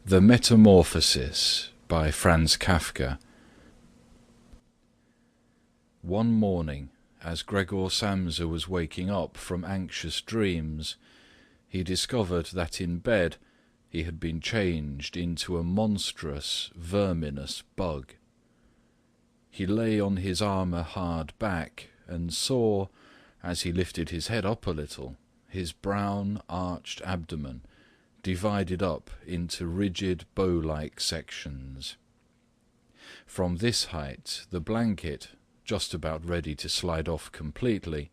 The Metamorphosis by Franz Kafka. One morning, as Gregor Samsa was waking up from anxious dreams, he discovered that in bed he had been changed into a monstrous, verminous bug. He lay on his armour-hard back and saw, as he lifted his head up a little, his brown, arched abdomen divided up into rigid bow-like sections. From this height, the blanket, just about ready to slide off completely,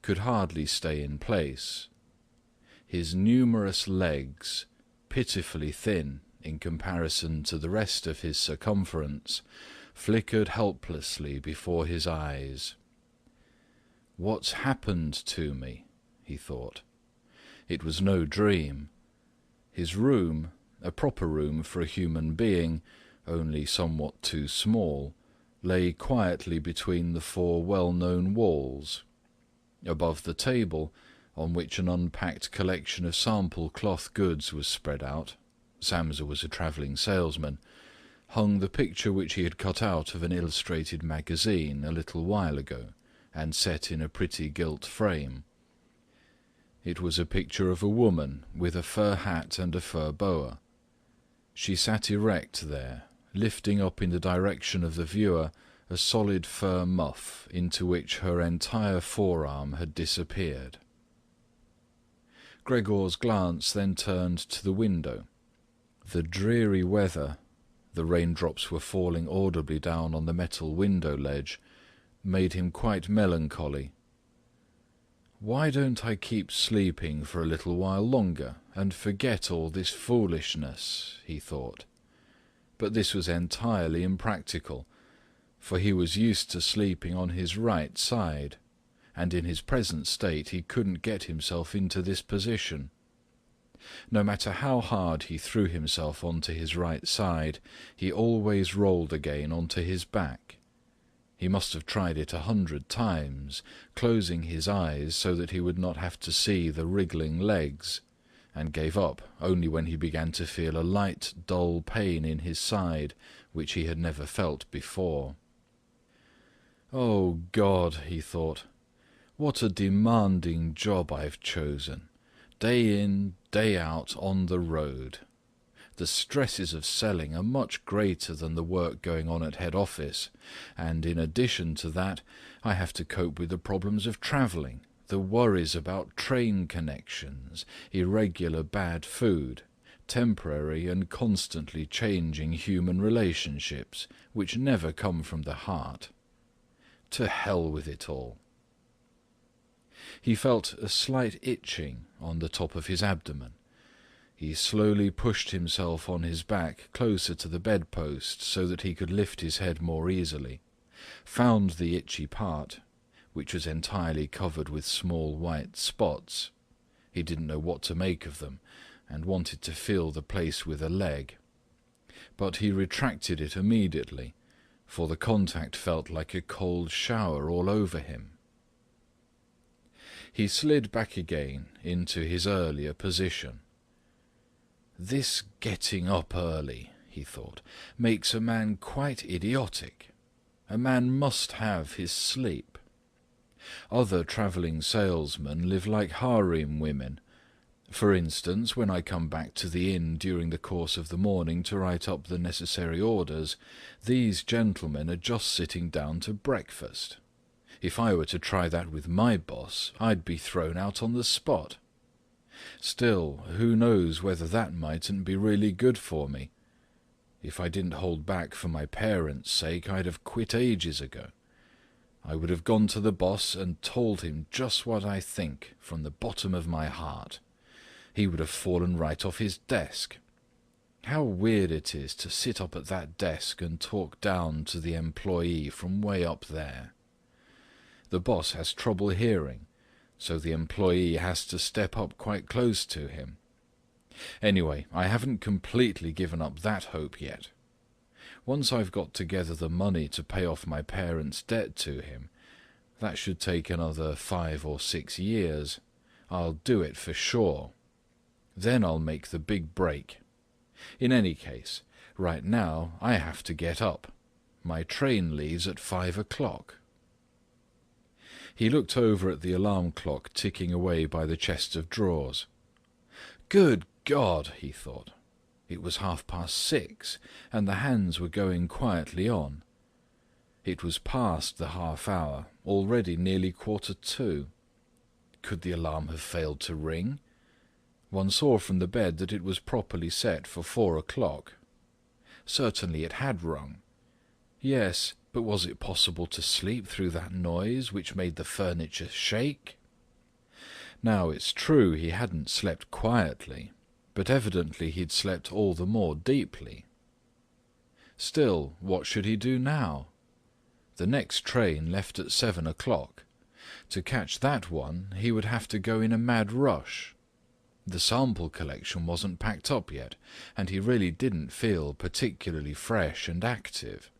could hardly stay in place. His numerous legs, pitifully thin in comparison to the rest of his circumference, flickered helplessly before his eyes. "What's happened to me?" he thought. It was no dream. His room, a proper room for a human being, only somewhat too small, lay quietly between the four well-known walls. Above the table, on which an unpacked collection of sample cloth goods was spread out (Samsa was a travelling salesman), hung the picture which he had cut out of an illustrated magazine a little while ago, and set in a pretty gilt frame. It was a picture of a woman with a fur hat and a fur boa. She sat erect there, lifting up in the direction of the viewer a solid fur muff into which her entire forearm had disappeared. Gregor's glance then turned to the window. The dreary weather, the raindrops were falling audibly down on the metal window ledge, made him quite melancholy. "Why don't I keep sleeping for a little while longer and forget all this foolishness?" he thought. But this was entirely impractical, for he was used to sleeping on his right side, and in his present state he couldn't get himself into this position. No matter how hard he threw himself onto his right side, he always rolled again onto his back. He must have tried it 100 times, closing his eyes so that he would not have to see the wriggling legs, and gave up only when he began to feel a light, dull pain in his side which he had never felt before. "Oh God," he thought, "what a demanding job I've chosen. Day in, day out on the road. The stresses of selling are much greater than the work going on at head office, and in addition to that, I have to cope with the problems of travelling, the worries about train connections, irregular bad food, temporary and constantly changing human relationships, which never come from the heart. To hell with it all." He felt a slight itching on the top of his abdomen. He slowly pushed himself on his back closer to the bedpost so that he could lift his head more easily, found the itchy part, which was entirely covered with small white spots. He didn't know what to make of them, and wanted to feel the place with a leg. But he retracted it immediately, for the contact felt like a cold shower all over him. He slid back again into his earlier position. "This getting up early," he thought, "makes a man quite idiotic. A man must have his sleep. Other travelling salesmen live like harem women. For instance, when I come back to the inn during the course of the morning to write up the necessary orders, these gentlemen are just sitting down to breakfast. If I were to try that with my boss, I'd be thrown out on the spot. Still, who knows whether that mightn't be really good for me. If I didn't hold back for my parents' sake, I'd have quit ages ago. I would have gone to the boss and told him just what I think from the bottom of my heart. He would have fallen right off his desk. How weird it is to sit up at that desk and talk down to the employee from way up there. The boss has trouble hearing, so the employee has to step up quite close to him. Anyway, I haven't completely given up that hope yet. Once I've got together the money to pay off my parents' debt to him, that should take another 5 or 6 years. I'll do it for sure. Then I'll make the big break. In any case, right now I have to get up. My train leaves at 5 o'clock. He looked over at the alarm clock ticking away by the chest of drawers. Good God, he thought. It was 6:30, and the hands were going quietly on. It was past the half hour, already nearly 2:45. Could the alarm have failed to ring? One saw from the bed that it was properly set for 4 o'clock. Certainly it had rung. Yes, but was it possible to sleep through that noise which made the furniture shake? Now it's true he hadn't slept quietly, but evidently he'd slept all the more deeply. Still, what should he do now? The next train left at 7 o'clock. To catch that one, he would have to go in a mad rush. The sample collection wasn't packed up yet, and he really didn't feel particularly fresh and active.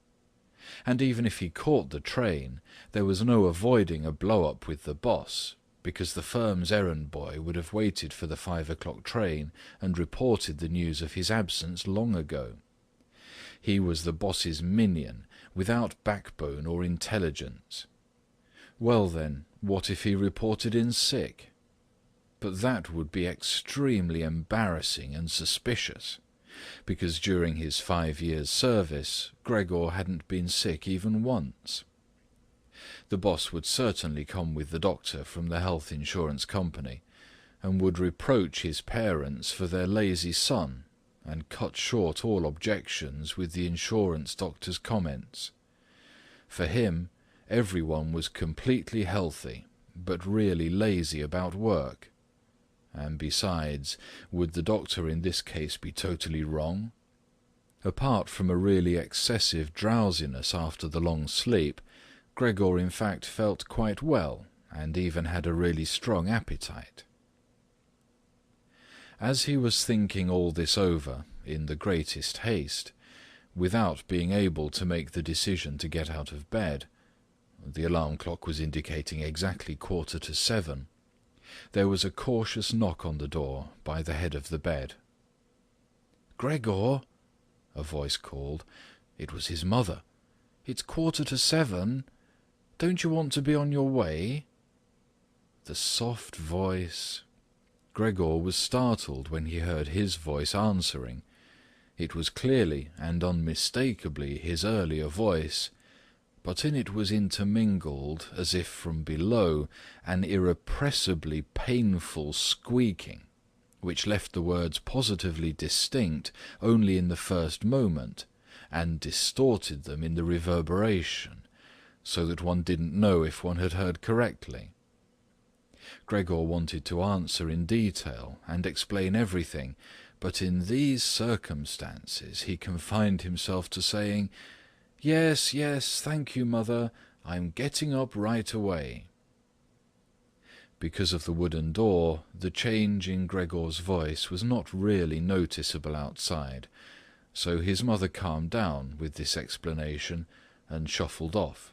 And even if he caught the train, there was no avoiding a blow-up with the boss, because the firm's errand boy would have waited for the 5 o'clock train and reported the news of his absence long ago. He was the boss's minion, without backbone or intelligence. Well then, what if he reported in sick? But that would be extremely embarrassing and suspicious, because during his 5 years' service, Gregor hadn't been sick even once. The boss would certainly come with the doctor from the health insurance company, and would reproach his parents for their lazy son, and cut short all objections with the insurance doctor's comments. For him, everyone was completely healthy, but really lazy about work. And besides, would the doctor in this case be totally wrong? Apart from a really excessive drowsiness after the long sleep, Gregor in fact felt quite well, and even had a really strong appetite. As he was thinking all this over, in the greatest haste, without being able to make the decision to get out of bed, the alarm clock was indicating exactly 7:15, there was a cautious knock on the door by the head of the bed. "Gregor," a voice called. It was his mother. "It's 7:15. Don't you want to be on your way?" The soft voice. Gregor was startled when he heard his voice answering. It was clearly and unmistakably his earlier voice, but in it was intermingled, as if from below, an irrepressibly painful squeaking, which left the words positively distinct only in the first moment, and distorted them in the reverberation, so that one didn't know if one had heard correctly. Gregor wanted to answer in detail and explain everything, but in these circumstances he confined himself to saying, "Yes, yes, thank you, mother. I'm getting up right away." Because of the wooden door, the change in Gregor's voice was not really noticeable outside, so his mother calmed down with this explanation and shuffled off.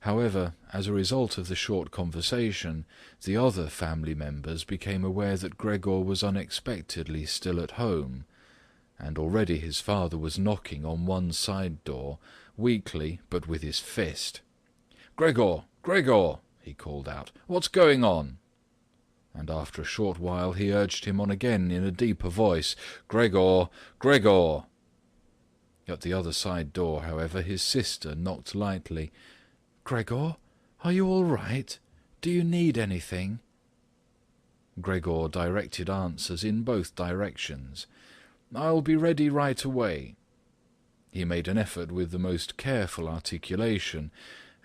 However, as a result of the short conversation, the other family members became aware that Gregor was unexpectedly still at home, and already his father was knocking on one side door, weakly but with his fist. "Gregor, Gregor!" he called out. "What's going on?" And after a short while he urged him on again in a deeper voice, "Gregor, Gregor!" At the other side door, however, his sister knocked lightly. "Gregor, are you all right? Do you need anything?" Gregor directed answers in both directions. "I'll be ready right away." He made an effort with the most careful articulation,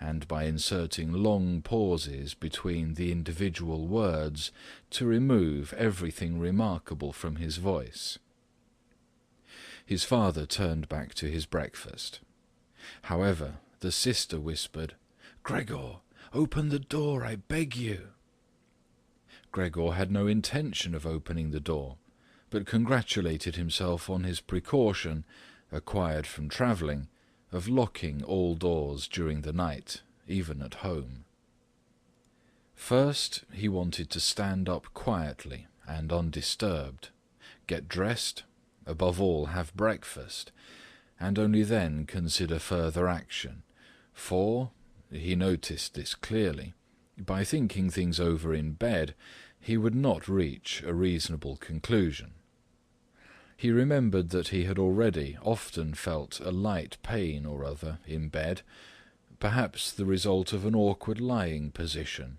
and by inserting long pauses between the individual words, to remove everything remarkable from his voice. His father turned back to his breakfast. However, the sister whispered, "Gregor, open the door, I beg you." Gregor had no intention of opening the door, but congratulated himself on his precaution, acquired from travelling, of locking all doors during the night, even at home. First, he wanted to stand up quietly and undisturbed, get dressed, above all have breakfast, and only then consider further action, for, he noticed this clearly, by thinking things over in bed, he would not reach a reasonable conclusion. He remembered that he had already often felt a light pain or other in bed, perhaps the result of an awkward lying position,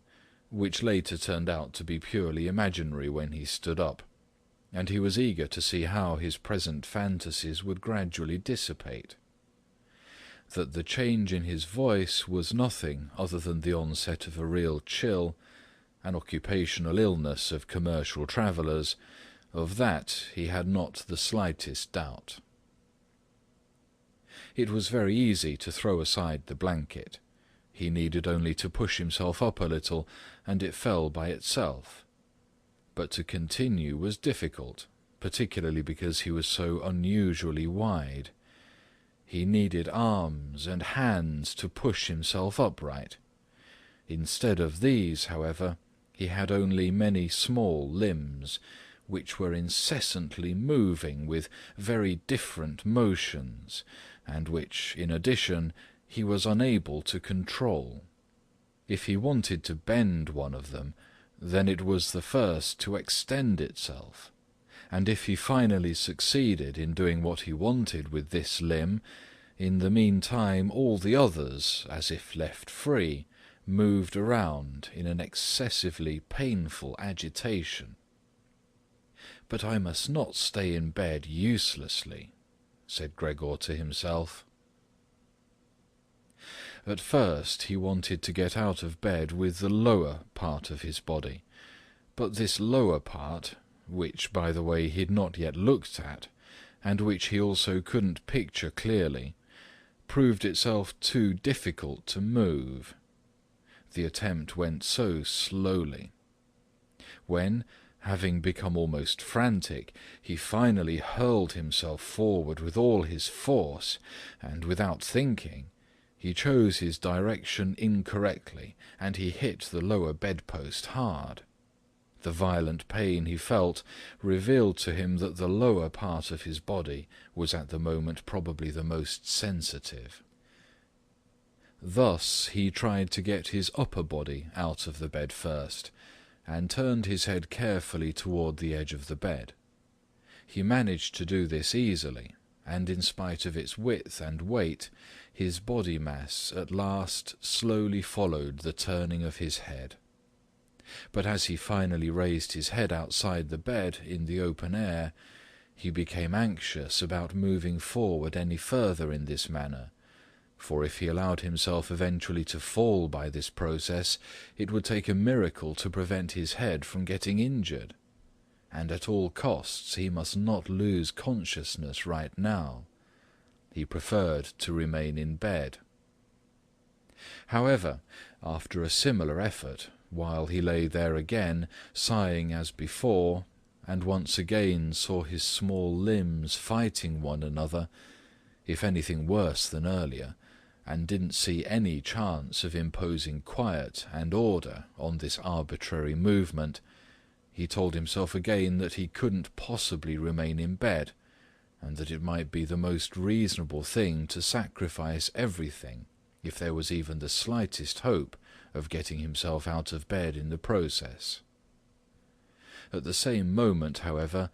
which later turned out to be purely imaginary when he stood up, and he was eager to see how his present fantasies would gradually dissipate. That the change in his voice was nothing other than the onset of a real chill, an occupational illness of commercial travellers, of that he had not the slightest doubt. It was very easy to throw aside the blanket. He needed only to push himself up a little, and it fell by itself. But to continue was difficult, particularly because he was so unusually wide. He needed arms and hands to push himself upright. Instead of these, however, he had only many small limbs, which were incessantly moving with very different motions, and which, in addition, he was unable to control. If he wanted to bend one of them, then it was the first to extend itself, and if he finally succeeded in doing what he wanted with this limb, in the meantime all the others, as if left free, moved around in an excessively painful agitation. "But I must not stay in bed uselessly," said Gregor to himself. At first he wanted to get out of bed with the lower part of his body, but this lower part, which by the way he'd not yet looked at, and which he also couldn't picture clearly, proved itself too difficult to move. The attempt went so slowly. When, having become almost frantic, he finally hurled himself forward with all his force, and without thinking, he chose his direction incorrectly, and he hit the lower bedpost hard. The violent pain he felt revealed to him that the lower part of his body was at the moment probably the most sensitive. Thus he tried to get his upper body out of the bed first, and turned his head carefully toward the edge of the bed. He managed to do this easily, and in spite of its width and weight, his body mass at last slowly followed the turning of his head. But as he finally raised his head outside the bed in the open air, he became anxious about moving forward any further in this manner, for if he allowed himself eventually to fall by this process, it would take a miracle to prevent his head from getting injured, and at all costs he must not lose consciousness right now. He preferred to remain in bed. However, after a similar effort, while he lay there again, sighing as before, and once again saw his small limbs fighting one another, if anything worse than earlier, and didn't see any chance of imposing quiet and order on this arbitrary movement, he told himself again that he couldn't possibly remain in bed, and that it might be the most reasonable thing to sacrifice everything, if there was even the slightest hope of getting himself out of bed in the process. At the same moment, however,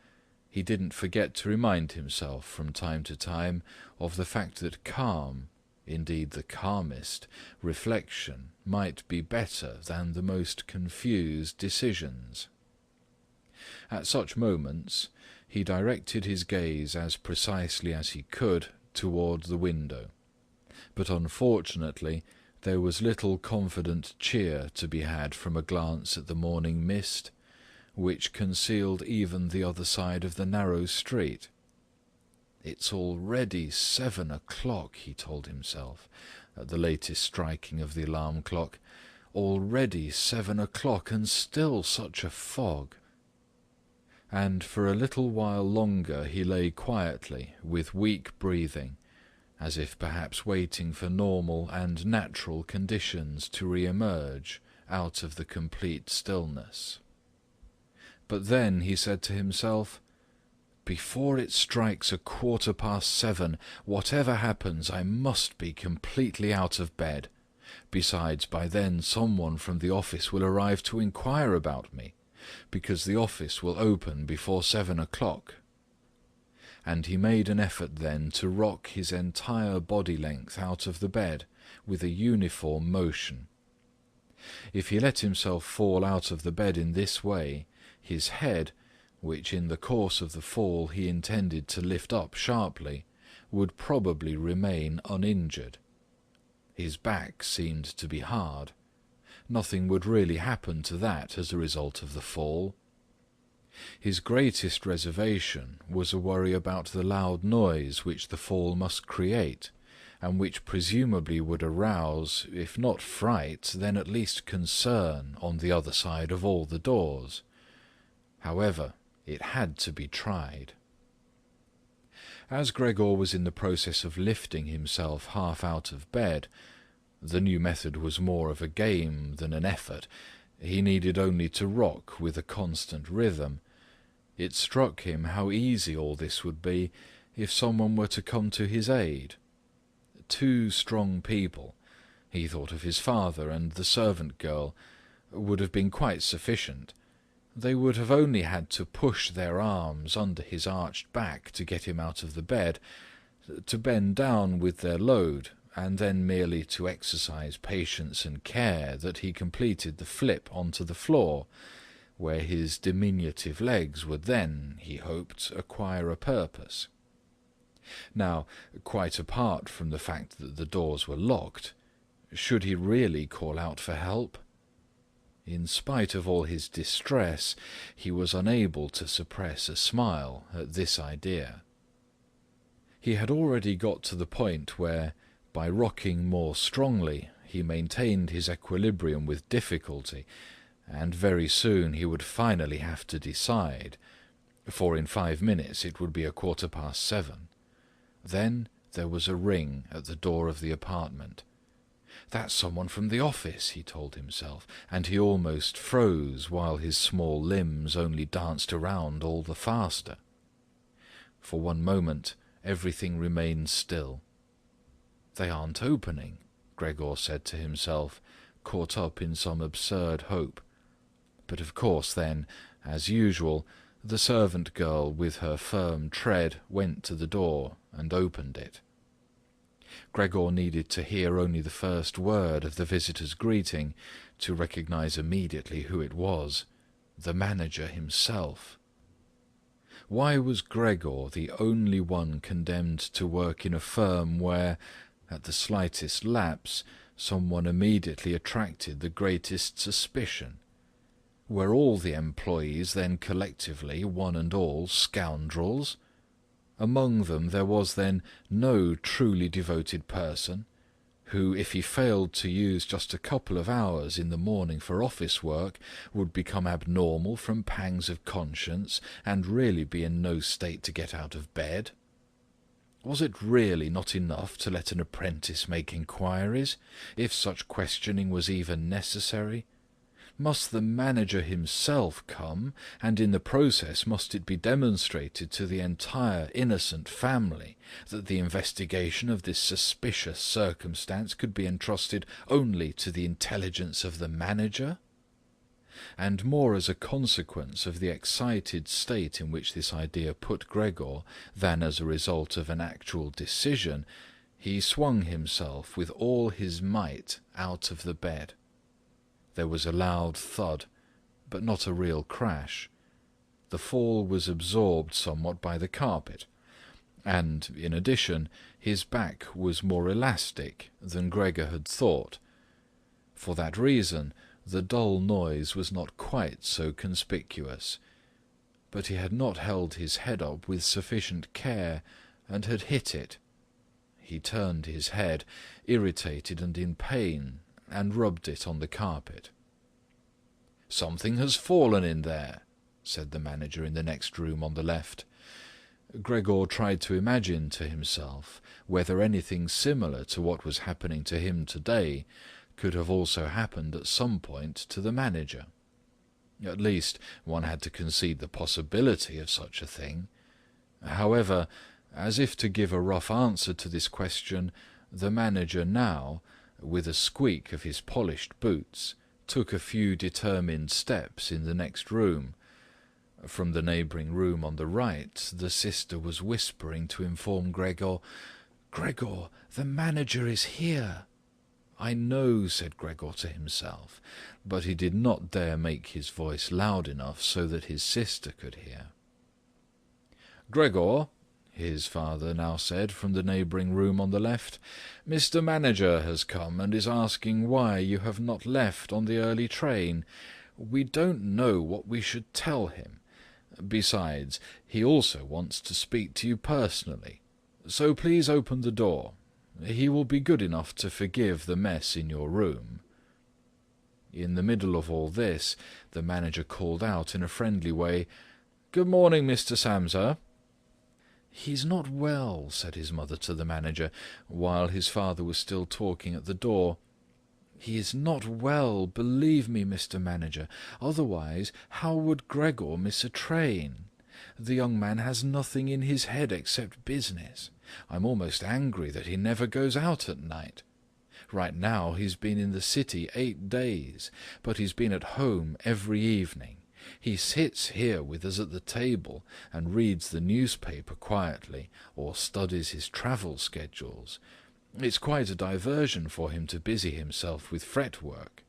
he didn't forget to remind himself from time to time of the fact that calm, indeed the calmest, reflection might be better than the most confused decisions. At such moments, he directed his gaze as precisely as he could toward the window, but unfortunately there was little confident cheer to be had from a glance at the morning mist, which concealed even the other side of the narrow street. "It's already 7 o'clock, he told himself, at the latest striking of the alarm clock. Already 7 o'clock, and still such a fog. And for a little while longer he lay quietly, with weak breathing, as if perhaps waiting for normal and natural conditions to re-emerge out of the complete stillness. But then he said to himself, Before it strikes 7:15, whatever happens, I must be completely out of bed. Besides, by then someone from the office will arrive to inquire about me, because the office will open before 7 o'clock. And he made an effort then to rock his entire body length out of the bed with a uniform motion. If he let himself fall out of the bed in this way, his head, which in the course of the fall he intended to lift up sharply, would probably remain uninjured. His back seemed to be hard. Nothing would really happen to that as a result of the fall. His greatest reservation was a worry about the loud noise which the fall must create, and which presumably would arouse, if not fright, then at least concern on the other side of all the doors. However, it had to be tried. As Gregor was in the process of lifting himself half out of bed, the new method was more of a game than an effort. He needed only to rock with a constant rhythm. It struck him how easy all this would be if someone were to come to his aid. 2 strong people, he thought of his father and the servant girl, would have been quite sufficient. They would have only had to push their arms under his arched back to get him out of the bed, to bend down with their load, and then merely to exercise patience and care that he completed the flip onto the floor, where his diminutive legs would then, he hoped, acquire a purpose. Now, quite apart from the fact that the doors were locked, should he really call out for help? In spite of all his distress, he was unable to suppress a smile at this idea. He had already got to the point where, by rocking more strongly, he maintained his equilibrium with difficulty, and very soon he would finally have to decide, for in 5 minutes it would be 7:15. Then there was a ring at the door of the apartment. "That's someone from the office," he told himself, and he almost froze while his small limbs only danced around all the faster. For one moment everything remained still. "They aren't opening," Gregor said to himself, caught up in some absurd hope. But of course then, as usual, the servant girl with her firm tread went to the door and opened it. Gregor needed to hear only the first word of the visitor's greeting to recognize immediately who it was, the manager himself. Why was Gregor the only one condemned to work in a firm where, at the slightest lapse, someone immediately attracted the greatest suspicion? Were all the employees then collectively, one and all, scoundrels? Among them there was then no truly devoted person, who, if he failed to use just a couple of hours in the morning for office work, would become abnormal from pangs of conscience and really be in no state to get out of bed? Was it really not enough to let an apprentice make inquiries, if such questioning was even necessary? Must the manager himself come, and in the process must it be demonstrated to the entire innocent family that the investigation of this suspicious circumstance could be entrusted only to the intelligence of the manager? And more as a consequence of the excited state in which this idea put Gregor than as a result of an actual decision, he swung himself with all his might out of the bed. There was a loud thud, but not a real crash. The fall was absorbed somewhat by the carpet, and, in addition, his back was more elastic than Gregor had thought. For that reason, the dull noise was not quite so conspicuous, but he had not held his head up with sufficient care, and had hit it. He turned his head, irritated and in pain, and rubbed it on the carpet. "Something has fallen in there," said the manager in the next room on the left. Gregor tried to imagine to himself whether anything similar to what was happening to him today could have also happened at some point to the manager. At least, one had to concede the possibility of such a thing. However, as if to give a rough answer to this question, the manager now, with a squeak of his polished boots, took a few determined steps in the next room. From the neighbouring room on the right, the sister was whispering to inform Gregor, "Gregor, the manager is here." "I know," said Gregor to himself, but he did not dare make his voice loud enough so that his sister could hear. "Gregor," his father now said from the neighbouring room on the left, "Mr. Manager has come and is asking why you have not left on the early train. We don't know what we should tell him. Besides, he also wants to speak to you personally. So please open the door. He will be good enough to forgive the mess in your room." In the middle of all this, the manager called out in a friendly way, "Good morning, Mr. Samsa." "He's not well," said his mother to the manager, while his father was still talking at the door. "He is not well, believe me, Mr. Manager. Otherwise, how would Gregor miss a train? The young man has nothing in his head except business. I'm almost angry that he never goes out at night. Right now he's been in the city 8 days, but he's been at home every evening. He sits here with us at the table and reads the newspaper quietly, or studies his travel schedules. It's quite a diversion for him to busy himself with fretwork.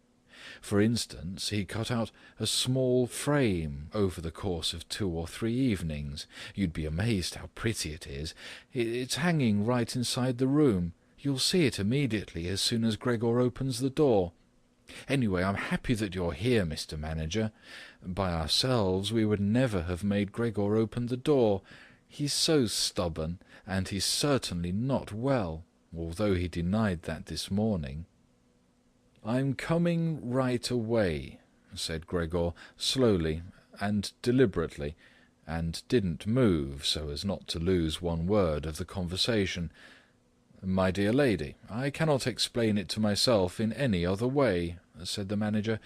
For instance, he cut out a small frame over the course of 2 or 3 evenings. You'd be amazed how pretty it is. It's hanging right inside the room. You'll see it immediately as soon as Gregor opens the door. Anyway, I'm happy that you're here, Mr. Manager. By ourselves, we would never have made Gregor open the door. He's so stubborn, and he's certainly not well, although he denied that this morning." "I'm coming right away," said Gregor, slowly and deliberately, and didn't move so as not to lose one word of the conversation. "My dear lady, I cannot explain it to myself in any other way," said the manager.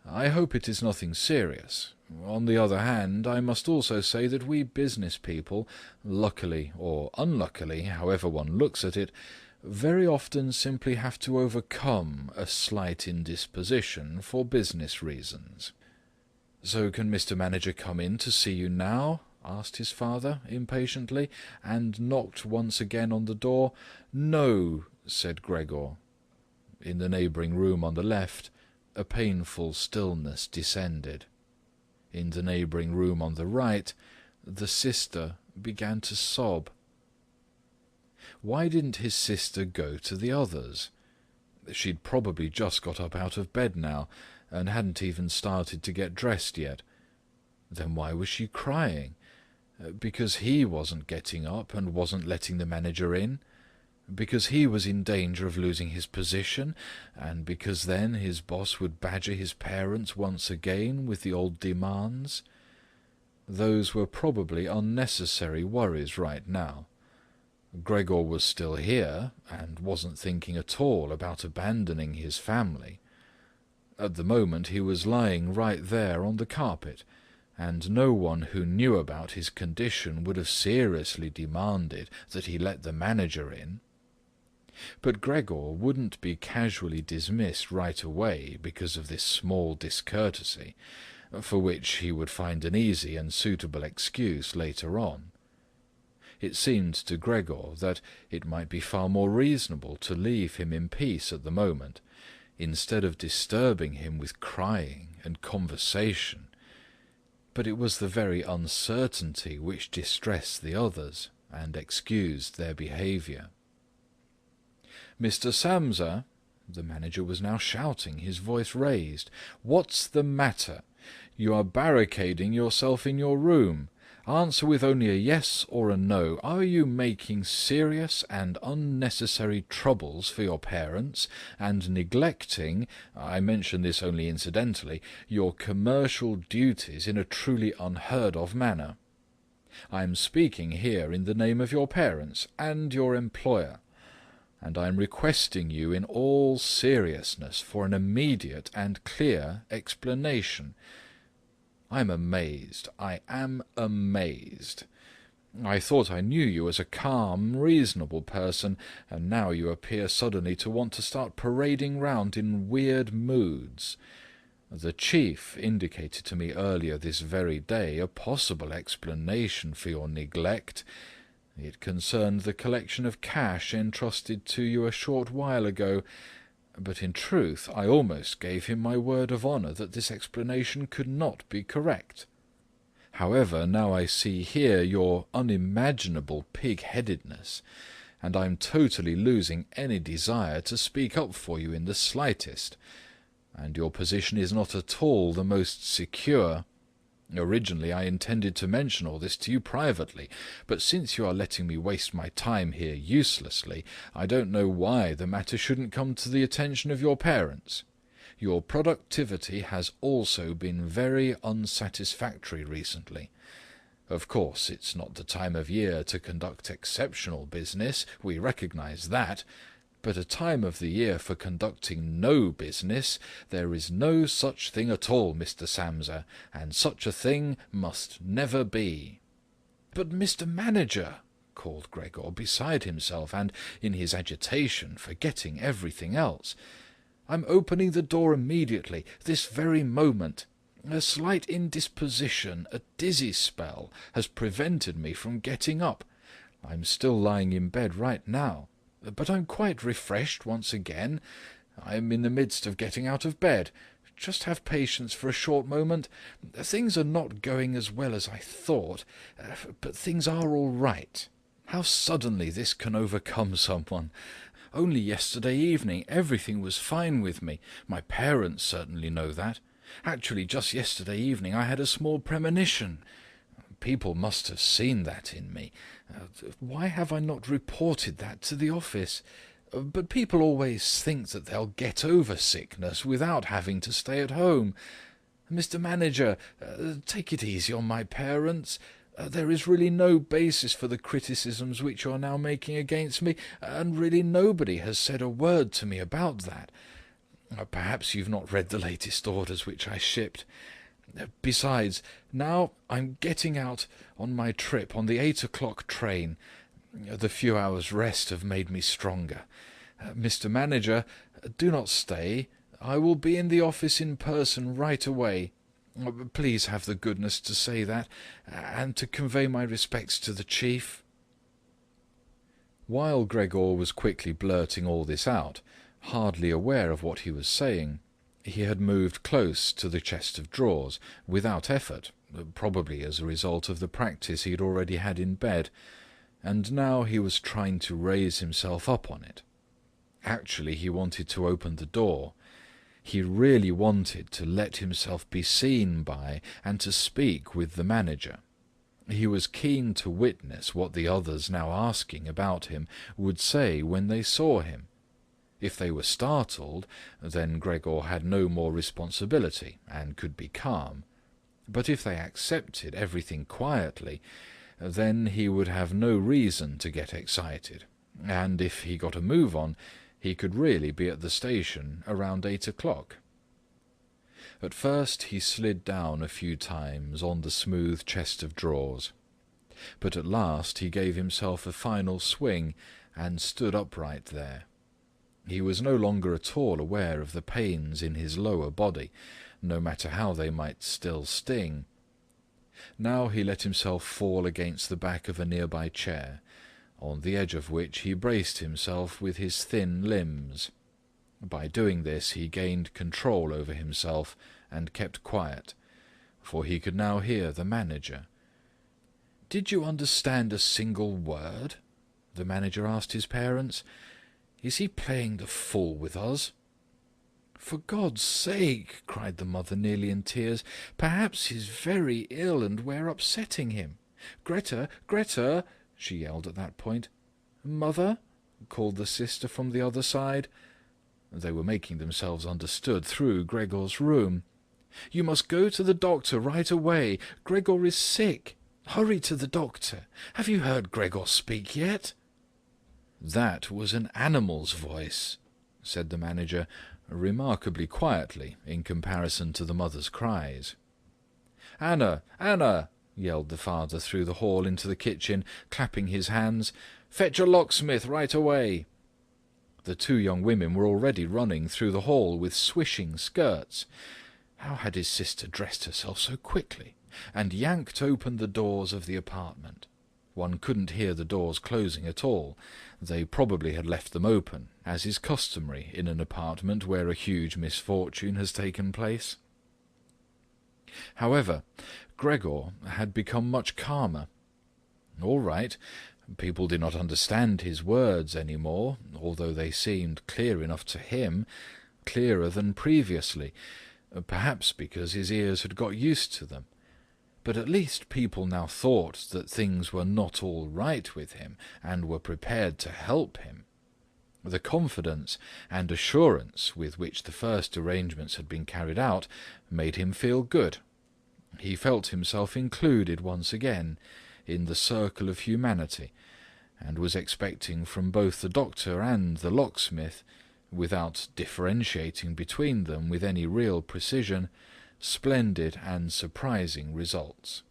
"I hope it is nothing serious. On the other hand, I must also say that we business people, luckily or unluckily, however one looks at it, very often simply have to overcome a slight indisposition for business reasons." "So can Mr. Manager come in to see you now?" asked his father impatiently, and knocked once again on the door. "No," said Gregor. In the neighbouring room on the left, a painful stillness descended. In the neighbouring room on the right, the sister began to sob. Why didn't his sister go to the others? She'd probably just got up out of bed now, and hadn't even started to get dressed yet. Then why was she crying? Because he wasn't getting up and wasn't letting the manager in? Because he was in danger of losing his position, and because then his boss would badger his parents once again with the old demands? Those were probably unnecessary worries right now. Gregor was still here, and wasn't thinking at all about abandoning his family. At the moment he was lying right there on the carpet, and no one who knew about his condition would have seriously demanded that he let the manager in. But Gregor wouldn't be casually dismissed right away because of this small discourtesy, for which he would find an easy and suitable excuse later on. It seemed to Gregor that it might be far more reasonable to leave him in peace at the moment, instead of disturbing him with crying and conversation. But it was the very uncertainty which distressed the others and excused their behaviour. "Mr. Samsa," the manager was now shouting, his voice raised, "what's the matter? You are barricading yourself in your room. Answer with only a yes or a no. Are you making serious and unnecessary troubles for your parents, and neglecting, I mention this only incidentally, your commercial duties in a truly unheard of manner? I am speaking here in the name of your parents and your employer, and I am requesting you in all seriousness for an immediate and clear explanation. I am amazed. I thought I knew you as a calm, reasonable person, and now you appear suddenly to want to start parading round in weird moods. The chief indicated to me earlier this very day a possible explanation for your neglect. It concerned the collection of cash entrusted to you a short while ago, but in truth I almost gave him my word of honour that this explanation could not be correct. However, now I see here your unimaginable pig-headedness, and I am totally losing any desire to speak up for you in the slightest, and your position is not at all the most secure. Originally I intended to mention all this to you privately, but since you are letting me waste my time here uselessly, I don't know why the matter shouldn't come to the attention of your parents. Your productivity has also been very unsatisfactory recently. Of course, it's not the time of year to conduct exceptional business, we recognize that, but a time of the year for conducting no business, there is no such thing at all, Mr. Samsa, and such a thing must never be. But, Mr. Manager, called Gregor, beside himself, and, in his agitation, forgetting everything else, I'm opening the door immediately, this very moment. A slight indisposition, a dizzy spell, has prevented me from getting up. I'm still lying in bed right now, but I'm quite refreshed once again. I'm in the midst of getting out of bed. Just have patience for a short moment. Things are not going as well as I thought, but things are all right. How suddenly this can overcome someone! Only yesterday evening everything was fine with me. My parents certainly know that. Actually, just yesterday evening I had a small premonition. People must have seen that in me. Why have I not reported that to the office? But people always think that they'll get over sickness without having to stay at home. Mr. Manager, take it easy on my parents. There is really no basis for the criticisms which you are now making against me, and really nobody has said a word to me about that. Perhaps you've not read the latest orders which I shipped. Besides, now I'm getting out on my trip on the 8 o'clock train. The few hours' rest have made me stronger. Mr. Manager, do not stay. I will be in the office in person right away. Please have the goodness to say that, and to convey my respects to the chief." While Gregor was quickly blurting all this out, hardly aware of what he was saying, he had moved close to the chest of drawers, without effort, probably as a result of the practice he had already had in bed, and now he was trying to raise himself up on it. Actually, he wanted to open the door. He really wanted to let himself be seen by and to speak with the manager. He was keen to witness what the others now asking about him would say when they saw him. If they were startled, then Gregor had no more responsibility and could be calm. But if they accepted everything quietly, then he would have no reason to get excited, and if he got a move on, he could really be at the station around 8 o'clock. At first he slid down a few times on the smooth chest of drawers, but at last he gave himself a final swing and stood upright there. He was no longer at all aware of the pains in his lower body, no matter how they might still sting. Now he let himself fall against the back of a nearby chair, on the edge of which he braced himself with his thin limbs. By doing this he gained control over himself and kept quiet, for he could now hear the manager. "Did you understand a single word?" the manager asked his parents. "Is he playing the fool with us?" "For God's sake," cried the mother, nearly in tears, "perhaps he's very ill and we're upsetting him. Greta, Greta!" she yelled at that point. "Mother?" called the sister from the other side. They were making themselves understood through Gregor's room. "You must go to the doctor right away. Gregor is sick. Hurry to the doctor. Have you heard Gregor speak yet?" "That was an animal's voice," said the manager, remarkably quietly in comparison to the mother's cries. "Anna, Anna!" yelled the father through the hall into the kitchen, clapping his hands. "Fetch a locksmith right away!" The two young women were already running through the hall with swishing skirts. How had his sister dressed herself so quickly, and yanked open the doors of the apartment? One couldn't hear the doors closing at all. They probably had left them open, as is customary in an apartment where a huge misfortune has taken place. However, Gregor had become much calmer. All right, people did not understand his words any more, although they seemed clear enough to him, clearer than previously, perhaps because his ears had got used to them. But at least people now thought that things were not all right with him, and were prepared to help him. The confidence and assurance with which the first arrangements had been carried out made him feel good. He felt himself included once again in the circle of humanity, and was expecting from both the doctor and the locksmith, without differentiating between them with any real precision, splendid and surprising results.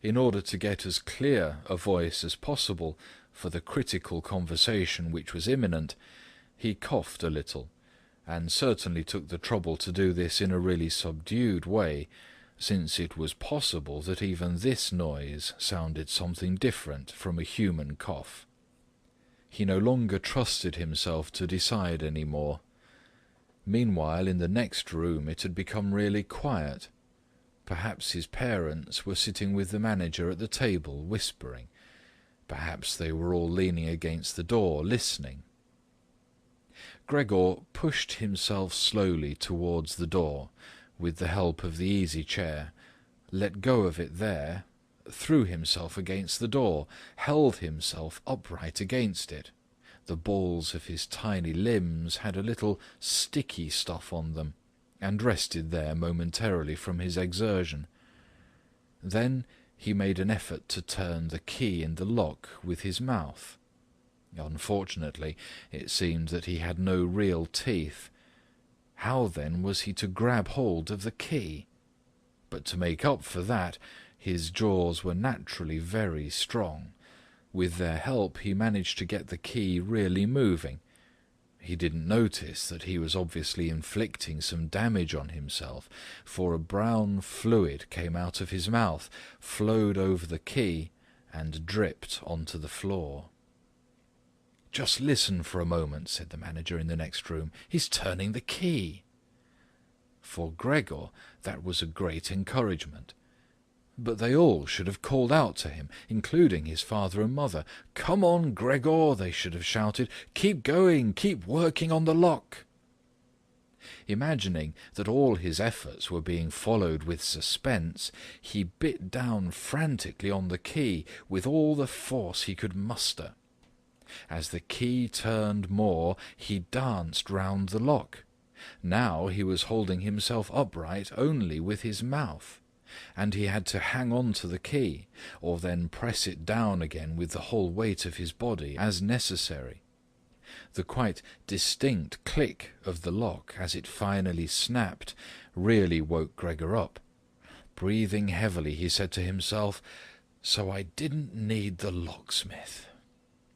In order to get as clear a voice as possible for the critical conversation which was imminent, he coughed a little, and certainly took the trouble to do this in a really subdued way, since it was possible that even this noise sounded something different from a human cough. He no longer trusted himself to decide any more. Meanwhile, in the next room it had become really quiet. Perhaps his parents were sitting with the manager at the table, whispering. Perhaps they were all leaning against the door, listening. Gregor pushed himself slowly towards the door, with the help of the easy chair, let go of it there, threw himself against the door, held himself upright against it. The balls of his tiny limbs had a little sticky stuff on them, and rested there momentarily from his exertion. Then he made an effort to turn the key in the lock with his mouth. Unfortunately, it seemed that he had no real teeth. How then was he to grab hold of the key? But to make up for that, his jaws were naturally very strong. With their help he managed to get the key really moving. He didn't notice that he was obviously inflicting some damage on himself, for a brown fluid came out of his mouth, flowed over the key, and dripped onto the floor. "Just listen for a moment," said the manager in the next room. "He's turning the key." For Gregor, that was a great encouragement. But they all should have called out to him, including his father and mother. "Come on, Gregor," they should have shouted. "Keep going, keep working on the lock." Imagining that all his efforts were being followed with suspense, he bit down frantically on the key with all the force he could muster. As the key turned more, he danced round the lock. Now he was holding himself upright only with his mouth, and he had to hang on to the key, or then press it down again with the whole weight of his body, as necessary. The quite distinct click of the lock as it finally snapped really woke Gregor up. Breathing heavily, he said to himself, "So I didn't need the locksmith."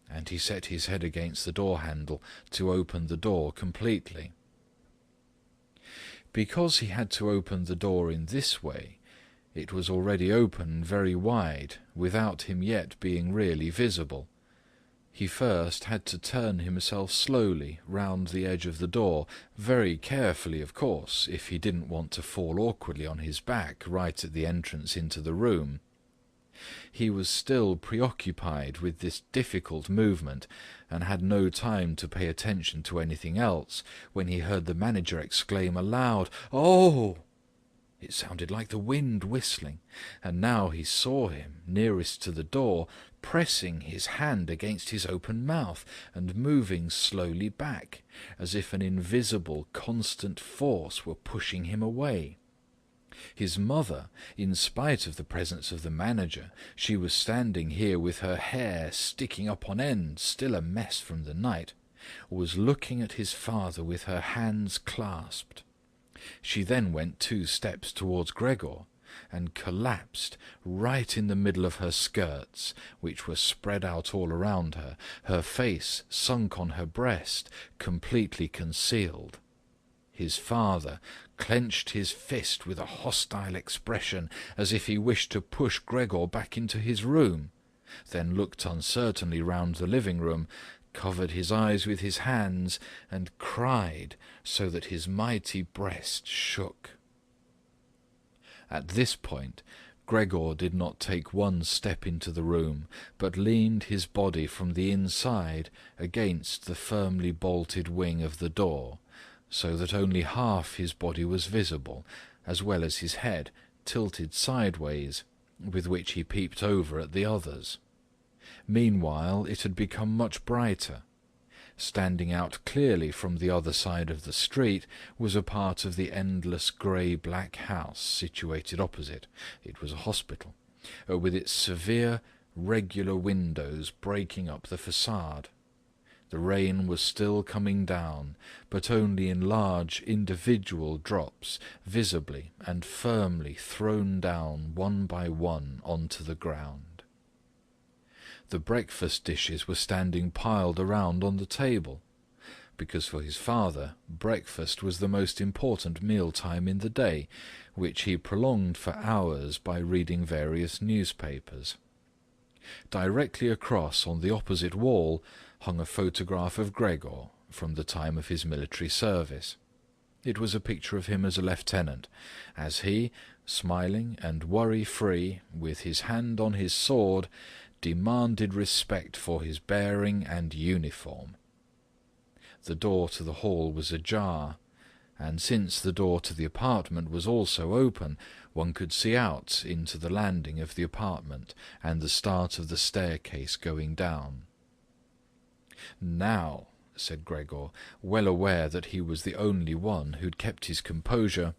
And he set his head against the door handle to open the door completely. Because he had to open the door in this way, it was already open very wide, without him yet being really visible. He first had to turn himself slowly round the edge of the door, very carefully, of course, if he didn't want to fall awkwardly on his back right at the entrance into the room. He was still preoccupied with this difficult movement, and had no time to pay attention to anything else, when he heard the manager exclaim aloud, "Oh!" It sounded like the wind whistling, and now he saw him, nearest to the door, pressing his hand against his open mouth, and moving slowly back, as if an invisible, constant force were pushing him away. His mother, in spite of the presence of the manager, she was standing here with her hair sticking up on end, still a mess from the night, was looking at his father with her hands clasped. She then went 2 steps towards Gregor, and collapsed right in the middle of her skirts, which were spread out all around her face sunk on her breast, completely concealed. His father clenched his fist with a hostile expression, as if he wished to push Gregor back into his room, then looked uncertainly round the living-room, covered his eyes with his hands, and cried so that his mighty breast shook. At this point, Gregor did not take one step into the room, but leaned his body from the inside against the firmly bolted wing of the door, so that only half his body was visible, as well as his head tilted sideways, with which he peeped over at the others. Meanwhile it had become much brighter. Standing out clearly from the other side of the street was a part of the endless grey-black house situated opposite. It was a hospital, with its severe, regular windows breaking up the facade. The rain was still coming down, but only in large individual drops, visibly and firmly thrown down one by one onto the ground. The breakfast dishes were standing piled around on the table, because for his father breakfast was the most important meal-time in the day, which he prolonged for hours by reading various newspapers. Directly across, on the opposite wall, hung a photograph of Gregor from the time of his military service. It was a picture of him as a lieutenant, as he, smiling and worry-free, with his hand on his sword, demanded respect for his bearing and uniform. The door to the hall was ajar, and since the door to the apartment was also open, one could see out into the landing of the apartment and the start of the staircase going down. "Now," said Gregor, well aware that he was the only one who'd kept his composure,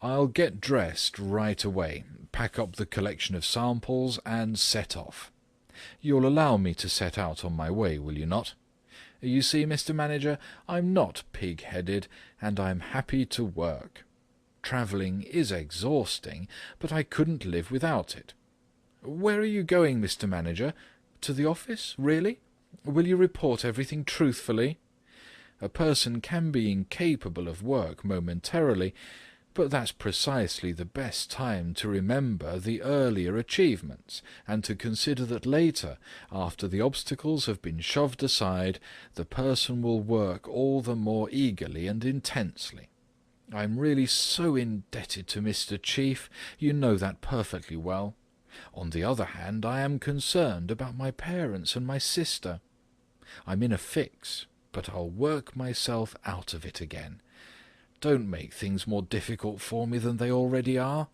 "I'll get dressed right away, pack up the collection of samples, and set off. You'll allow me to set out on my way, will you not? You see, Mr. Manager, I'm not pig-headed, and I'm happy to work. Travelling is exhausting, but I couldn't live without it. Where are you going, Mr. Manager? To the office, really? Will you report everything truthfully? A person can be incapable of work momentarily, but that's precisely the best time to remember the earlier achievements, and to consider that later, after the obstacles have been shoved aside, the person will work all the more eagerly and intensely. I'm really so indebted to Mr. Chief, you know that perfectly well. On the other hand, I am concerned about my parents and my sister. I'm in a fix, but I'll work myself out of it again. Don't make things more difficult for me than they already are.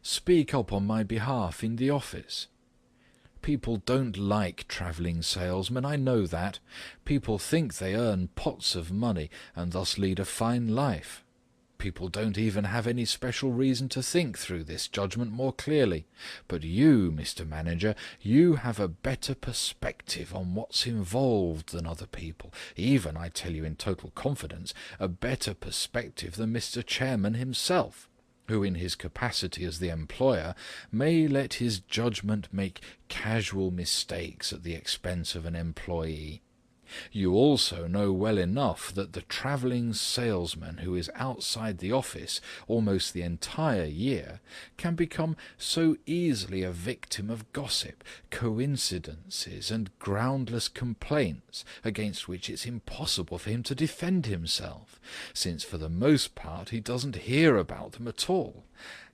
Speak up on my behalf in the office. People don't like travelling salesmen, I know that. People think they earn pots of money and thus lead a fine life. People don't even have any special reason to think through this judgment more clearly. But you, Mr. Manager, you have a better perspective on what's involved than other people, even, I tell you in total confidence, a better perspective than Mr. Chairman himself, who in his capacity as the employer may let his judgment make casual mistakes at the expense of an employee. You also know well enough that the travelling salesman who is outside the office almost the entire year can become so easily a victim of gossip, coincidences, and groundless complaints against which it's impossible for him to defend himself, since for the most part he doesn't hear about them at all,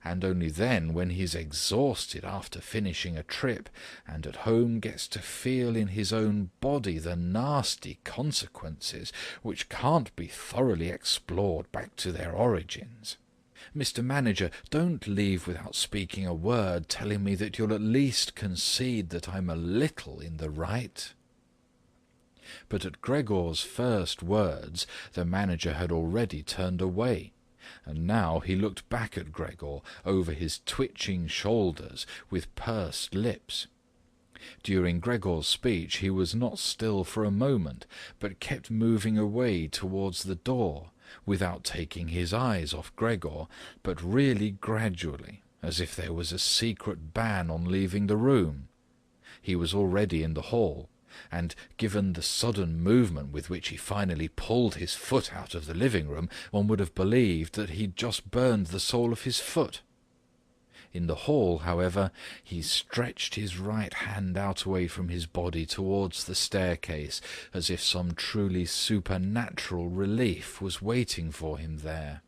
and only then, when he's exhausted after finishing a trip, and at home gets to feel in his own body the nasty consequences which can't be thoroughly explored back to their origins. Mr. Manager, don't leave without speaking a word telling me that you'll at least concede that I'm a little in the right." But at Gregor's first words the manager had already turned away, and now he looked back at Gregor over his twitching shoulders with pursed lips. During Gregor's speech he was not still for a moment, but kept moving away towards the door, without taking his eyes off Gregor, but really gradually, as if there was a secret ban on leaving the room. He was already in the hall, and given the sudden movement with which he finally pulled his foot out of the living-room, one would have believed that he'd just burned the sole of his foot. In the hall, however, he stretched his right hand out away from his body towards the staircase, as if some truly supernatural relief was waiting for him there.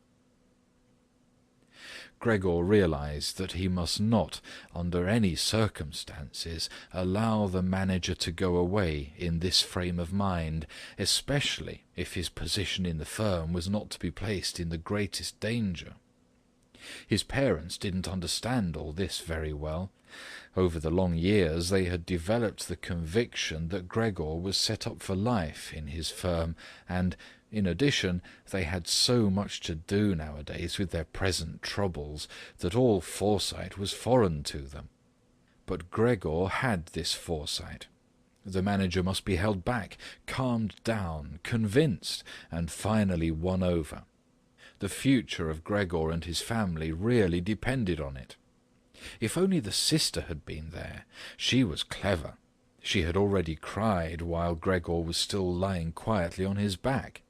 Gregor realized that he must not, under any circumstances, allow the manager to go away in this frame of mind, especially if his position in the firm was not to be placed in the greatest danger. His parents didn't understand all this very well. Over the long years they had developed the conviction that Gregor was set up for life in his firm, and, in addition, they had so much to do nowadays with their present troubles that all foresight was foreign to them. But Gregor had this foresight. The manager must be held back, calmed down, convinced, and finally won over. The future of Gregor and his family really depended on it. If only the sister had been there. She was clever. She had already cried while Gregor was still lying quietly on his back,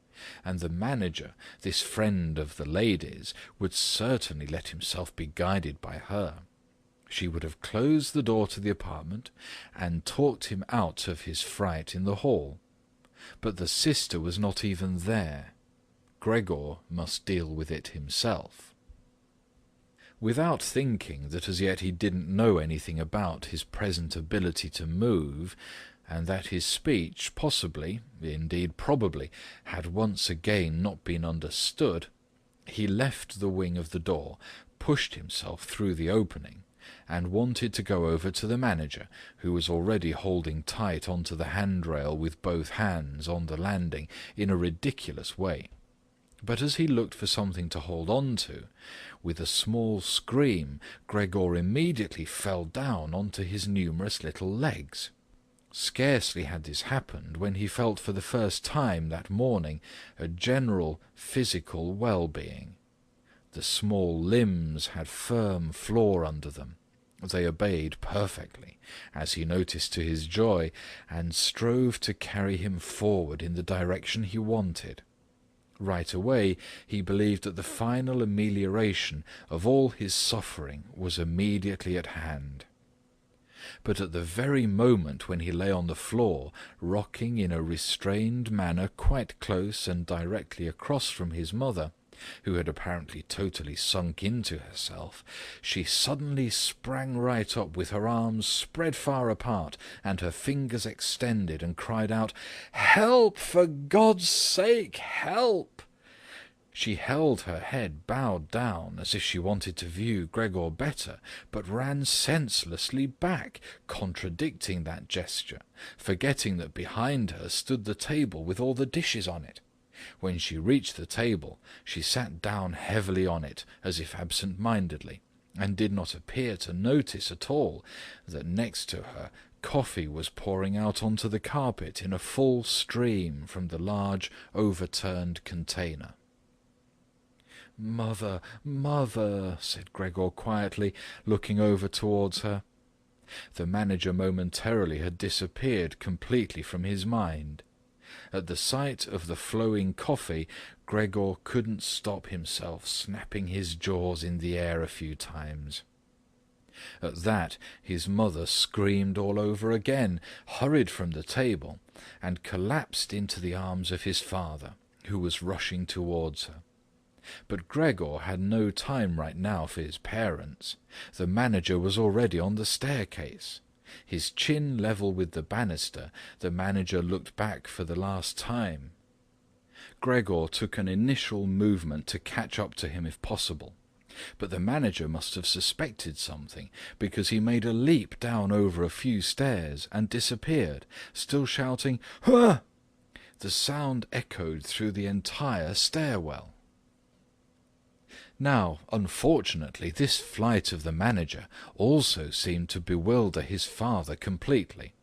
and the manager, this friend of the ladies, would certainly let himself be guided by her. She would have closed the door to the apartment and talked him out of his fright in the hall. But the sister was not even there. Gregor must deal with it himself. Without thinking that as yet he didn't know anything about his present ability to move, and that his speech possibly, indeed probably, had once again not been understood, he left the wing of the door, pushed himself through the opening, and wanted to go over to the manager, who was already holding tight onto the handrail with both hands on the landing in a ridiculous way. But as he looked for something to hold on to, with a small scream, Gregor immediately fell down onto his numerous little legs. Scarcely had this happened when he felt for the first time that morning a general physical well-being. The small limbs had firm floor under them. They obeyed perfectly, as he noticed to his joy, and strove to carry him forward in the direction he wanted. Right away he believed that the final amelioration of all his suffering was immediately at hand. But at the very moment when he lay on the floor, rocking in a restrained manner quite close and directly across from his mother, who had apparently totally sunk into herself, she suddenly sprang right up with her arms spread far apart and her fingers extended, and cried out, "Help! For God's sake, help!" She held her head bowed down as if she wanted to view Gregor better, but ran senselessly back, contradicting that gesture, forgetting that behind her stood the table with all the dishes on it. When she reached the table, she sat down heavily on it, as if absent-mindedly, and did not appear to notice at all that next to her coffee was pouring out onto the carpet in a full stream from the large overturned container. "Mother, mother," said Gregor quietly, looking over towards her. The manager momentarily had disappeared completely from his mind. At the sight of the flowing coffee, Gregor couldn't stop himself snapping his jaws in the air a few times. At that his mother screamed all over again, hurried from the table, and collapsed into the arms of his father, who was rushing towards her. But Gregor had no time right now for his parents. The manager was already on the staircase. His chin level with the banister, the manager looked back for the last time. Gregor took an initial movement to catch up to him if possible, but the manager must have suspected something, because he made a leap down over a few stairs and disappeared, still shouting, "Huh!" The sound echoed through the entire stairwell. Now, unfortunately, this flight of the manager also seemed to bewilder his father completely.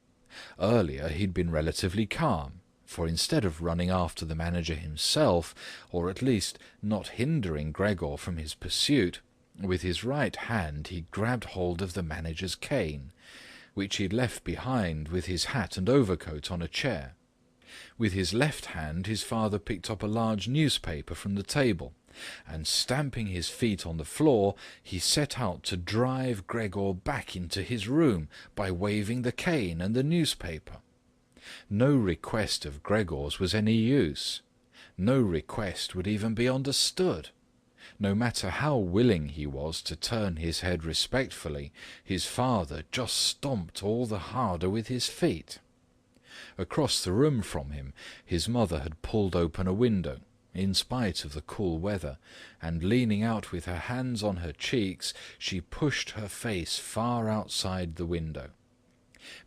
Earlier he'd been relatively calm, for instead of running after the manager himself, or at least not hindering Gregor from his pursuit, With his right hand he grabbed hold of the manager's cane, which he'd left behind with his hat and overcoat on a chair. With his left hand his father picked up a large newspaper from the table, and stamping his feet on the floor, he set out to drive Gregor back into his room by waving the cane and the newspaper. No request of Gregor's was any use. No request would even be understood. No matter how willing he was to turn his head respectfully, his father just stomped all the harder with his feet. Across the room from him, his mother had pulled open a window, in spite of the cool weather, and leaning out with her hands on her cheeks, she pushed her face far outside the window.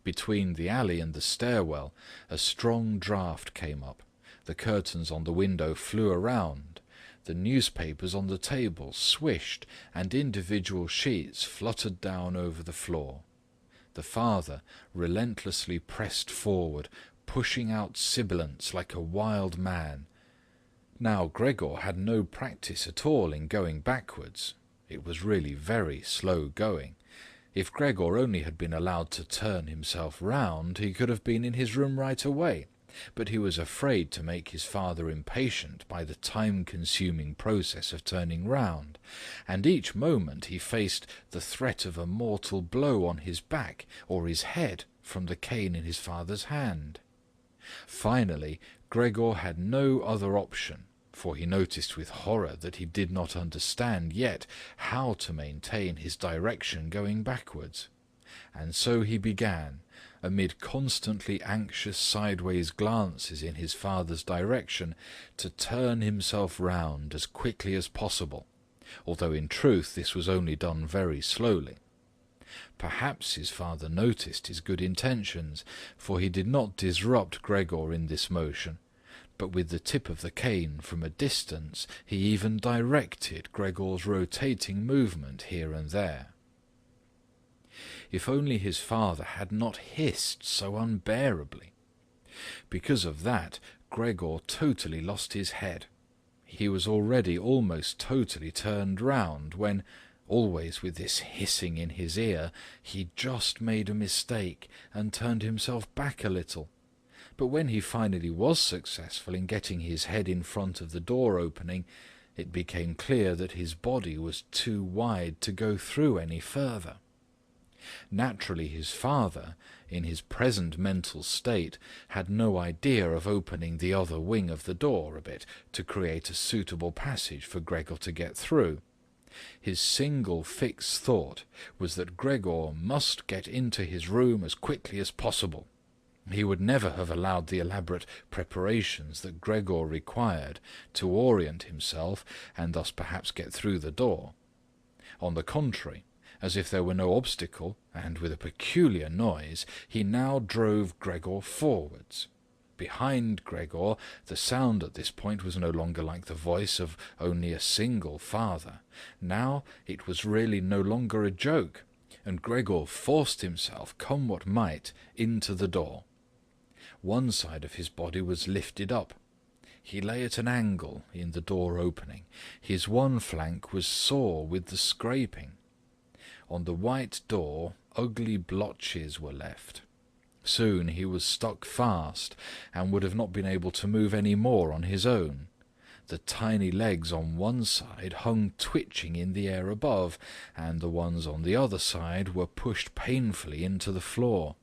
Between the alley and the stairwell, a strong draught came up. The curtains on the window flew around. The newspapers on the table swished, and individual sheets fluttered down over the floor. The father relentlessly pressed forward, pushing out sibilants like a wild man. Now Gregor had no practice at all in going backwards. It was really very slow going. If Gregor only had been allowed to turn himself round, he could have been in his room right away, but he was afraid to make his father impatient by the time-consuming process of turning round, and each moment he faced the threat of a mortal blow on his back or his head from the cane in his father's hand. Finally, Gregor had no other option, for he noticed with horror that he did not understand yet how to maintain his direction going backwards. And so he began, amid constantly anxious sideways glances in his father's direction, to turn himself round as quickly as possible, although in truth this was only done very slowly. Perhaps his father noticed his good intentions, for he did not disrupt Gregor in this motion, but with the tip of the cane from a distance he even directed Gregor's rotating movement here and there. If only his father had not hissed so unbearably. Because of that, Gregor totally lost his head. He was already almost totally turned round when, always with this hissing in his ear, he just made a mistake and turned himself back a little. But when he finally was successful in getting his head in front of the door opening, it became clear that his body was too wide to go through any further. Naturally, his father, in his present mental state, had no idea of opening the other wing of the door a bit to create a suitable passage for Gregor to get through. His single fixed thought was that Gregor must get into his room as quickly as possible. He would never have allowed the elaborate preparations that Gregor required to orient himself and thus perhaps get through the door. On the contrary, as if there were no obstacle, and with a peculiar noise, he now drove Gregor forwards. Behind Gregor, the sound at this point was no longer like the voice of only a single father. Now it was really no longer a joke, and Gregor forced himself, come what might, into the door. One side of his body was lifted up. He lay at an angle in the door opening. His one flank was sore with the scraping. On the white door, ugly blotches were left. Soon he was stuck fast, and would have not been able to move any more on his own. The tiny legs on one side hung twitching in the air above, and the ones on the other side were pushed painfully into the floor.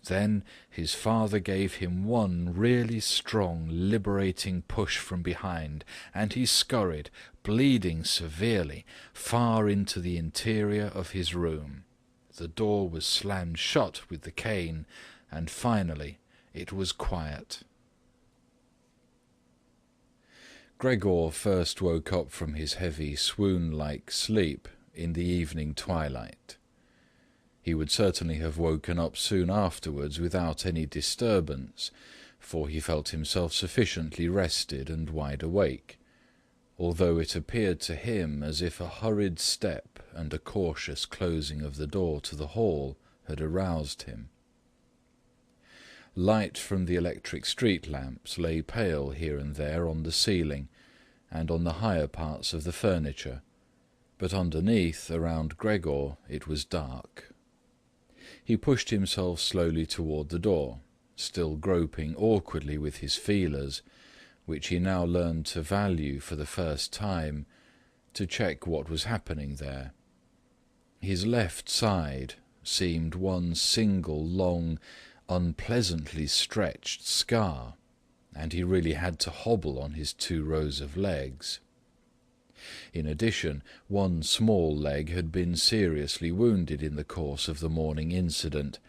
Then his father gave him one really strong, liberating push from behind, and he scurried, bleeding severely, far into the interior of his room. The door was slammed shut with the cane, and finally it was quiet. Gregor first woke up from his heavy swoon-like sleep in the evening twilight. He would certainly have woken up soon afterwards without any disturbance, for he felt himself sufficiently rested and wide awake, although it appeared to him as if a hurried step and a cautious closing of the door to the hall had aroused him. Light from the electric street lamps lay pale here and there on the ceiling and on the higher parts of the furniture, but underneath, around Gregor, it was dark. He pushed himself slowly toward the door, still groping awkwardly with his feelers, which he now learned to value for the first time, to check what was happening there. His left side seemed one single long, unpleasantly stretched scar, and he really had to hobble on his 2 rows of legs. In addition, one small leg had been seriously wounded in the course of the morning incident.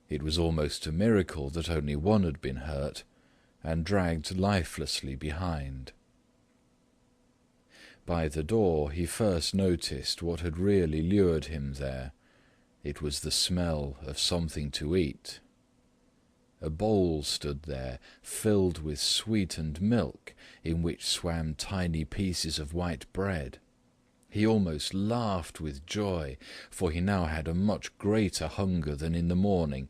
It was almost a miracle that only one had been hurt, and dragged lifelessly behind. By the door he first noticed what had really lured him there. It was the smell of something to eat. A bowl stood there, filled with sweetened milk, in which swam tiny pieces of white bread. He almost laughed with joy, for he now had a much greater hunger than in the morning,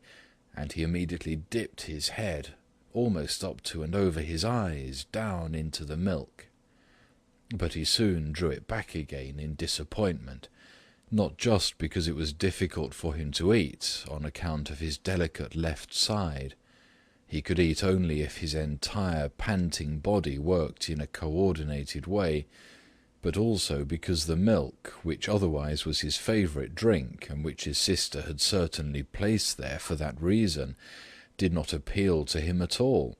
and he immediately dipped his head, almost up to and over his eyes, down into the milk. But he soon drew it back again in disappointment, not just because it was difficult for him to eat on account of his delicate left side. He could eat only if his entire panting body worked in a coordinated way, but also because the milk, which otherwise was his favourite drink, and which his sister had certainly placed there for that reason, did not appeal to him at all.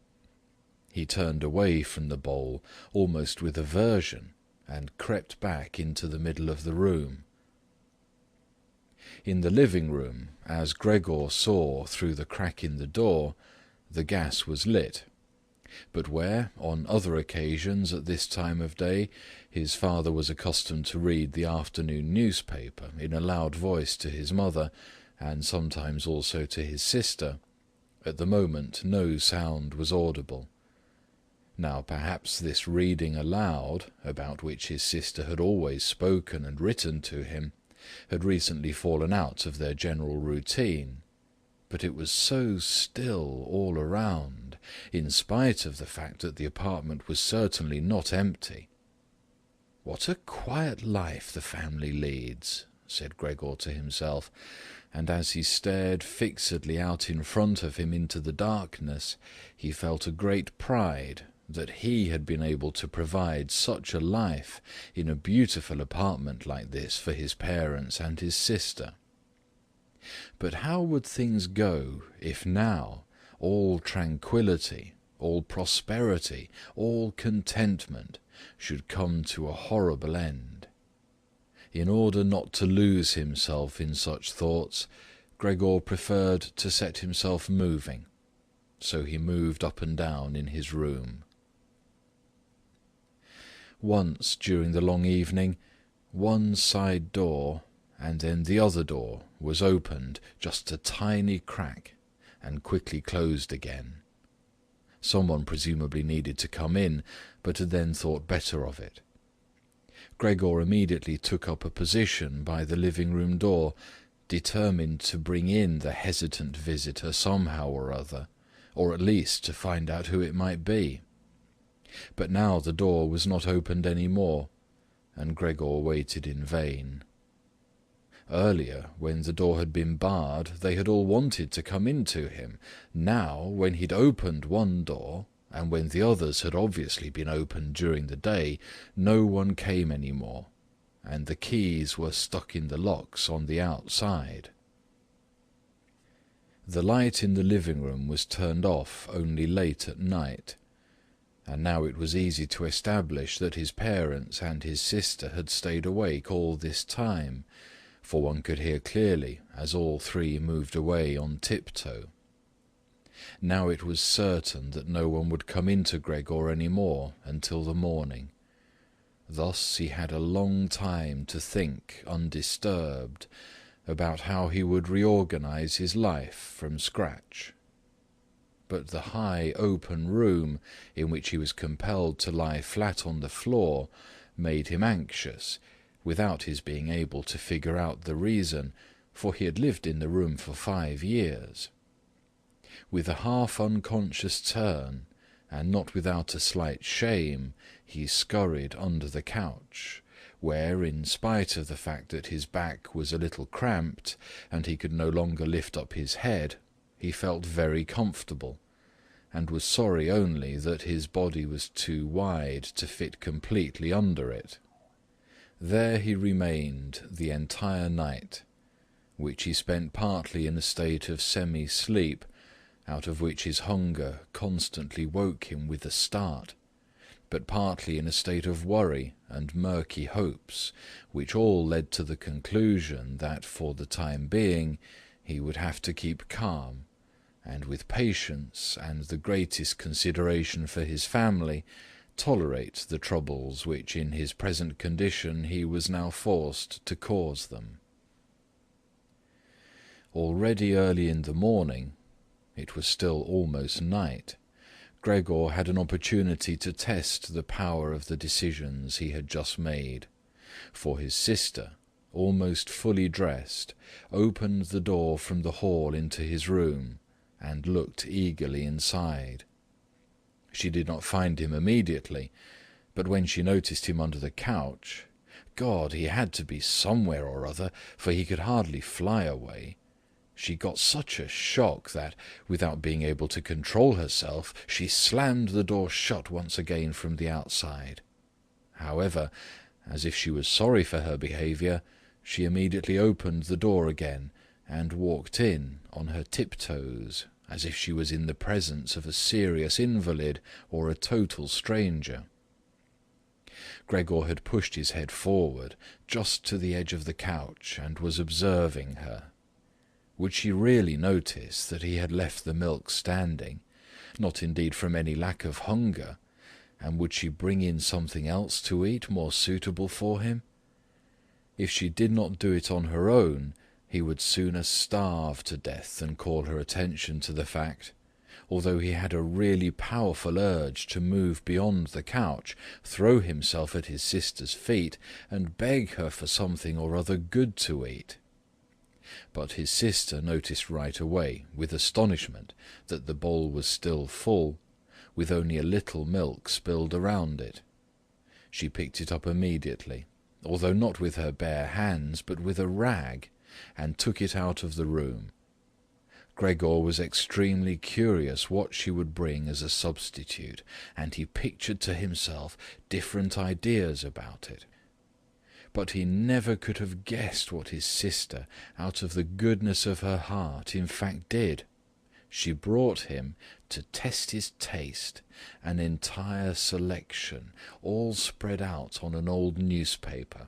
He turned away from the bowl, almost with aversion, and crept back into the middle of the room. In the living room, as Gregor saw through the crack in the door, the gas was lit. But where, on other occasions at this time of day, his father was accustomed to read the afternoon newspaper in a loud voice to his mother, and sometimes also to his sister, at the moment no sound was audible. Now perhaps this reading aloud, about which his sister had always spoken and written to him, had recently fallen out of their general routine, but it was so still all around, in spite of the fact that the apartment was certainly not empty. "What a quiet life the family leads," said Gregor to himself, and as he stared fixedly out in front of him into the darkness, he felt a great pride that he had been able to provide such a life in a beautiful apartment like this for his parents and his sister. But how would things go if now all tranquillity, all prosperity, all contentment should come to a horrible end? In order not to lose himself in such thoughts, Gregor preferred to set himself moving, so he moved up and down in his room. Once during the long evening, one side door and then the other door was opened just a tiny crack and quickly closed again. Someone presumably needed to come in, but had then thought better of it. Gregor immediately took up a position by the living-room door, determined to bring in the hesitant visitor somehow or other, or at least to find out who it might be. But now the door was not opened any more, and Gregor waited in vain. Earlier, when the door had been barred, they had all wanted to come in to him. Now, when he'd opened one door, and when the others had obviously been opened during the day, no one came any more, and the keys were stuck in the locks on the outside. The light in the living-room was turned off only late at night, and now it was easy to establish that his parents and his sister had stayed awake all this time, for one could hear clearly as all three moved away on tiptoe. Now it was certain that no one would come into Gregor any more until the morning. Thus he had a long time to think undisturbed about how he would reorganize his life from scratch. But the high open room in which he was compelled to lie flat on the floor made him anxious, without his being able to figure out the reason, for he had lived in the room for 5 years. With a half-unconscious turn, and not without a slight shame, he scurried under the couch, where, in spite of the fact that his back was a little cramped and he could no longer lift up his head, he felt very comfortable, and was sorry only that his body was too wide to fit completely under it. There he remained the entire night, which he spent partly in a state of semi-sleep, out of which his hunger constantly woke him with a start, but partly in a state of worry and murky hopes, which all led to the conclusion that for the time being he would have to keep calm, and with patience and the greatest consideration for his family tolerate the troubles which in his present condition he was now forced to cause them. Already early in the morning, it was still almost night, Gregor had an opportunity to test the power of the decisions he had just made, for his sister, almost fully dressed, opened the door from the hall into his room and looked eagerly inside. She did not find him immediately, but when she noticed him under the couch, God, he had to be somewhere or other, for he could hardly fly away, she got such a shock that, without being able to control herself, she slammed the door shut once again from the outside. However, as if she was sorry for her behaviour, she immediately opened the door again and walked in on her tiptoes, as if she was in the presence of a serious invalid or a total stranger. Gregor had pushed his head forward just to the edge of the couch and was observing her. Would she really notice that he had left the milk standing, not indeed from any lack of hunger, and would she bring in something else to eat more suitable for him? If she did not do it on her own, he would sooner starve to death than call her attention to the fact, although he had a really powerful urge to move beyond the couch, throw himself at his sister's feet, and beg her for something or other good to eat. But his sister noticed right away, with astonishment, that the bowl was still full, with only a little milk spilled around it. She picked it up immediately, although not with her bare hands, but with a rag, and took it out of the room. Gregor was extremely curious what she would bring as a substitute, and he pictured to himself different ideas about it. But he never could have guessed what his sister, out of the goodness of her heart, in fact did. She brought him, to test his taste, an entire selection, all spread out on an old newspaper.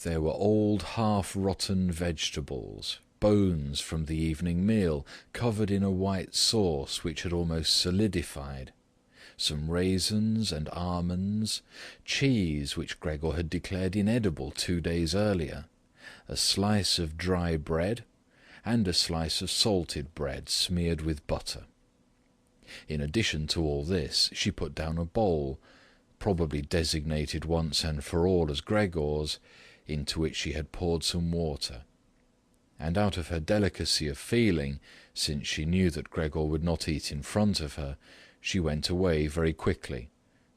There were old half-rotten vegetables, bones from the evening meal, covered in a white sauce which had almost solidified, some raisins and almonds, cheese which Gregor had declared inedible 2 days earlier, a slice of dry bread, and a slice of salted bread smeared with butter. In addition to all this, she put down a bowl, probably designated once and for all as Gregor's, into which she had poured some water. And out of her delicacy of feeling, since she knew that Gregor would not eat in front of her, she went away very quickly,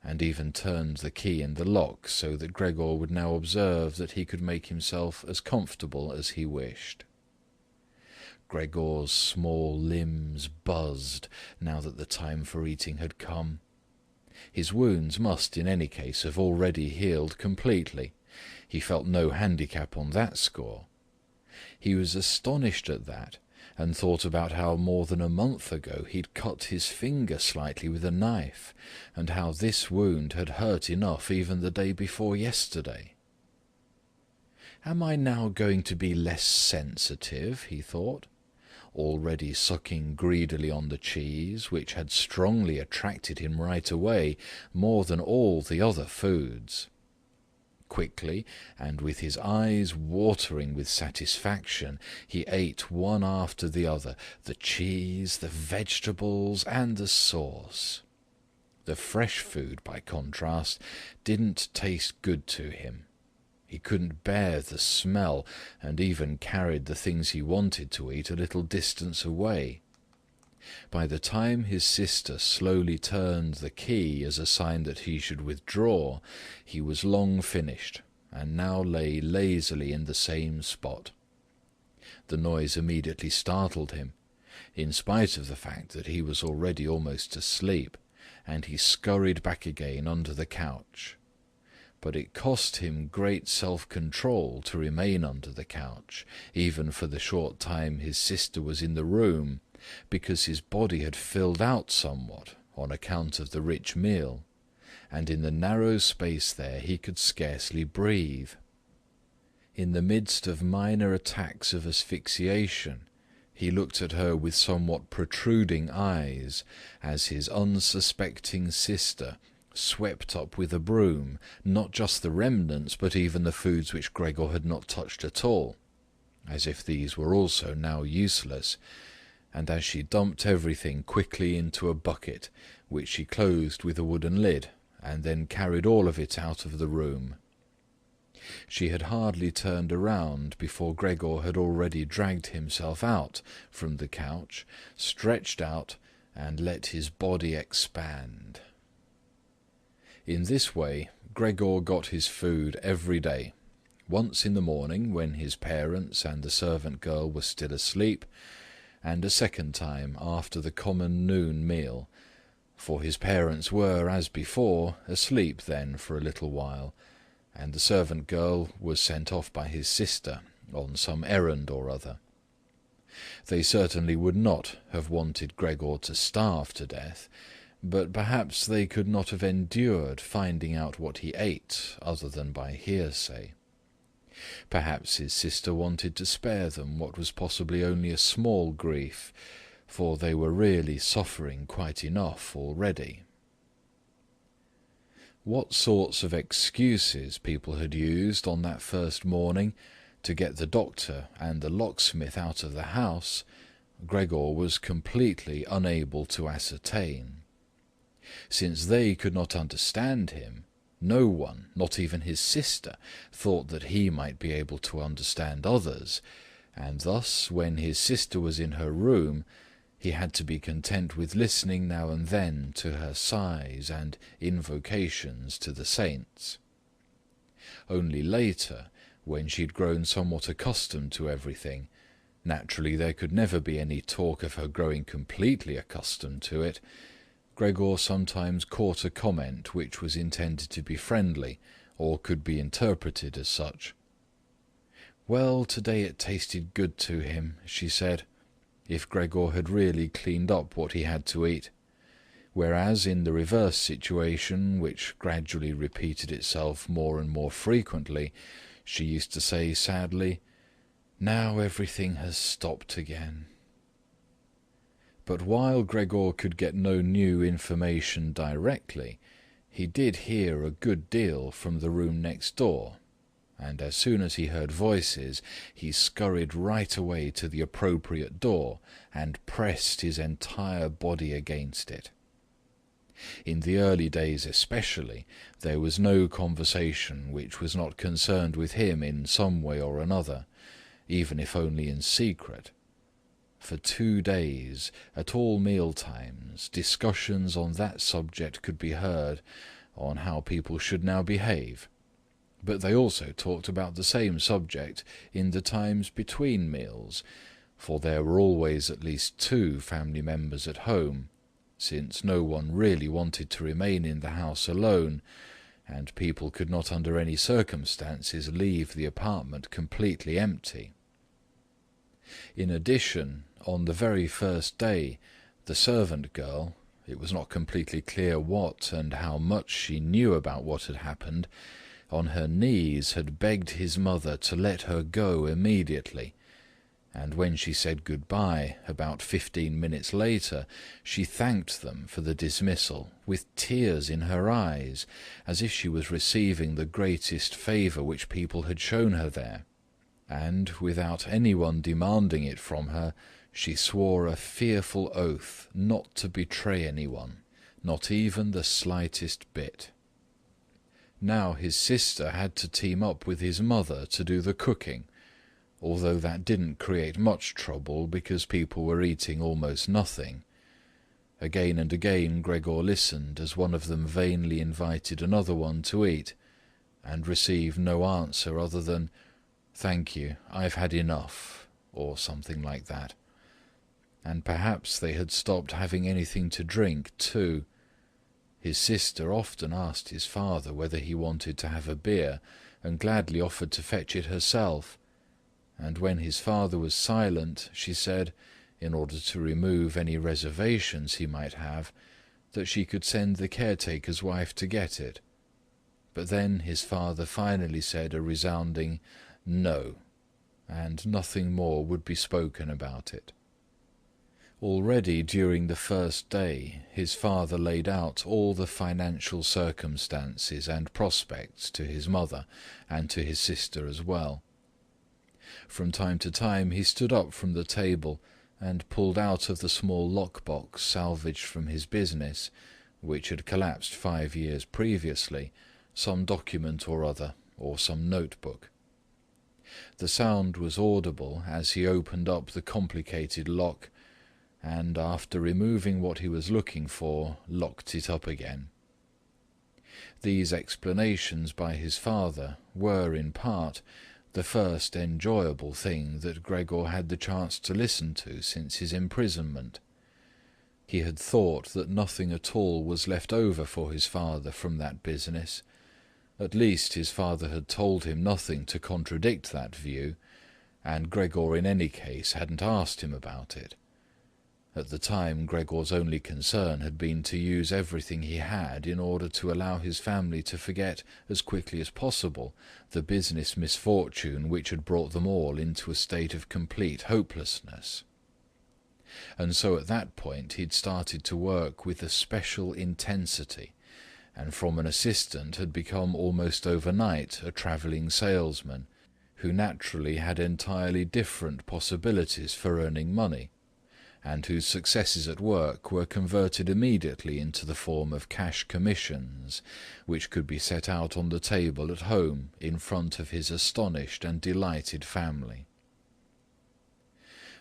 and even turned the key in the lock so that Gregor would now observe that he could make himself as comfortable as he wished. Gregor's small limbs buzzed now that the time for eating had come. His wounds must in any case have already healed completely. He felt no handicap on that score. He was astonished at that, and thought about how more than a month ago he'd cut his finger slightly with a knife, and how this wound had hurt enough even the day before yesterday. Am I now going to be less sensitive, he thought, already sucking greedily on the cheese, which had strongly attracted him right away, more than all the other foods. Quickly, and with his eyes watering with satisfaction, he ate one after the other, the cheese, the vegetables, and the sauce. The fresh food, by contrast, didn't taste good to him. He couldn't bear the smell, and even carried the things he wanted to eat a little distance away. By the time his sister slowly turned the key as a sign that he should withdraw, he was long finished, and now lay lazily in the same spot. The noise immediately startled him, in spite of the fact that he was already almost asleep, and he scurried back again under the couch. But it cost him great self-control to remain under the couch, even for the short time his sister was in the room, because his body had filled out somewhat on account of the rich meal, and in the narrow space there he could scarcely breathe. In the midst of minor attacks of asphyxiation, he looked at her with somewhat protruding eyes, as his unsuspecting sister swept up with a broom, not just the remnants, but even the foods which Gregor had not touched at all, as if these were also now useless, and as she dumped everything quickly into a bucket, which she closed with a wooden lid, and then carried all of it out of the room. She had hardly turned around before Gregor had already dragged himself out from the couch, stretched out, and let his body expand. In this way, Gregor got his food every day, once in the morning when his parents and the servant girl were still asleep, and a second time after the common noon meal, for his parents were, as before, asleep then for a little while, and the servant girl was sent off by his sister on some errand or other. They certainly would not have wanted Gregor to starve to death, but perhaps they could not have endured finding out what he ate other than by hearsay. Perhaps his sister wanted to spare them what was possibly only a small grief, for they were really suffering quite enough already. What sorts of excuses people had used on that first morning to get the doctor and the locksmith out of the house, Gregor was completely unable to ascertain. Since they could not understand him, no one, not even his sister, thought that he might be able to understand others, and thus, when his sister was in her room, he had to be content with listening now and then to her sighs and invocations to the saints. Only later, when she had grown somewhat accustomed to everything, naturally there could never be any talk of her growing completely accustomed to it, Gregor sometimes caught a comment which was intended to be friendly, or could be interpreted as such. "Well, today it tasted good to him," she said, if Gregor had really cleaned up what he had to eat, whereas in the reverse situation, which gradually repeated itself more and more frequently, she used to say sadly, "Now everything has stopped again." But while Gregor could get no new information directly, he did hear a good deal from the room next door, and as soon as he heard voices, he scurried right away to the appropriate door and pressed his entire body against it. In the early days especially, there was no conversation which was not concerned with him in some way or another, even if only in secret. For 2 days, at all meal-times, discussions on that subject could be heard, on how people should now behave. But they also talked about the same subject in the times between meals, for there were always at least 2 family members at home, since no one really wanted to remain in the house alone, and people could not under any circumstances leave the apartment completely empty. In addition, on the very first day, the servant girl, it was not completely clear what and how much she knew about what had happened, on her knees had begged his mother to let her go immediately, and when she said good-bye about 15 minutes later, she thanked them for the dismissal with tears in her eyes, as if she was receiving the greatest favour which people had shown her there, and, without anyone demanding it from her, she swore a fearful oath not to betray anyone, not even the slightest bit. Now his sister had to team up with his mother to do the cooking, although that didn't create much trouble because people were eating almost nothing. Again and again Gregor listened as one of them vainly invited another one to eat, and receive no answer other than, "Thank you, I've had enough," or something like that. And perhaps they had stopped having anything to drink too. His sister often asked his father whether he wanted to have a beer, and gladly offered to fetch it herself. And when his father was silent, she said, in order to remove any reservations he might have, that she could send the caretaker's wife to get it. But then his father finally said a resounding "no," and nothing more would be spoken about it. Already during the first day his father laid out all the financial circumstances and prospects to his mother and to his sister as well. From time to time he stood up from the table and pulled out of the small lock-box salvaged from his business, which had collapsed 5 years previously, some document or other, or some notebook. The sound was audible as he opened up the complicated lock, and after removing what he was looking for, locked it up again. These explanations by his father were, in part, the first enjoyable thing that Gregor had the chance to listen to since his imprisonment. He had thought that nothing at all was left over for his father from that business. At least his father had told him nothing to contradict that view, and Gregor in any case hadn't asked him about it. At the time, Gregor's only concern had been to use everything he had in order to allow his family to forget as quickly as possible the business misfortune which had brought them all into a state of complete hopelessness. And so at that point he'd started to work with a special intensity, and from an assistant had become almost overnight a travelling salesman, who naturally had entirely different possibilities for earning money, and whose successes at work were converted immediately into the form of cash commissions, which could be set out on the table at home in front of his astonished and delighted family.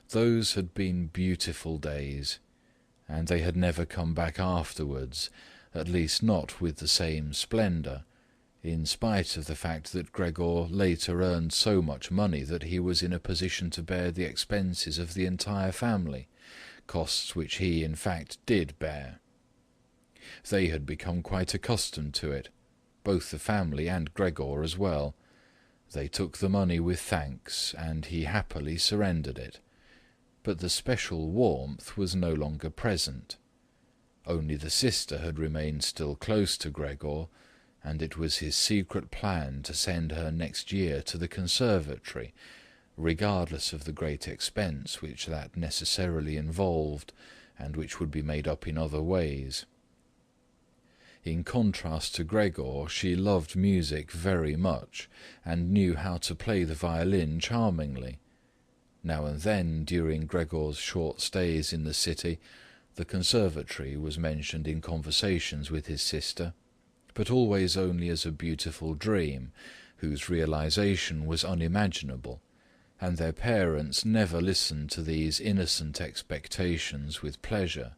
Those had been beautiful days, and they had never come back afterwards, at least not with the same splendour, in spite of the fact that Gregor later earned so much money that he was in a position to bear the expenses of the entire family, costs which he, in fact, did bear. They had become quite accustomed to it, both the family and Gregor as well. They took the money with thanks, and he happily surrendered it. But the special warmth was no longer present. Only the sister had remained still close to Gregor, and it was his secret plan to send her next year to the conservatory, regardless of the great expense which that necessarily involved, and which would be made up in other ways. In contrast to Gregor, she loved music very much, and knew how to play the violin charmingly. Now and then, during Gregor's short stays in the city, the conservatory was mentioned in conversations with his sister, but always only as a beautiful dream, whose realization was unimaginable, and their parents never listened to these innocent expectations with pleasure.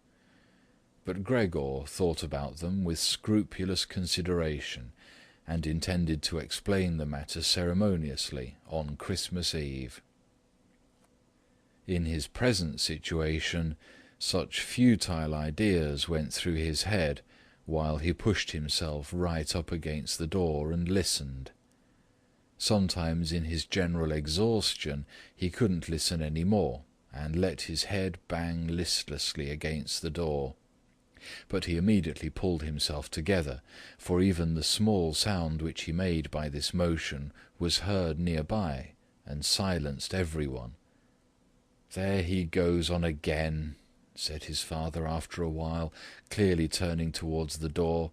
But Gregor thought about them with scrupulous consideration, and intended to explain the matter ceremoniously on Christmas Eve. In his present situation, such futile ideas went through his head while he pushed himself right up against the door and listened. Sometimes in his general exhaustion he couldn't listen any more, and let his head bang listlessly against the door. But he immediately pulled himself together, for even the small sound which he made by this motion was heard nearby, and silenced everyone. "There he goes on again," said his father after a while, clearly turning towards the door,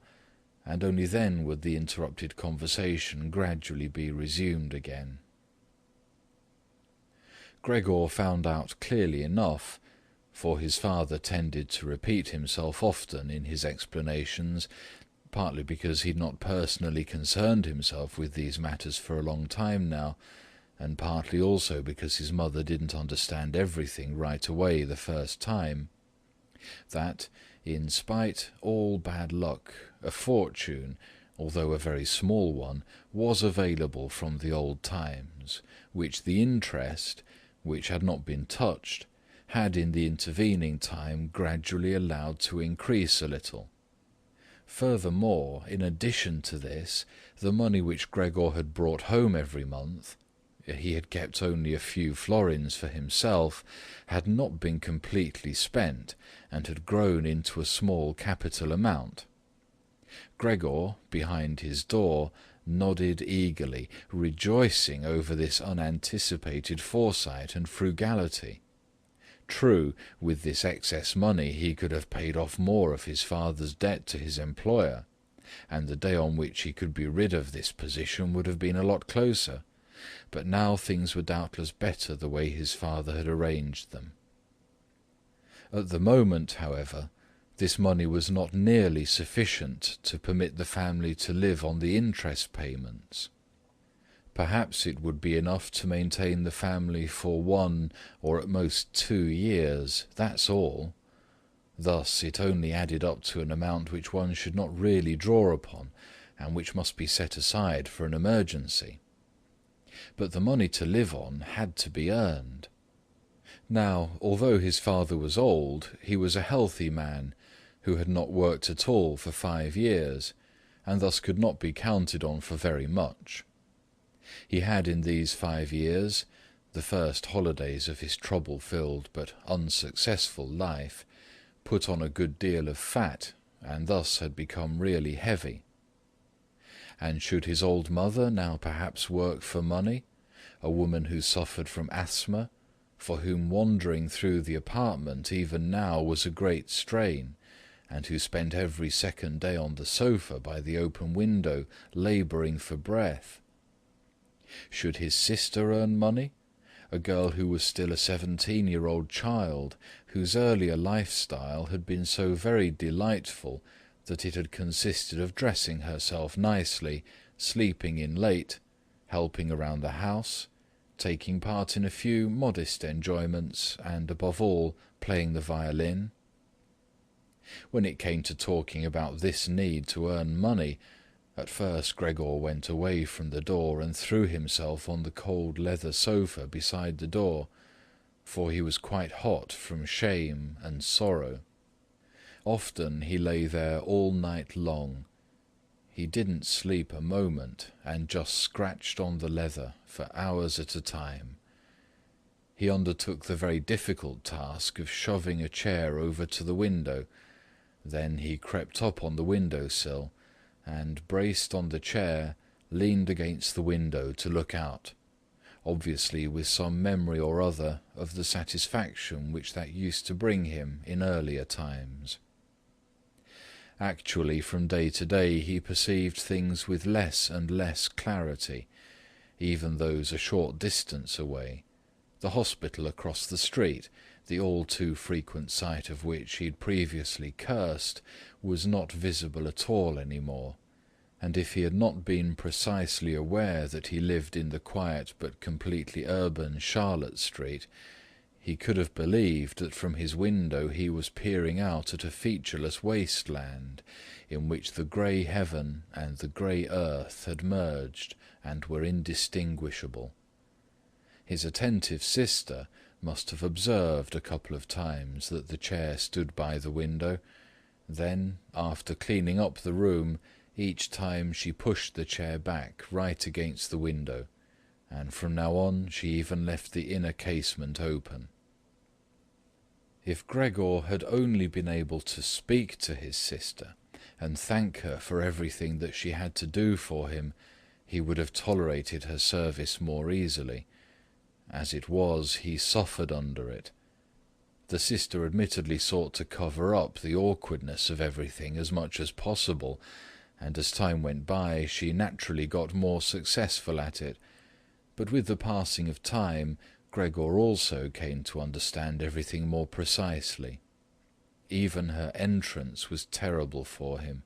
and only then would the interrupted conversation gradually be resumed again. Gregor found out clearly enough, for his father tended to repeat himself often in his explanations, partly because he had not personally concerned himself with these matters for a long time now, and partly also because his mother didn't understand everything right away the first time, that, in spite all bad luck, a fortune, although a very small one, was available from the old times, which the interest, which had not been touched, had in the intervening time gradually allowed to increase a little. Furthermore, in addition to this, the money which Gregor had brought home every month, he had kept only a few florins for himself, had not been completely spent, and had grown into a small capital amount. Gregor, behind his door, nodded eagerly, rejoicing over this unanticipated foresight and frugality. True, with this excess money he could have paid off more of his father's debt to his employer, and the day on which he could be rid of this position would have been a lot closer, but now things were doubtless better the way his father had arranged them. At the moment, however, this money was not nearly sufficient to permit the family to live on the interest payments. Perhaps it would be enough to maintain the family for 1 or at most 2 years, that's all. Thus it only added up to an amount which one should not really draw upon, and which must be set aside for an emergency. But the money to live on had to be earned. Now, although his father was old, he was a healthy man, who had not worked at all for 5 years, and thus could not be counted on for very much. He had in these 5 years, the first holidays of his trouble-filled but unsuccessful life, put on a good deal of fat, and thus had become really heavy. And should his old mother now perhaps work for money, a woman who suffered from asthma, for whom wandering through the apartment even now was a great strain, and who spent every second day on the sofa by the open window, labouring for breath? Should his sister earn money, a girl who was still a 17-year-old child, whose earlier lifestyle had been so very delightful that it had consisted of dressing herself nicely, sleeping in late, helping around the house, taking part in a few modest enjoyments, and, above all, playing the violin? When it came to talking about this need to earn money, at first Gregor went away from the door and threw himself on the cold leather sofa beside the door, for he was quite hot from shame and sorrow. Often he lay there all night long. He didn't sleep a moment, and just scratched on the leather for hours at a time. He undertook the very difficult task of shoving a chair over to the window. Then he crept up on the window-sill, and, braced on the chair, leaned against the window to look out, obviously with some memory or other of the satisfaction which that used to bring him in earlier times. Actually, from day to day he perceived things with less and less clarity, even those a short distance away, the hospital across the street, the all too frequent sight of which he had previously cursed, was not visible at all any more, and if he had not been precisely aware that he lived in the quiet but completely urban Charlotte Street, he could have believed that from his window he was peering out at a featureless wasteland, in which the grey heaven and the grey earth had merged and were indistinguishable. His attentive sister must have observed a couple of times that the chair stood by the window. Then, after cleaning up the room, each time she pushed the chair back right against the window, and from now on she even left the inner casement open. If Gregor had only been able to speak to his sister and thank her for everything that she had to do for him, he would have tolerated her service more easily. As it was, he suffered under it. The sister admittedly sought to cover up the awkwardness of everything as much as possible, and as time went by she naturally got more successful at it. But with the passing of time, Gregor also came to understand everything more precisely. Even her entrance was terrible for him.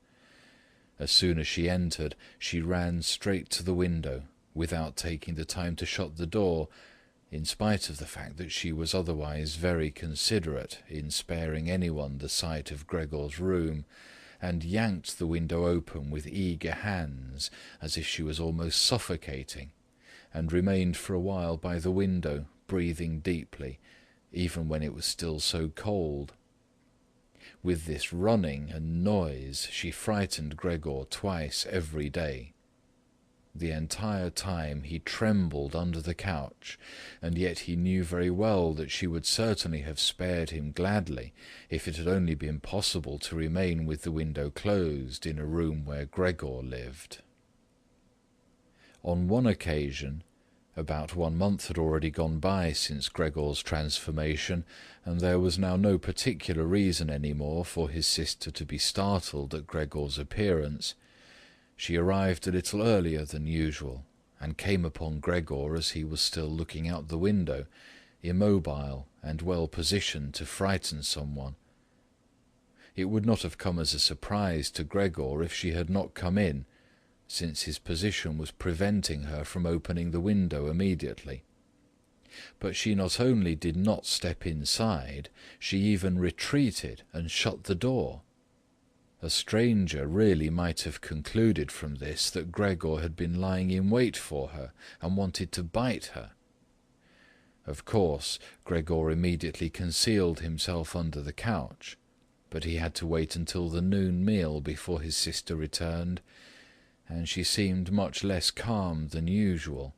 As soon as she entered, she ran straight to the window, without taking the time to shut the door, in spite of the fact that she was otherwise very considerate in sparing anyone the sight of Gregor's room, and yanked the window open with eager hands, as if she was almost suffocating, and remained for a while by the window, breathing deeply, even when it was still so cold. With this running and noise she frightened Gregor twice every day. The entire time he trembled under the couch, and yet he knew very well that she would certainly have spared him gladly if it had only been possible to remain with the window closed in a room where Gregor lived. On one occasion, about 1 month had already gone by since Gregor's transformation, and there was now no particular reason any more for his sister to be startled at Gregor's appearance. She arrived a little earlier than usual, and came upon Gregor as he was still looking out the window, immobile and well positioned to frighten someone. It would not have come as a surprise to Gregor if she had not come in, since his position was preventing her from opening the window immediately. But she not only did not step inside, she even retreated and shut the door. A stranger really might have concluded from this that Gregor had been lying in wait for her and wanted to bite her. Of course, Gregor immediately concealed himself under the couch, but he had to wait until the noon meal before his sister returned, and she seemed much less calm than usual.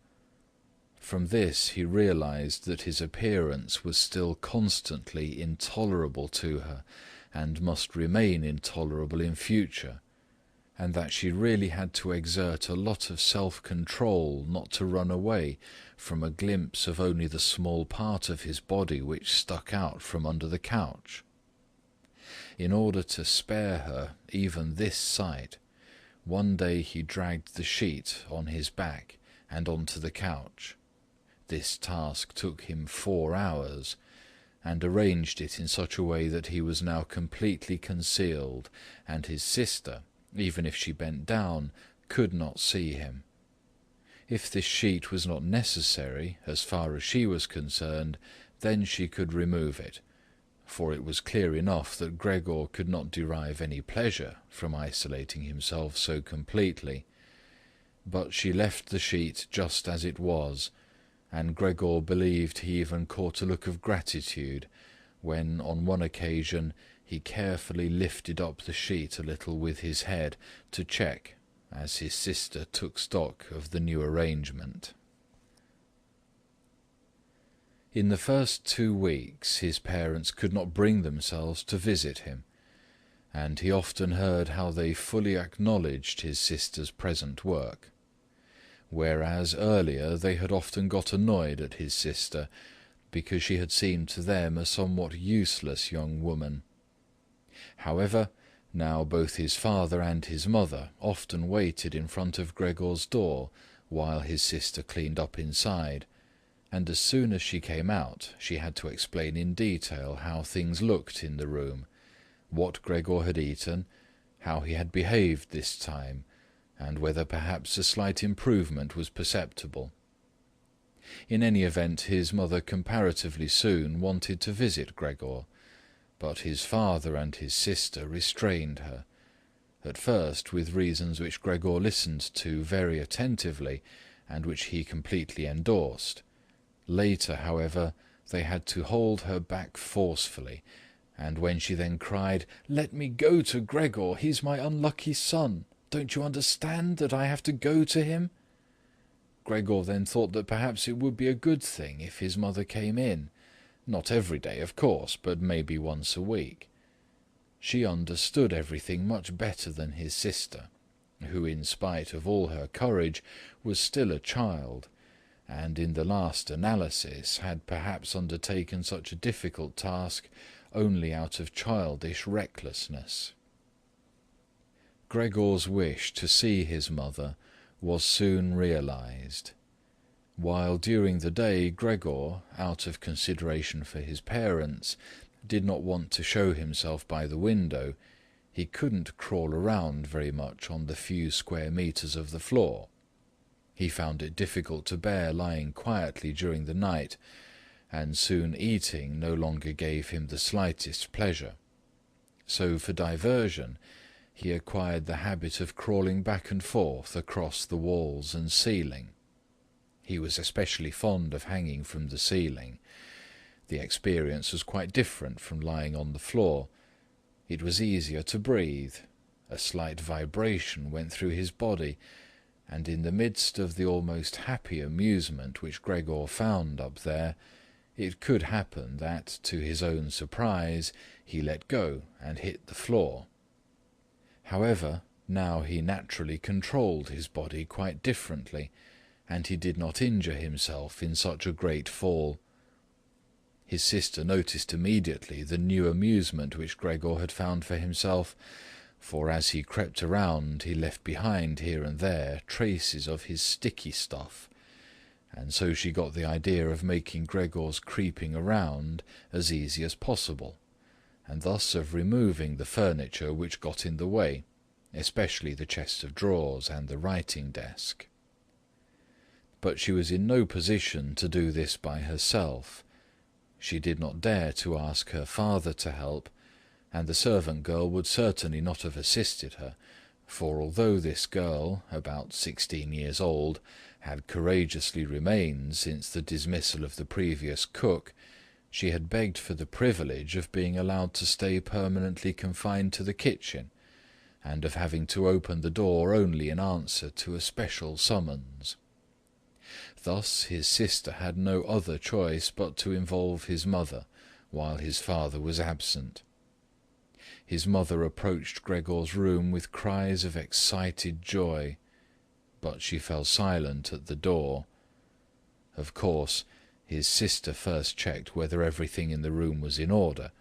From this he realized that his appearance was still constantly intolerable to her, and must remain intolerable in future, and that she really had to exert a lot of self-control not to run away from a glimpse of only the small part of his body which stuck out from under the couch. In order to spare her even this sight, one day he dragged the sheet on his back and onto the couch. This task took him 4 hours, and arranged it in such a way that he was now completely concealed, and his sister, even if she bent down, could not see him. If this sheet was not necessary, as far as she was concerned, then she could remove it, for it was clear enough that Gregor could not derive any pleasure from isolating himself so completely. But she left the sheet just as it was, and Gregor believed he even caught a look of gratitude when, on one occasion, he carefully lifted up the sheet a little with his head to check, as his sister took stock of the new arrangement. In the first 2 weeks his parents could not bring themselves to visit him, and he often heard how they fully acknowledged his sister's present work, whereas earlier they had often got annoyed at his sister because she had seemed to them a somewhat useless young woman. However, now both his father and his mother often waited in front of Gregor's door while his sister cleaned up inside, and as soon as she came out she had to explain in detail how things looked in the room, what Gregor had eaten, how he had behaved this time, and whether perhaps a slight improvement was perceptible. In any event, his mother comparatively soon wanted to visit Gregor, but his father and his sister restrained her, at first with reasons which Gregor listened to very attentively and which he completely endorsed. Later, however, they had to hold her back forcefully, and when she then cried, "Let me go to Gregor, he's my unlucky son. Don't you understand that I have to go to him?" Gregor then thought that perhaps it would be a good thing if his mother came in, not every day, of course, but maybe once a week. She understood everything much better than his sister, who, in spite of all her courage, was still a child, and in the last analysis had perhaps undertaken such a difficult task only out of childish recklessness. Gregor's wish to see his mother was soon realized. While during the day Gregor, out of consideration for his parents, did not want to show himself by the window, he couldn't crawl around very much on the few square meters of the floor. He found it difficult to bear lying quietly during the night, and soon eating no longer gave him the slightest pleasure. So for diversion, he acquired the habit of crawling back and forth across the walls and ceiling. He was especially fond of hanging from the ceiling. The experience was quite different from lying on the floor. It was easier to breathe. A slight vibration went through his body, and in the midst of the almost happy amusement which Gregor found up there, it could happen that, to his own surprise, he let go and hit the floor. However, now he naturally controlled his body quite differently, and he did not injure himself in such a great fall. His sister noticed immediately the new amusement which Gregor had found for himself, for as he crept around he left behind here and there traces of his sticky stuff, and so she got the idea of making Gregor's creeping around as easy as possible, and thus of removing the furniture which got in the way, especially the chest of drawers and the writing desk. But she was in no position to do this by herself. She did not dare to ask her father to help, and the servant girl would certainly not have assisted her, for although this girl, about 16 years old, had courageously remained since the dismissal of the previous cook, she had begged for the privilege of being allowed to stay permanently confined to the kitchen, and of having to open the door only in answer to a special summons. Thus his sister had no other choice but to involve his mother while his father was absent. His mother approached Gregor's room with cries of excited joy, but she fell silent at the door. Of course, his sister first checked whether everything in the room was in order.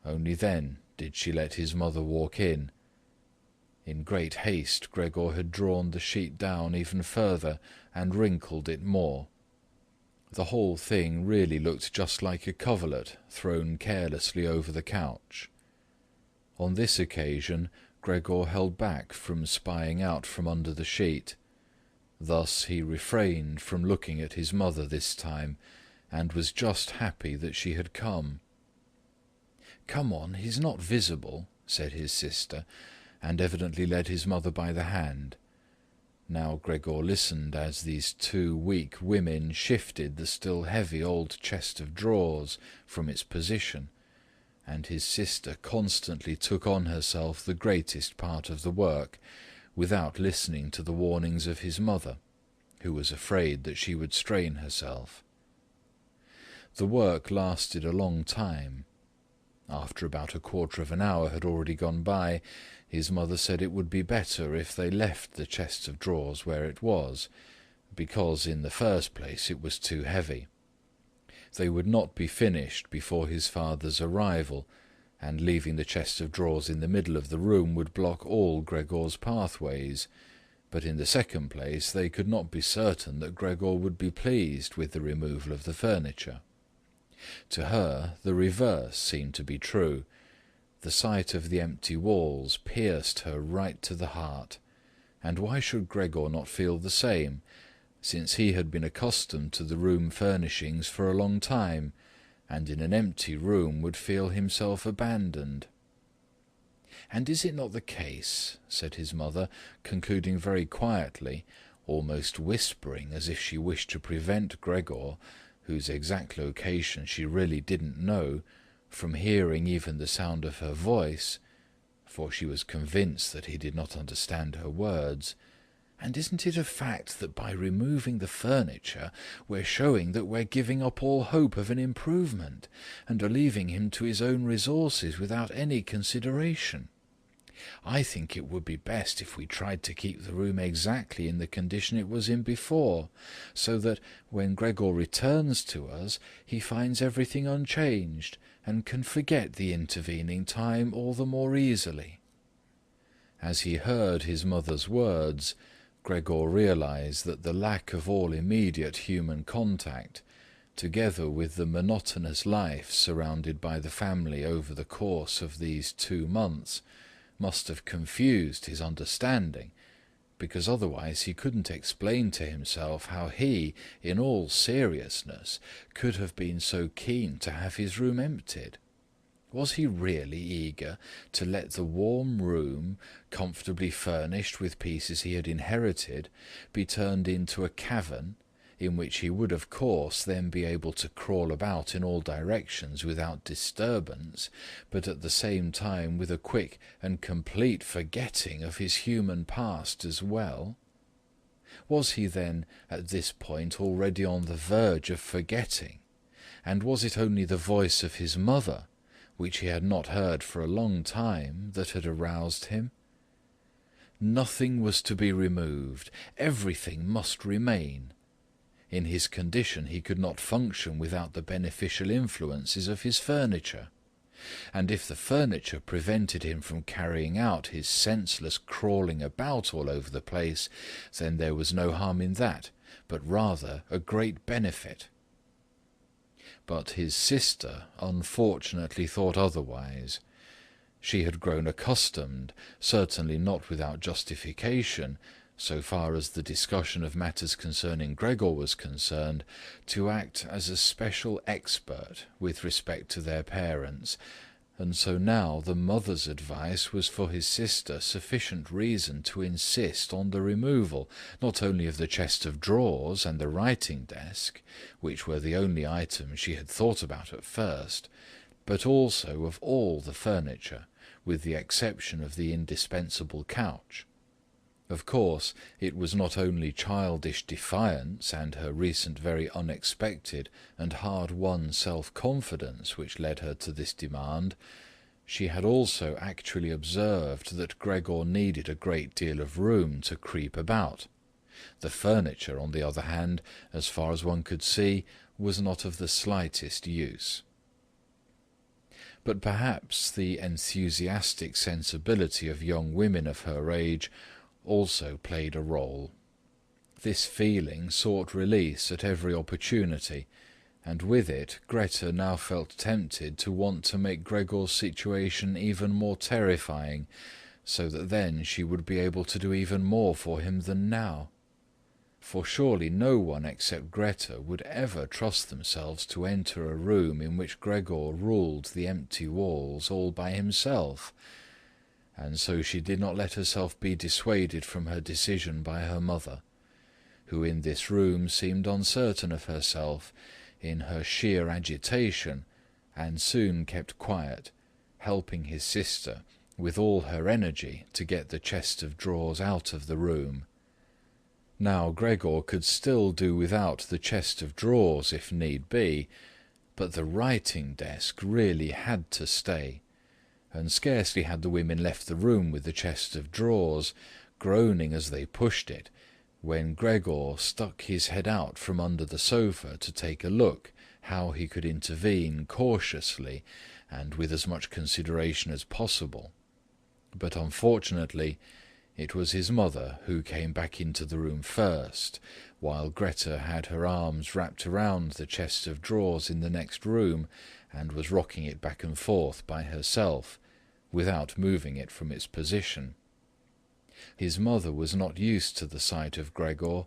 Only then did she let his mother walk in. In great haste, Gregor had drawn the sheet down even further and wrinkled it more. The whole thing really looked just like a coverlet thrown carelessly over the couch. On this occasion, Gregor held back from spying out from under the sheet. Thus he refrained from looking at his mother this time, and was just happy that she had come. "Come on, he's not visible," said his sister, and evidently led his mother by the hand. Now Gregor listened as these two weak women shifted the still heavy old chest of drawers from its position, and his sister constantly took on herself the greatest part of the work, without listening to the warnings of his mother, who was afraid that she would strain herself. The work lasted a long time. After about a quarter of an hour had already gone by, his mother said it would be better if they left the chest of drawers where it was, because in the first place it was too heavy. They would not be finished before his father's arrival, and leaving the chest of drawers in the middle of the room would block all Gregor's pathways, but in the second place they could not be certain that Gregor would be pleased with the removal of the furniture. To her, the reverse seemed to be true. The sight of the empty walls pierced her right to the heart, and why should Gregor not feel the same, since he had been accustomed to the room furnishings for a long time, and in an empty room would feel himself abandoned? "And is it not the case," said his mother, concluding very quietly, almost whispering as if she wished to prevent Gregor, whose exact location she really didn't know, from hearing even the sound of her voice, for she was convinced that he did not understand her words, "and isn't it a fact that by removing the furniture we're showing that we're giving up all hope of an improvement, and are leaving him to his own resources without any consideration? I think it would be best if we tried to keep the room exactly in the condition it was in before, so that when Gregor returns to us he finds everything unchanged, and can forget the intervening time all the more easily." As he heard his mother's words, Gregor realized that the lack of all immediate human contact, together with the monotonous life surrounded by the family over the course of these 2 months, must have confused his understanding, because otherwise he couldn't explain to himself how he, in all seriousness, could have been so keen to have his room emptied. Was he really eager to let the warm room, comfortably furnished with pieces he had inherited, be turned into a cavern, in which he would of course then be able to crawl about in all directions without disturbance, but at the same time with a quick and complete forgetting of his human past as well? Was he then at this point already on the verge of forgetting? And was it only the voice of his mother, which he had not heard for a long time, that had aroused him? Nothing was to be removed, everything must remain. In his condition he could not function without the beneficial influences of his furniture, and if the furniture prevented him from carrying out his senseless crawling about all over the place, then there was no harm in that, but rather a great benefit. But his sister unfortunately thought otherwise. She had grown accustomed, certainly not without justification, so far as the discussion of matters concerning Gregor was concerned, to act as a special expert with respect to their parents, and so now the mother's advice was for his sister sufficient reason to insist on the removal, not only of the chest of drawers and the writing-desk, which were the only items she had thought about at first, but also of all the furniture, with the exception of the indispensable couch. Of course, it was not only childish defiance and her recent very unexpected and hard-won self-confidence which led her to this demand. She had also actually observed that Gregor needed a great deal of room to creep about. The furniture, on the other hand, as far as one could see, was not of the slightest use. But perhaps the enthusiastic sensibility of young women of her age also played a role. This feeling sought release at every opportunity, and with it Greta now felt tempted to want to make Gregor's situation even more terrifying, so that then she would be able to do even more for him than now. For surely no one except Greta would ever trust themselves to enter a room in which Gregor ruled the empty walls all by himself, and so she did not let herself be dissuaded from her decision by her mother, who in this room seemed uncertain of herself in her sheer agitation, and soon kept quiet, helping his sister with all her energy to get the chest of drawers out of the room. Now Gregor could still do without the chest of drawers if need be, but the writing-desk really had to stay, and scarcely had the women left the room with the chest of drawers, groaning as they pushed it, when Gregor stuck his head out from under the sofa to take a look how he could intervene cautiously and with as much consideration as possible. But unfortunately it was his mother who came back into the room first, while Greta had her arms wrapped around the chest of drawers in the next room and was rocking it back and forth by herself, without moving it from its position. His mother was not used to the sight of Gregor.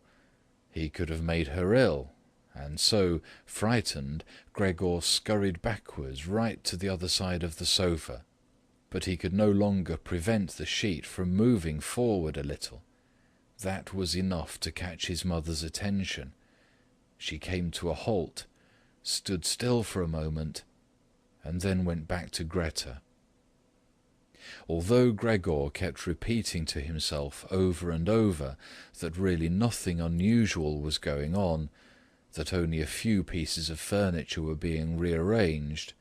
He could have made her ill, and so, frightened, Gregor scurried backwards right to the other side of the sofa, but he could no longer prevent the sheet from moving forward a little. That was enough to catch his mother's attention. She came to a halt, stood still for a moment, and then went back to Greta. Although Gregor kept repeating to himself over and over that really nothing unusual was going on, that only a few pieces of furniture were being rearranged,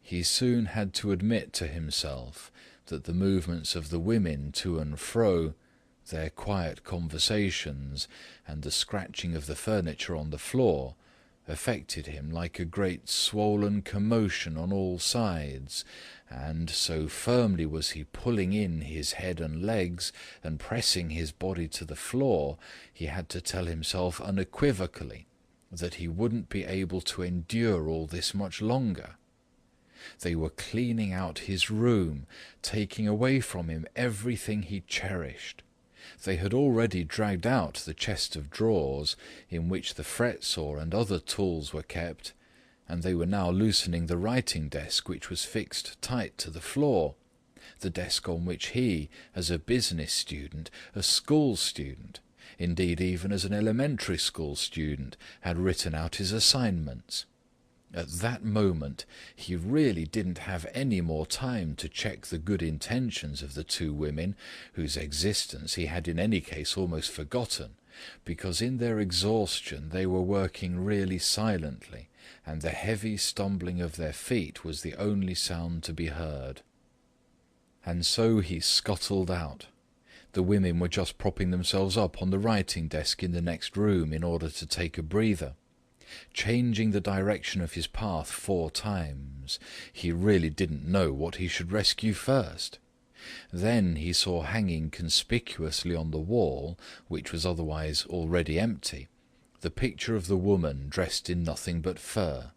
he soon had to admit to himself that the movements of the women to and fro, their quiet conversations, and the scratching of the furniture on the floor affected him like a great swollen commotion on all sides, and so firmly was he pulling in his head and legs and pressing his body to the floor, he had to tell himself unequivocally that he wouldn't be able to endure all this much longer. They were cleaning out his room, taking away from him everything he cherished. They had already dragged out the chest of drawers in which the fret-saw and other tools were kept, and they were now loosening the writing desk which was fixed tight to the floor, the desk on which he, as a business student, a school student, indeed even as an elementary school student, had written out his assignments. At that moment he really didn't have any more time to check the good intentions of the two women, whose existence he had in any case almost forgotten, because in their exhaustion they were working really silently, and the heavy stumbling of their feet was the only sound to be heard. And so he scuttled out. The women were just propping themselves up on the writing desk in the next room in order to take a breather. Changing the direction of his path 4 times, he really didn't know what he should rescue first. Then he saw hanging conspicuously on the wall, which was otherwise already empty, the picture of the woman dressed in nothing but fur.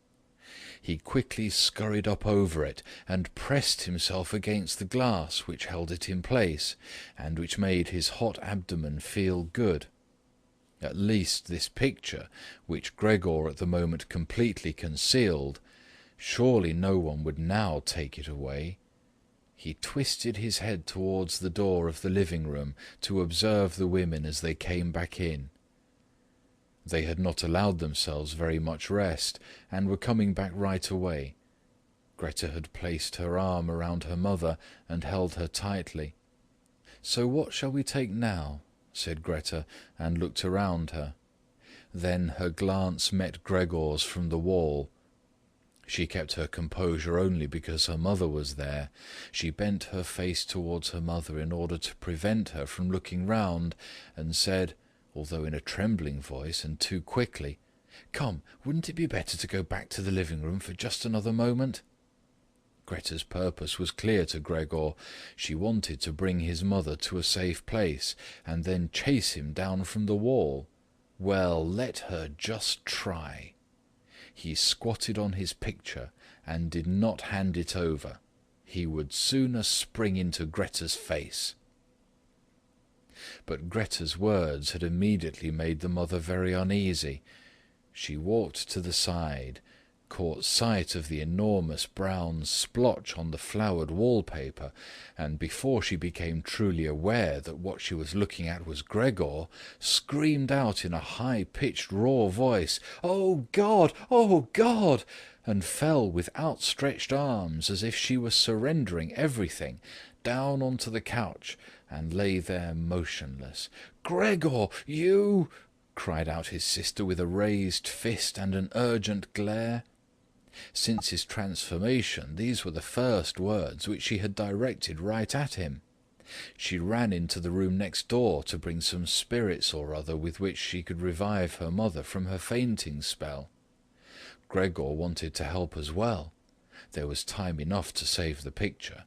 He quickly scurried up over it and pressed himself against the glass which held it in place, and which made his hot abdomen feel good. At least this picture, which Gregor at the moment completely concealed, surely no one would now take it away. He twisted his head towards the door of the living-room to observe the women as they came back in. They had not allowed themselves very much rest, and were coming back right away. Greta had placed her arm around her mother and held her tightly. "So what shall we take now?" said Greta, and looked around her. Then her glance met Gregor's from the wall. She kept her composure only because her mother was there. She bent her face towards her mother in order to prevent her from looking round, and said, although in a trembling voice and too quickly, "Come, wouldn't it be better to go back to the living-room for just another moment?" Greta's purpose was clear to Gregor. She wanted to bring his mother to a safe place, and then chase him down from the wall. Well, let her just try. He squatted on his picture and did not hand it over. He would sooner spring into Greta's face. But Greta's words had immediately made the mother very uneasy. She walked to the side, caught sight of the enormous brown splotch on the flowered wallpaper, and before she became truly aware that what she was looking at was Gregor, screamed out in a high-pitched raw voice, "Oh God! Oh God!" and fell with outstretched arms as if she were surrendering everything, down onto the couch, and lay there motionless. "Gregor, you—" cried out his sister with a raised fist and an urgent glare. Since his transformation, these were the first words which she had directed right at him. She ran into the room next door to bring some spirits or other with which she could revive her mother from her fainting spell. Gregor wanted to help as well. There was time enough to save the picture,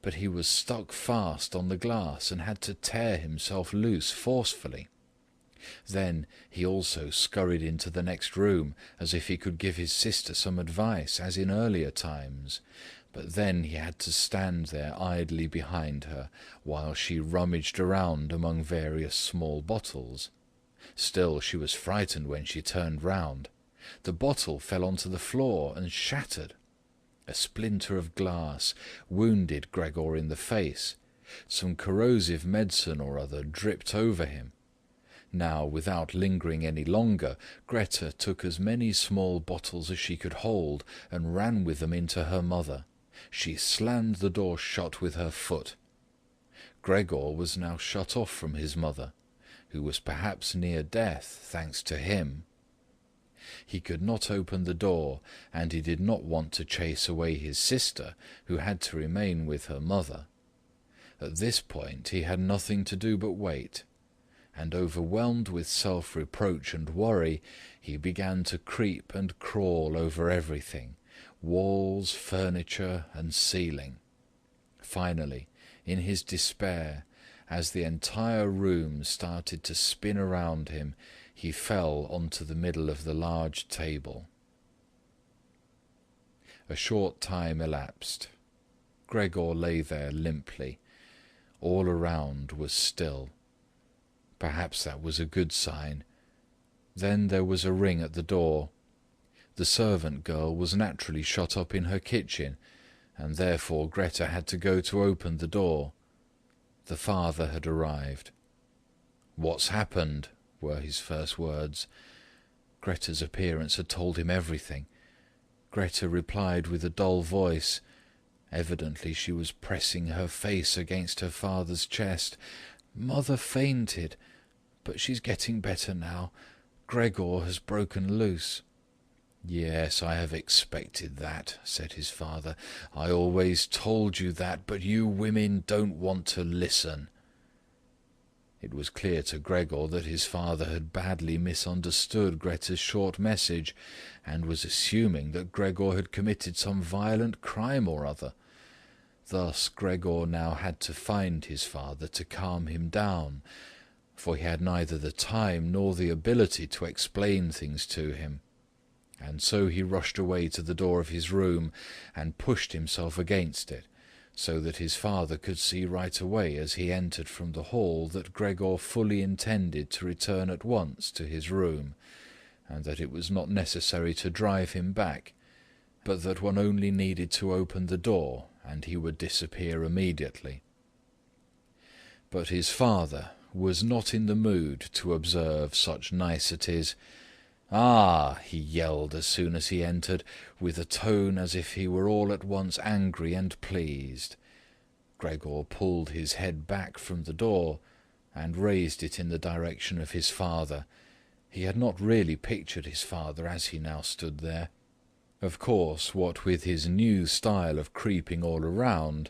but he was stuck fast on the glass and had to tear himself loose forcefully. Then he also scurried into the next room, as if he could give his sister some advice, as in earlier times, but then he had to stand there idly behind her, while she rummaged around among various small bottles. Still, she was frightened when she turned round. The bottle fell onto the floor and shattered. A splinter of glass wounded Gregor in the face. Some corrosive medicine or other dripped over him. Now, without lingering any longer, Greta took as many small bottles as she could hold and ran with them into her mother. She slammed the door shut with her foot. Gregor was now shut off from his mother, who was perhaps near death, thanks to him. He could not open the door, and he did not want to chase away his sister, who had to remain with her mother. At this point he had nothing to do but wait, and overwhelmed with self-reproach and worry, he began to creep and crawl over everything, walls, furniture, and ceiling. Finally, in his despair, as the entire room started to spin around him, he fell onto the middle of the large table. A short time elapsed. Gregor lay there limply. All around was still. Perhaps that was a good sign. Then there was a ring at the door. The servant girl was naturally shut up in her kitchen, and therefore Greta had to go to open the door. The father had arrived. "What's happened?" were his first words. Greta's appearance had told him everything. Greta replied with a dull voice. Evidently she was pressing her face against her father's chest. "Mother fainted, but she's getting better now. Gregor has broken loose." "Yes, I have expected that," said his father. "I always told you that, but you women don't want to listen." It was clear to Gregor that his father had badly misunderstood Greta's short message, and was assuming that Gregor had committed some violent crime or other. Thus Gregor now had to find his father to calm him down, for he had neither the time nor the ability to explain things to him. And so he rushed away to the door of his room and pushed himself against it, so that his father could see right away as he entered from the hall that Gregor fully intended to return at once to his room, and that it was not necessary to drive him back, but that one only needed to open the door and he would disappear immediately. But his father was not in the mood to observe such niceties. "Ah!" he yelled as soon as he entered, with a tone as if he were all at once angry and pleased. Gregor pulled his head back from the door and raised it in the direction of his father. He had not really pictured his father as he now stood there. Of course, what with his new style of creeping all around,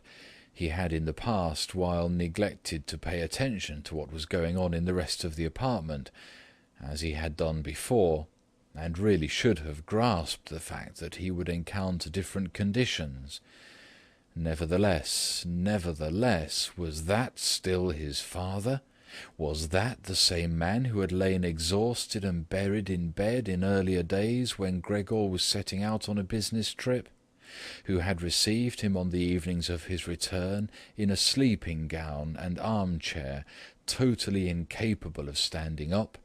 he had in the past while neglected to pay attention to what was going on in the rest of the apartment, as he had done before, and really should have grasped the fact that he would encounter different conditions. Nevertheless, was that still his father? Was that the same man who had lain exhausted and buried in bed in earlier days when Gregor was setting out on a business trip? Who had received him on the evenings of his return in a sleeping gown and armchair, totally incapable of standing up?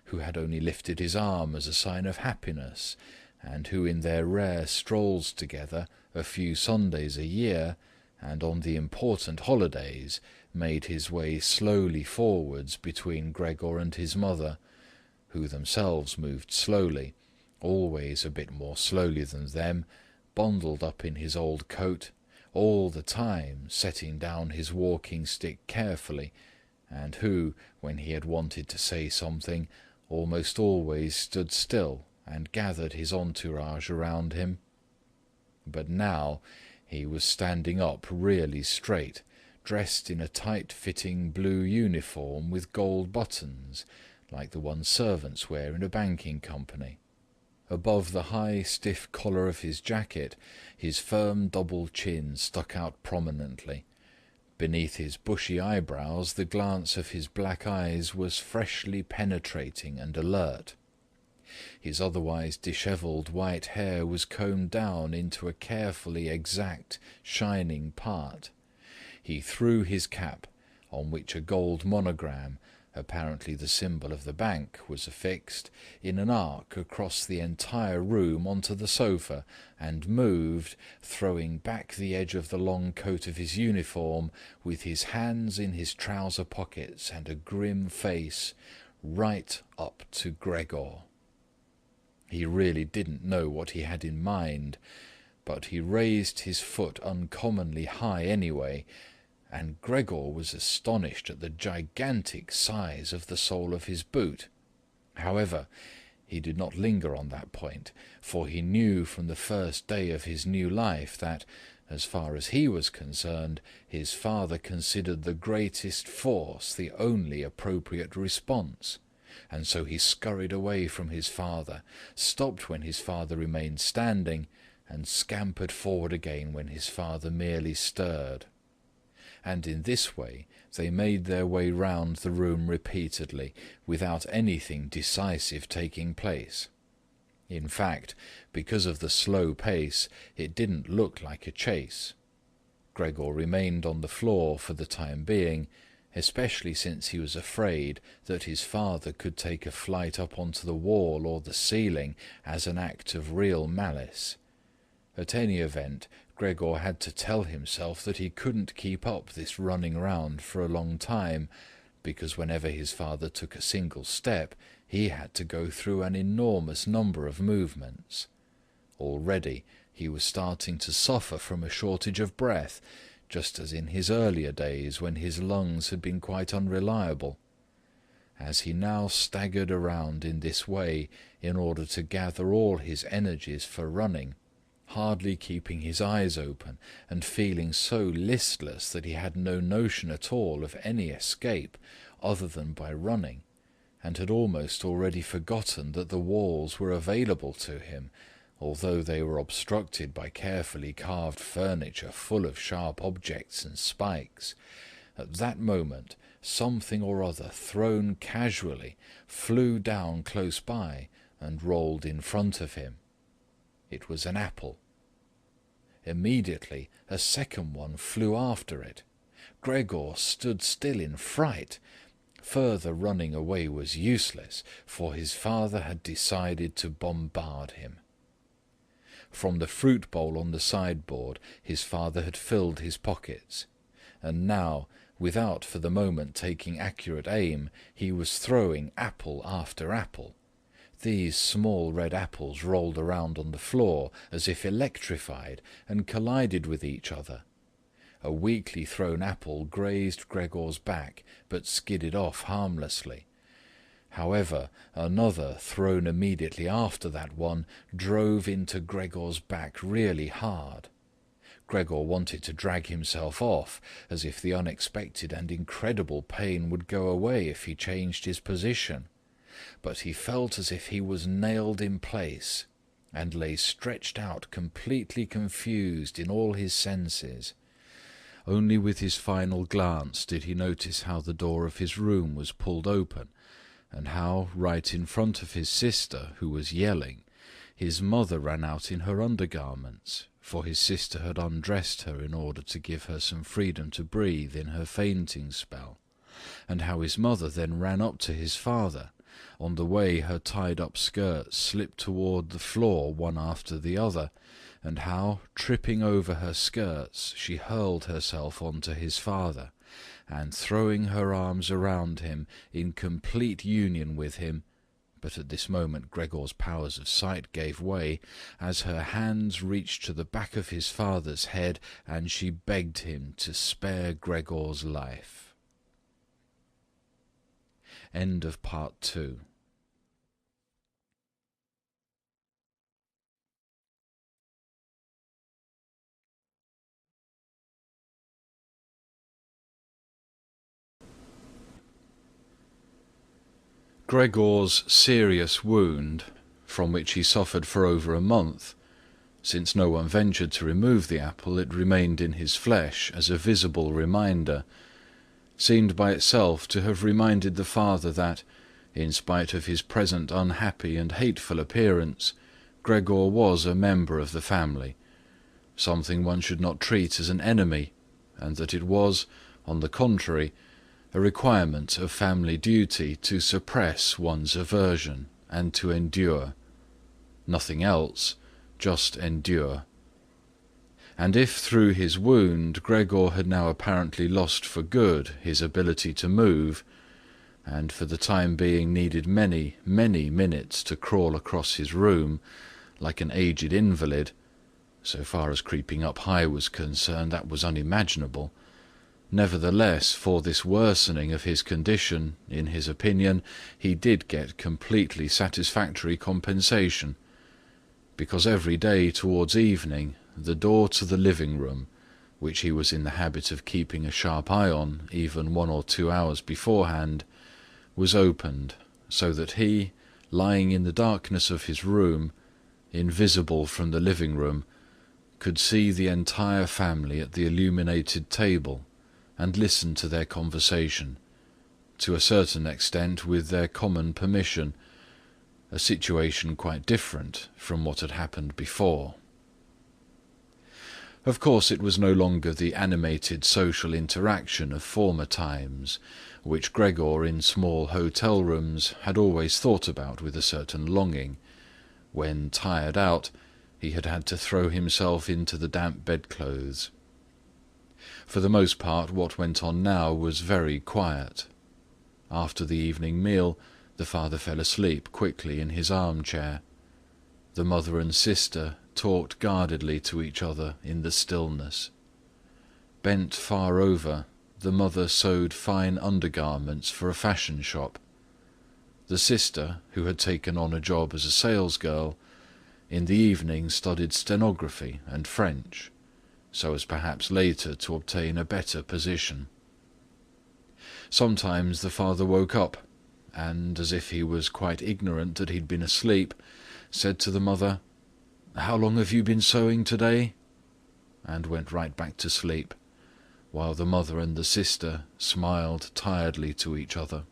Who had only lifted his arm as a sign of happiness, and who in their rare strolls together, a few Sundays a year, and on the important holidays, made his way slowly forwards between Gregor and his mother, who themselves moved slowly, always a bit more slowly than them, bundled up in his old coat, all the time setting down his walking-stick carefully, and who, when he had wanted to say something, almost always stood still and gathered his entourage around him. But now he was standing up really straight, dressed in a tight-fitting blue uniform with gold buttons, like the one servants wear in a banking company. Above the high, stiff collar of his jacket, his firm double chin stuck out prominently. Beneath his bushy eyebrows, the glance of his black eyes was freshly penetrating and alert. His otherwise dishevelled white hair was combed down into a carefully exact, shining part. He threw his cap, on which a gold monogram, apparently the symbol of the bank, was affixed, in an arc across the entire room onto the sofa, and moved, throwing back the edge of the long coat of his uniform, with his hands in his trouser pockets and a grim face, right up to Gregor. He really didn't know what he had in mind, but he raised his foot uncommonly high anyway, and Gregor was astonished at the gigantic size of the sole of his boot. However, he did not linger on that point, for he knew from the first day of his new life that, as far as he was concerned, his father considered the greatest force the only appropriate response, and so he scurried away from his father, stopped when his father remained standing, and scampered forward again when his father merely stirred. And in this way they made their way round the room repeatedly, without anything decisive taking place. In fact, because of the slow pace, it didn't look like a chase. Gregor remained on the floor for the time being, especially since he was afraid that his father could take a flight up onto the wall or the ceiling as an act of real malice. At any event, Gregor had to tell himself that he couldn't keep up this running round for a long time, because whenever his father took a single step, he had to go through an enormous number of movements. Already he was starting to suffer from a shortage of breath, just as in his earlier days when his lungs had been quite unreliable. As he now staggered around in this way in order to gather all his energies for running, hardly keeping his eyes open and feeling so listless that he had no notion at all of any escape other than by running, and had almost already forgotten that the walls were available to him, although they were obstructed by carefully carved furniture full of sharp objects and spikes. At that moment something or other thrown casually flew down close by and rolled in front of him. It was an apple. Immediately a second one flew after it. Gregor stood still in fright. Further running away was useless, for his father had decided to bombard him. From the fruit bowl on the sideboard his father had filled his pockets, and now, without for the moment taking accurate aim, he was throwing apple after apple. These small red apples rolled around on the floor as if electrified and collided with each other. A weakly thrown apple grazed Gregor's back, but skidded off harmlessly. However, another, thrown immediately after that one, drove into Gregor's back really hard. Gregor wanted to drag himself off, as if the unexpected and incredible pain would go away if he changed his position. But he felt as if he was nailed in place, and lay stretched out completely confused in all his senses. Only with his final glance did he notice how the door of his room was pulled open, and how, right in front of his sister, who was yelling, his mother ran out in her undergarments, for his sister had undressed her in order to give her some freedom to breathe in her fainting spell, and how his mother then ran up to his father. On the way her tied-up skirts slipped toward the floor one after the other, and how, tripping over her skirts, she hurled herself onto his father, and throwing her arms around him in complete union with him, but at this moment Gregor's powers of sight gave way, as her hands reached to the back of his father's head, and she begged him to spare Gregor's life. End of Part 2. Gregor's serious wound, from which he suffered for over a month, since no one ventured to remove the apple, it remained in his flesh as a visible reminder, seemed by itself to have reminded the father that, in spite of his present unhappy and hateful appearance, Gregor was a member of the family, something one should not treat as an enemy, and that it was, on the contrary, a requirement of family duty to suppress one's aversion and to endure. Nothing else, just endure. And if through his wound Gregor had now apparently lost for good his ability to move, and for the time being needed many, many minutes to crawl across his room, like an aged invalid, so far as creeping up high was concerned, that was unimaginable. Nevertheless, for this worsening of his condition, in his opinion, he did get completely satisfactory compensation, because every day towards evening the door to the living-room, which he was in the habit of keeping a sharp eye on even 1 or 2 hours beforehand, was opened, so that he, lying in the darkness of his room, invisible from the living-room, could see the entire family at the illuminated table, and listen to their conversation, to a certain extent with their common permission, a situation quite different from what had happened before. Of course it was no longer the animated social interaction of former times, which Gregor in small hotel rooms had always thought about with a certain longing, when, tired out, he had had to throw himself into the damp bedclothes. For the most part what went on now was very quiet. After the evening meal, the father fell asleep quickly in his armchair. The mother and sister talked guardedly to each other in the stillness. Bent far over, the mother sewed fine undergarments for a fashion shop. The sister, who had taken on a job as a salesgirl, in the evening studied stenography and French, so as perhaps later to obtain a better position. Sometimes the father woke up, and, as if he was quite ignorant that he'd been asleep, said to the mother, "How long have you been sewing today?" and went right back to sleep, while the mother and the sister smiled tiredly to each other.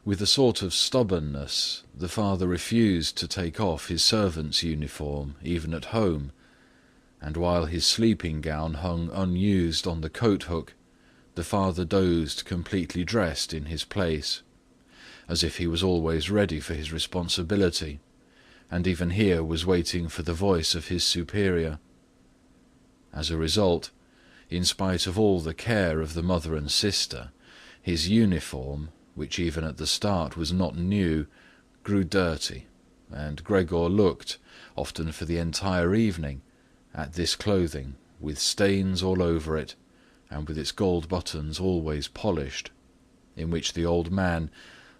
With a sort of stubbornness, the father refused to take off his servant's uniform, even at home, and while his sleeping gown hung unused on the coat hook, the father dozed completely dressed in his place, as if he was always ready for his responsibility, and even here was waiting for the voice of his superior. As a result, in spite of all the care of the mother and sister, his uniform, which even at the start was not new, grew dirty, and Gregor looked, often for the entire evening, at this clothing, with stains all over it, and with its gold buttons always polished, in which the old man,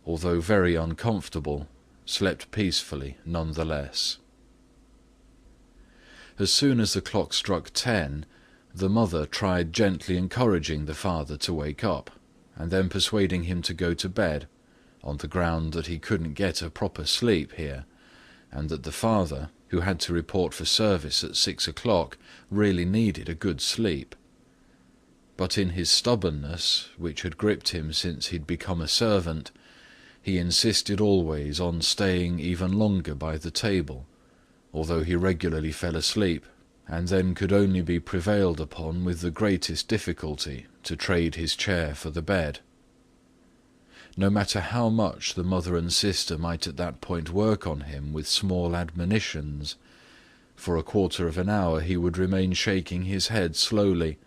although very uncomfortable, slept peacefully nonetheless. As soon as the clock struck 10, the mother tried gently encouraging the father to wake up, and then persuading him to go to bed, on the ground that he couldn't get a proper sleep here, and that the father, who had to report for service at 6 o'clock, really needed a good sleep. But in his stubbornness, which had gripped him since he'd become a servant, he insisted always on staying even longer by the table, although he regularly fell asleep, and then could only be prevailed upon with the greatest difficulty to trade his chair for the bed. No matter how much the mother and sister might at that point work on him with small admonitions, for a quarter of an hour he would remain shaking his head slowly,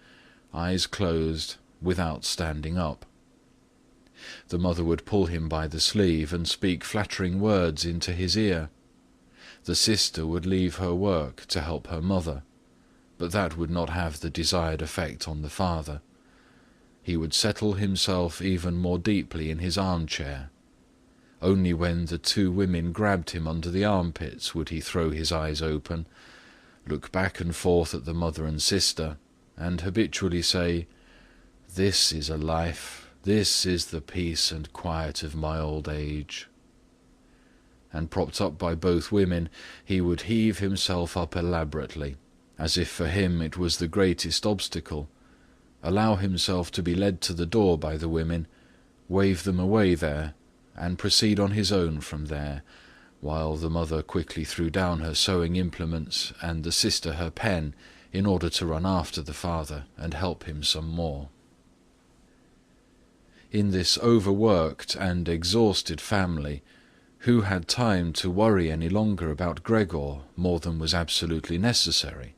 eyes closed, without standing up. The mother would pull him by the sleeve and speak flattering words into his ear. The sister would leave her work to help her mother, but that would not have the desired effect on the father. He would settle himself even more deeply in his armchair. Only when the two women grabbed him under the armpits would he throw his eyes open, look back and forth at the mother and sister, and habitually say, "This is a life, this is the peace and quiet of my old age." And propped up by both women, he would heave himself up elaborately, as if for him it was the greatest obstacle, allow himself to be led to the door by the women, wave them away there, and proceed on his own from there, while the mother quickly threw down her sewing implements and the sister her pen in order to run after the father and help him some more. In this overworked and exhausted family, who had time to worry any longer about Gregor more than was absolutely necessary?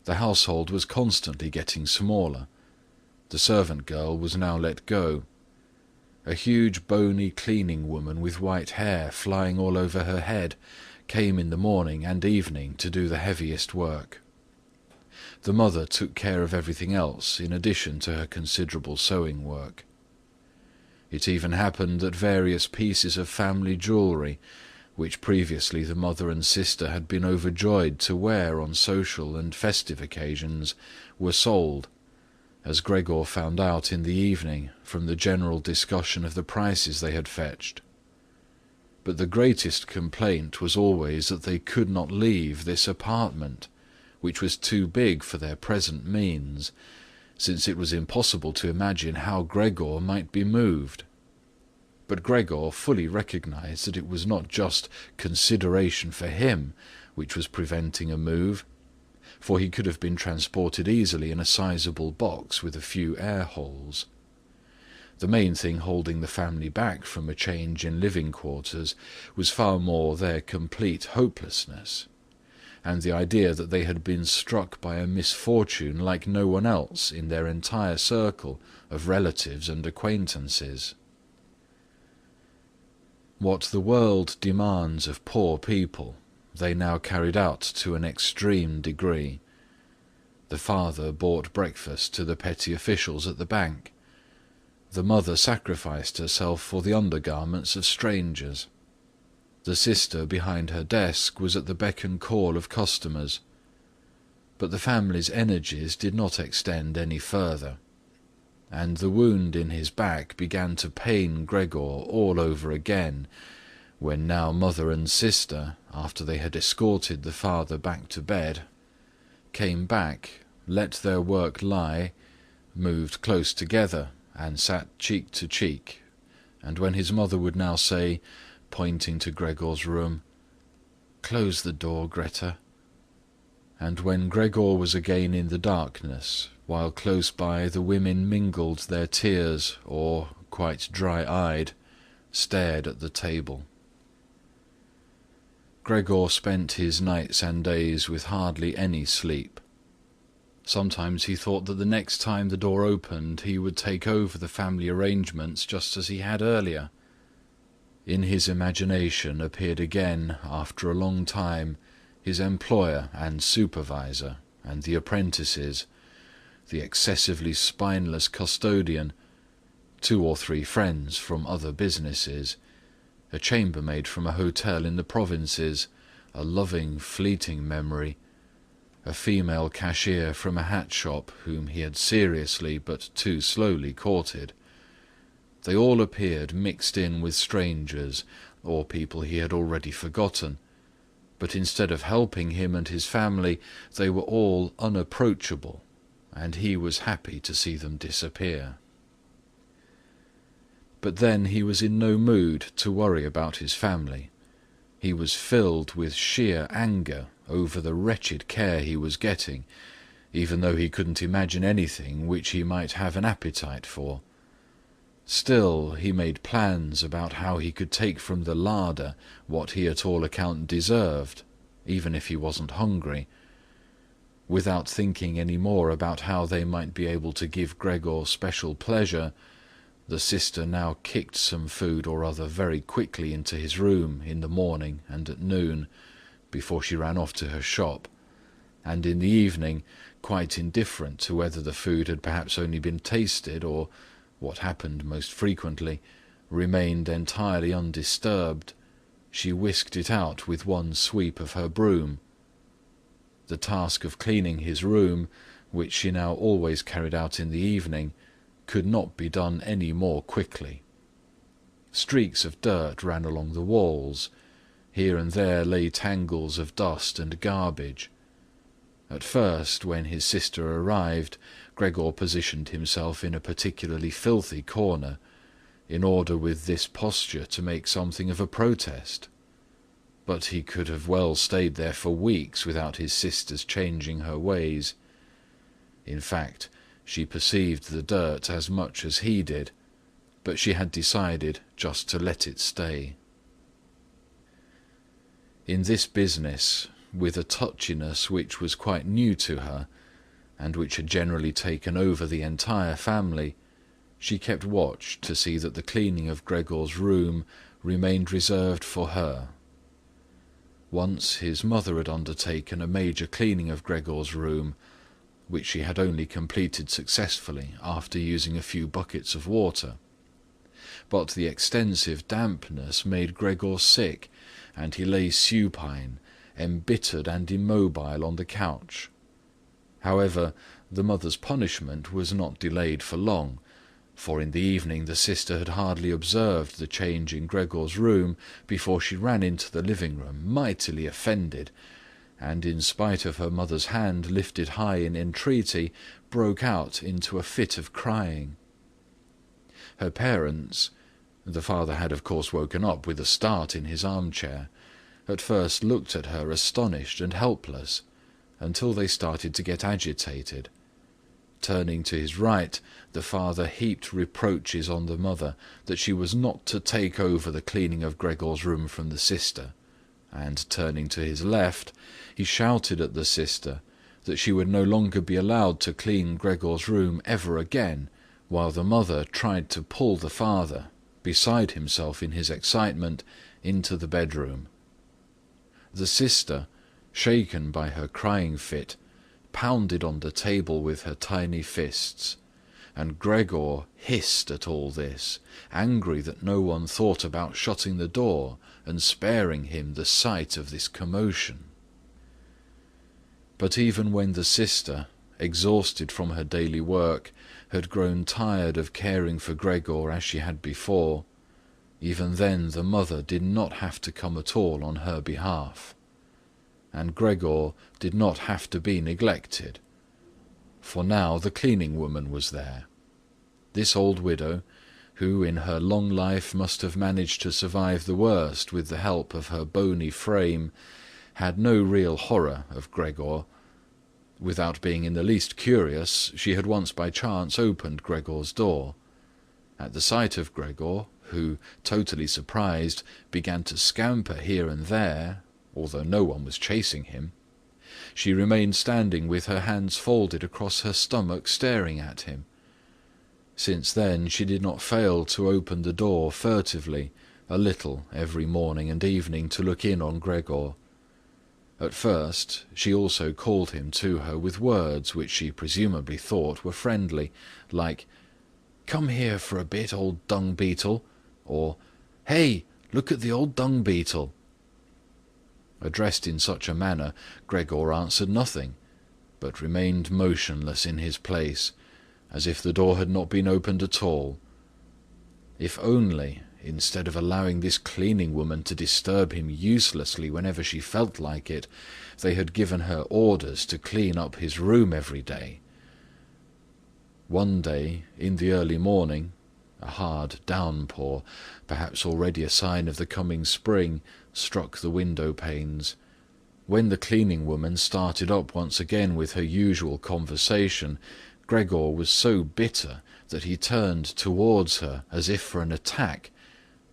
The household was constantly getting smaller. The servant girl was now let go. A huge bony cleaning woman with white hair flying all over her head came in the morning and evening to do the heaviest work. The mother took care of everything else in addition to her considerable sewing work. It even happened that various pieces of family jewellery, which previously the mother and sister had been overjoyed to wear on social and festive occasions, were sold, as Gregor found out in the evening from the general discussion of the prices they had fetched. But the greatest complaint was always that they could not leave this apartment, which was too big for their present means, since it was impossible to imagine how Gregor might be moved. But Gregor fully recognized that it was not just consideration for him which was preventing a move, for he could have been transported easily in a sizable box with a few air holes. The main thing holding the family back from a change in living quarters was far more their complete hopelessness, and the idea that they had been struck by a misfortune like no one else in their entire circle of relatives and acquaintances. What the world demands of poor people, they now carried out to an extreme degree. The father bought breakfast to the petty officials at the bank. The mother sacrificed herself for the undergarments of strangers. The sister behind her desk was at the beck and call of customers. But the family's energies did not extend any further, and the wound in his back began to pain Gregor all over again, when now mother and sister, after they had escorted the father back to bed, came back, let their work lie, moved close together, and sat cheek to cheek, and when his mother would now say, pointing to Gregor's room, "Close the door, Greta," and when Gregor was again in the darkness, while close by the women mingled their tears or, quite dry-eyed, stared at the table. Gregor spent his nights and days with hardly any sleep. Sometimes he thought that the next time the door opened he would take over the family arrangements just as he had earlier. In his imagination appeared again, after a long time, his employer and supervisor, and the apprentices, the excessively spineless custodian, 2 or 3 friends from other businesses, a chambermaid from a hotel in the provinces, a loving, fleeting memory, a female cashier from a hat shop whom he had seriously but too slowly courted. They all appeared mixed in with strangers, or people he had already forgotten, but instead of helping him and his family, they were all unapproachable, and he was happy to see them disappear. But then he was in no mood to worry about his family. He was filled with sheer anger over the wretched care he was getting, even though he couldn't imagine anything which he might have an appetite for. Still, he made plans about how he could take from the larder what he at all account deserved, even if he wasn't hungry, without thinking any more about how they might be able to give Gregor special pleasure. The sister now kicked some food or other very quickly into his room in the morning and at noon, before she ran off to her shop, and in the evening, quite indifferent to whether the food had perhaps only been tasted or, what happened most frequently, remained entirely undisturbed, she whisked it out with one sweep of her broom. The task of cleaning his room, which she now always carried out in the evening, could not be done any more quickly. Streaks of dirt ran along the walls. Here and there lay tangles of dust and garbage. At first, when his sister arrived, Gregor positioned himself in a particularly filthy corner, in order with this posture to make something of a protest. But he could have well stayed there for weeks without his sister's changing her ways. In fact, she perceived the dirt as much as he did, but she had decided just to let it stay. In this business, with a touchiness which was quite new to her, and which had generally taken over the entire family, she kept watch to see that the cleaning of Gregor's room remained reserved for her. Once his mother had undertaken a major cleaning of Gregor's room, which she had only completed successfully after using a few buckets of water. But the extensive dampness made Gregor sick, and he lay supine, embittered and immobile on the couch. However, the mother's punishment was not delayed for long, for in the evening the sister had hardly observed the change in Gregor's room before she ran into the living-room, mightily offended, and in spite of her mother's hand lifted high in entreaty, broke out into a fit of crying. Her parents, the father had of course woken up with a start in his armchair, at first looked at her astonished and helpless, until they started to get agitated. Turning to his right, the father heaped reproaches on the mother that she was not to take over the cleaning of Gregor's room from the sister, and turning to his left, he shouted at the sister that she would no longer be allowed to clean Gregor's room ever again, while the mother tried to pull the father, beside himself in his excitement, into the bedroom. The sister, shaken by her crying fit, pounded on the table with her tiny fists, and Gregor hissed at all this, angry that no one thought about shutting the door and sparing him the sight of this commotion. But even when the sister, exhausted from her daily work, had grown tired of caring for Gregor as she had before, even then the mother did not have to come at all on her behalf. And Gregor did not have to be neglected, for now the cleaning woman was there. This old widow, who in her long life must have managed to survive the worst with the help of her bony frame, had no real horror of Gregor. Without being in the least curious, she had once by chance opened Gregor's door. At the sight of Gregor, who, totally surprised, began to scamper here and there, although no one was chasing him, she remained standing with her hands folded across her stomach, staring at him. Since then she did not fail to open the door furtively, a little every morning and evening, to look in on Gregor. At first she also called him to her with words which she presumably thought were friendly, like, "Come here for a bit, old dung-beetle," or "Hey, look at the old dung-beetle." Addressed in such a manner, Gregor answered nothing, but remained motionless in his place, as if the door had not been opened at all. If only, instead of allowing this cleaning woman to disturb him uselessly whenever she felt like it, they had given her orders to clean up his room every day. One day, in the early morning, a hard downpour, perhaps already a sign of the coming spring, struck the window panes. When the cleaning woman started up once again with her usual conversation, Gregor was so bitter that he turned towards her as if for an attack,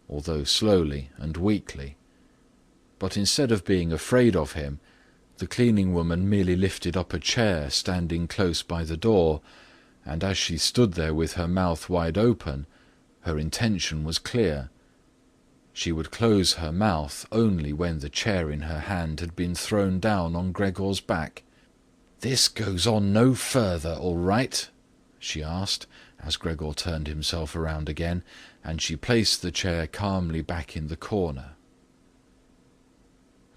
although slowly and weakly. But instead of being afraid of him, the cleaning woman merely lifted up a chair standing close by the door, and as she stood there with her mouth wide open, her intention was clear. She would close her mouth only when the chair in her hand had been thrown down on Gregor's back. "This goes on no further, all right?" she asked, as Gregor turned himself around again, and she placed the chair calmly back in the corner.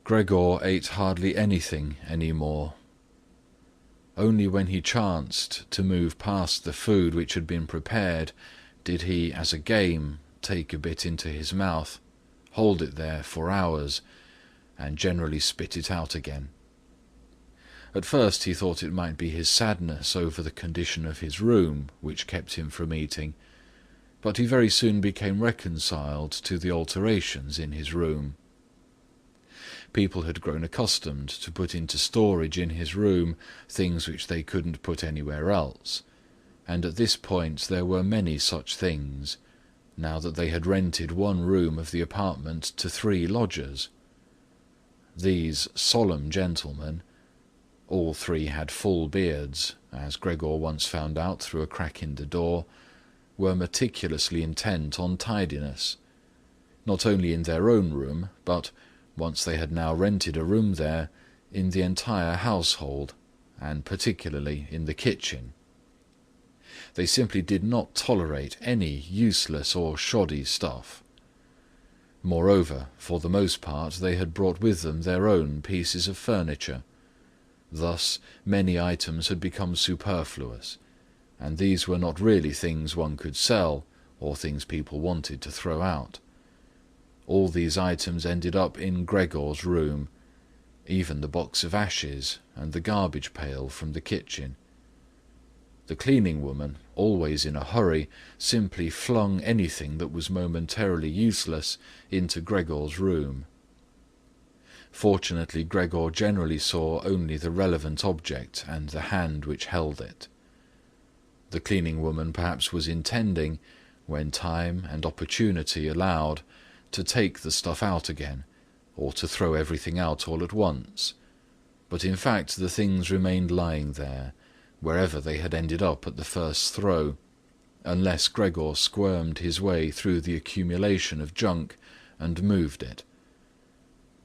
Gregor ate hardly anything any more. Only when he chanced to move past the food which had been prepared did he, as a game, take a bit into his mouth, hold it there for hours, and generally spit it out again. At first he thought it might be his sadness over the condition of his room which kept him from eating, but he very soon became reconciled to the alterations in his room. People had grown accustomed to put into storage in his room things which they couldn't put anywhere else, and at this point there were many such things, now that they had rented one room of the apartment to 3 lodgers. These solemn gentlemen, all 3 had full beards, as Gregor once found out through a crack in the door, were meticulously intent on tidiness, not only in their own room, but, once they had now rented a room there, in the entire household, and particularly in the kitchen. They simply did not tolerate any useless or shoddy stuff. Moreover, for the most part they had brought with them their own pieces of furniture. Thus many items had become superfluous, and these were not really things one could sell, or things people wanted to throw out. All these items ended up in Gregor's room, even the box of ashes and the garbage pail from the kitchen. The cleaning woman, always in a hurry, simply flung anything that was momentarily useless into Gregor's room. Fortunately, Gregor generally saw only the relevant object and the hand which held it. The cleaning woman perhaps was intending, when time and opportunity allowed, to take the stuff out again, or to throw everything out all at once, but in fact the things remained lying there, wherever they had ended up at the first throw, unless Gregor squirmed his way through the accumulation of junk and moved it.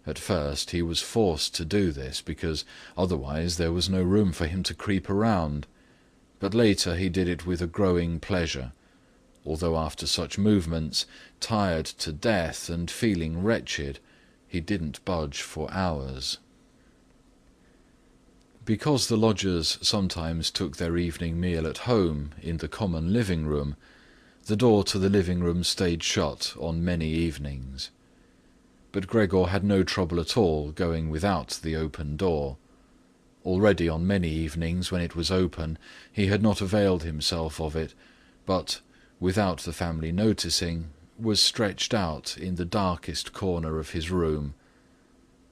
At first he was forced to do this, because otherwise there was no room for him to creep around, but later he did it with a growing pleasure, although after such movements, tired to death and feeling wretched, he didn't budge for hours. Because the lodgers sometimes took their evening meal at home in the common living room, the door to the living room stayed shut on many evenings. But Gregor had no trouble at all going without the open door. Already on many evenings when it was open, he had not availed himself of it, but, without the family noticing, was stretched out in the darkest corner of his room.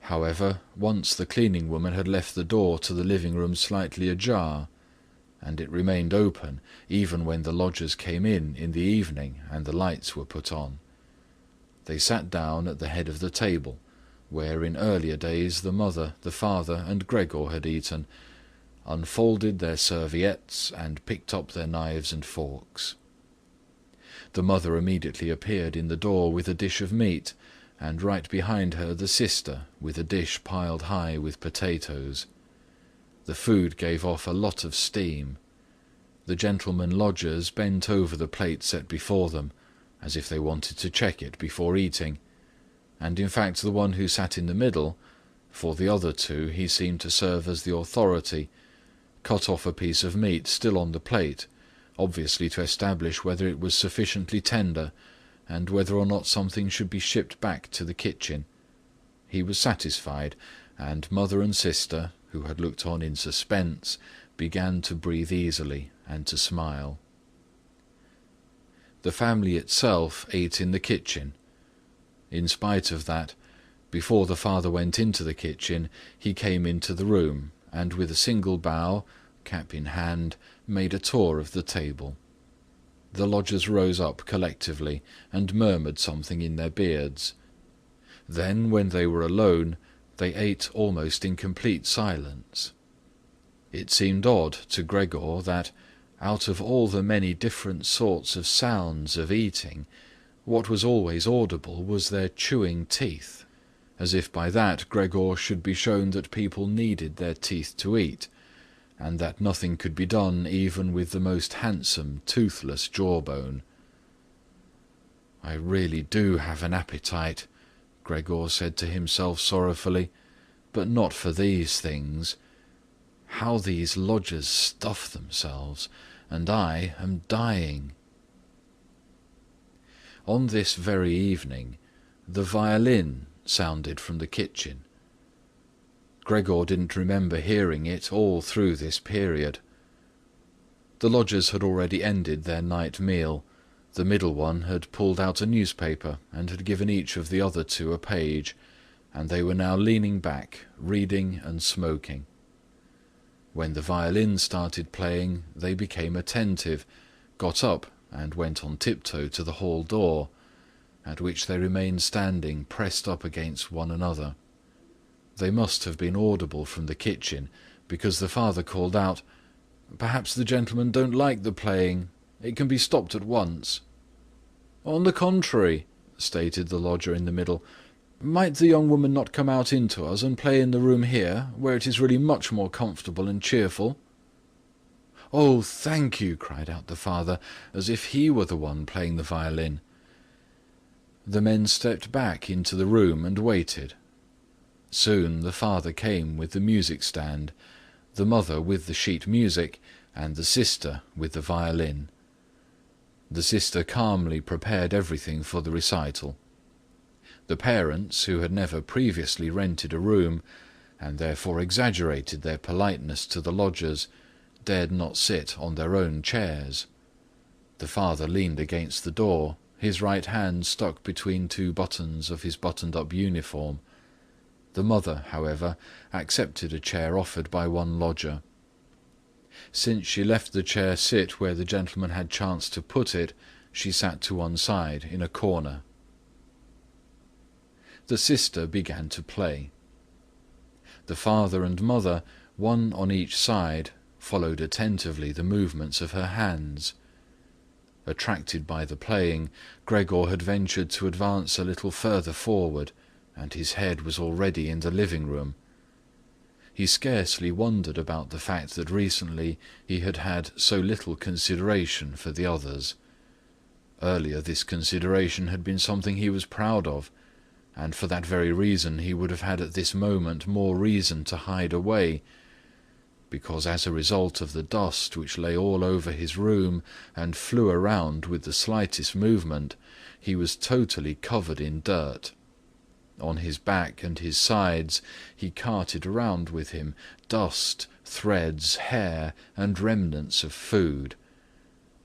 However, once the cleaning woman had left the door to the living room slightly ajar, and it remained open even when the lodgers came in the evening and the lights were put on. They sat down at the head of the table, where in earlier days the mother, the father, and Gregor had eaten, unfolded their serviettes and picked up their knives and forks. The mother immediately appeared in the door with a dish of meat, and right behind her the sister with a dish piled high with potatoes. The food gave off a lot of steam. The gentlemen lodgers bent over the plate set before them, as if they wanted to check it before eating, and in fact the one who sat in the middle, for the other two he seemed to serve as the authority, cut off a piece of meat still on the plate, obviously to establish whether it was sufficiently tender, and whether or not something should be shipped back to the kitchen. He was satisfied, and mother and sister, who had looked on in suspense, began to breathe easily and to smile. The family itself ate in the kitchen. In spite of that, before the father went into the kitchen, he came into the room, and with a single bow, cap in hand, made a tour of the table. The lodgers rose up collectively and murmured something in their beards. Then, when they were alone, they ate almost in complete silence. It seemed odd to Gregor that, out of all the many different sorts of sounds of eating, what was always audible was their chewing teeth, as if by that Gregor should be shown that people needed their teeth to eat, and that nothing could be done even with the most handsome toothless jawbone. "I really do have an appetite," Gregor said to himself sorrowfully, "but not for these things. How these lodgers stuff themselves, and I am dying." On this very evening, the violin sounded from the kitchen. Gregor didn't remember hearing it all through this period. The lodgers had already ended their night meal. The middle one had pulled out a newspaper and had given each of the other two a page, and they were now leaning back, reading and smoking. When the violin started playing, they became attentive, got up and went on tiptoe to the hall door, at which they remained standing pressed up against one another. They must have been audible from the kitchen, because the father called out, "Perhaps the gentlemen don't like the playing. It can be stopped at once." "On the contrary," stated the lodger in the middle, "might the young woman not come out into us and play in the room here, where it is really much more comfortable and cheerful?" "Oh, thank you," cried out the father, as if he were the one playing the violin. The men stepped back into the room and waited. Soon the father came with the music stand, the mother with the sheet music, and the sister with the violin. The sister calmly prepared everything for the recital. The parents, who had never previously rented a room, and therefore exaggerated their politeness to the lodgers, dared not sit on their own chairs. The father leaned against the door, his right hand stuck between two buttons of his buttoned-up uniform. The mother, however, accepted a chair offered by one lodger. Since she left the chair sit where the gentleman had chanced to put it, she sat to one side, in a corner. The sister began to play. The father and mother, one on each side, followed attentively the movements of her hands. Attracted by the playing, Gregor had ventured to advance a little further forward, and his head was already in the living-room. He scarcely wondered about the fact that recently he had had so little consideration for the others. Earlier this consideration had been something he was proud of, and for that very reason he would have had at this moment more reason to hide away, because as a result of the dust which lay all over his room and flew around with the slightest movement, he was totally covered in dirt. On his back and his sides he carted around with him dust, threads, hair, and remnants of food.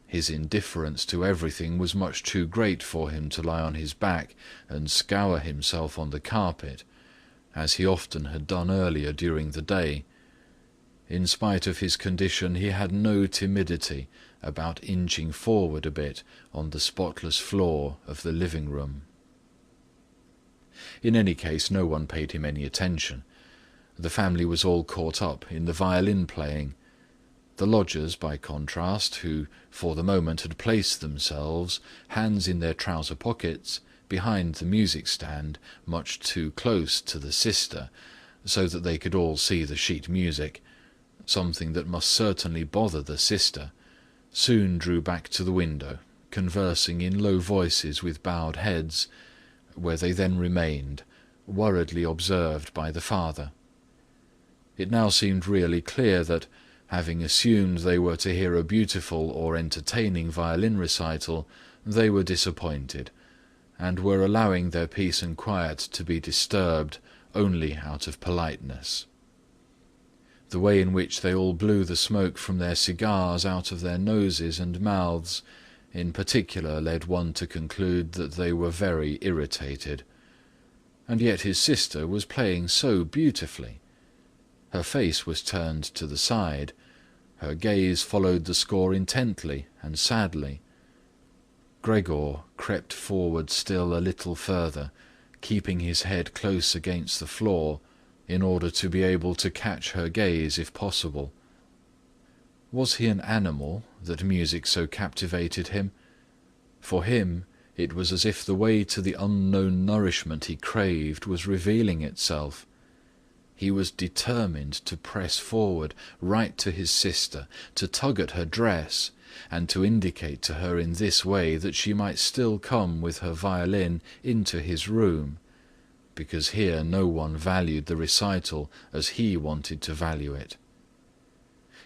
His indifference to everything was much too great for him to lie on his back and scour himself on the carpet, as he often had done earlier during the day. In spite of his condition, he had no timidity about inching forward a bit on the spotless floor of the living-room. In any case, no one paid him any attention. The family was all caught up in the violin-playing. The lodgers, by contrast, who for the moment had placed themselves, hands in their trouser pockets, behind the music-stand, much too close to the sister, so that they could all see the sheet music, something that must certainly bother the sister, soon drew back to the window, conversing in low voices with bowed heads, where they then remained, worriedly observed by the father. It now seemed really clear that, having assumed they were to hear a beautiful or entertaining violin recital, they were disappointed, and were allowing their peace and quiet to be disturbed only out of politeness. The way in which they all blew the smoke from their cigars out of their noses and mouths in particular led one to conclude that they were very irritated. And yet his sister was playing so beautifully. Her face was turned to the side. Her gaze followed the score intently and sadly. Gregor crept forward still a little further, keeping his head close against the floor, in order to be able to catch her gaze if possible. Was he an animal that music so captivated him? For him, it was as if the way to the unknown nourishment he craved was revealing itself. He was determined to press forward right to his sister, to tug at her dress, and to indicate to her in this way that she might still come with her violin into his room, because here no one valued the recital as he wanted to value it.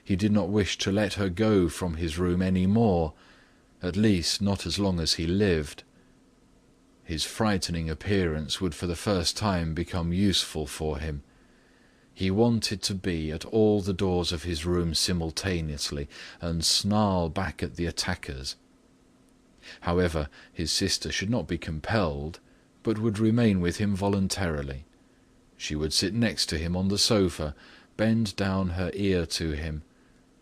He did not wish to let her go from his room any more, at least not as long as he lived. His frightening appearance would for the first time become useful for him. He wanted to be at all the doors of his room simultaneously and snarl back at the attackers. However, his sister should not be compelled, but would remain with him voluntarily. She would sit next to him on the sofa, bend down her ear to him,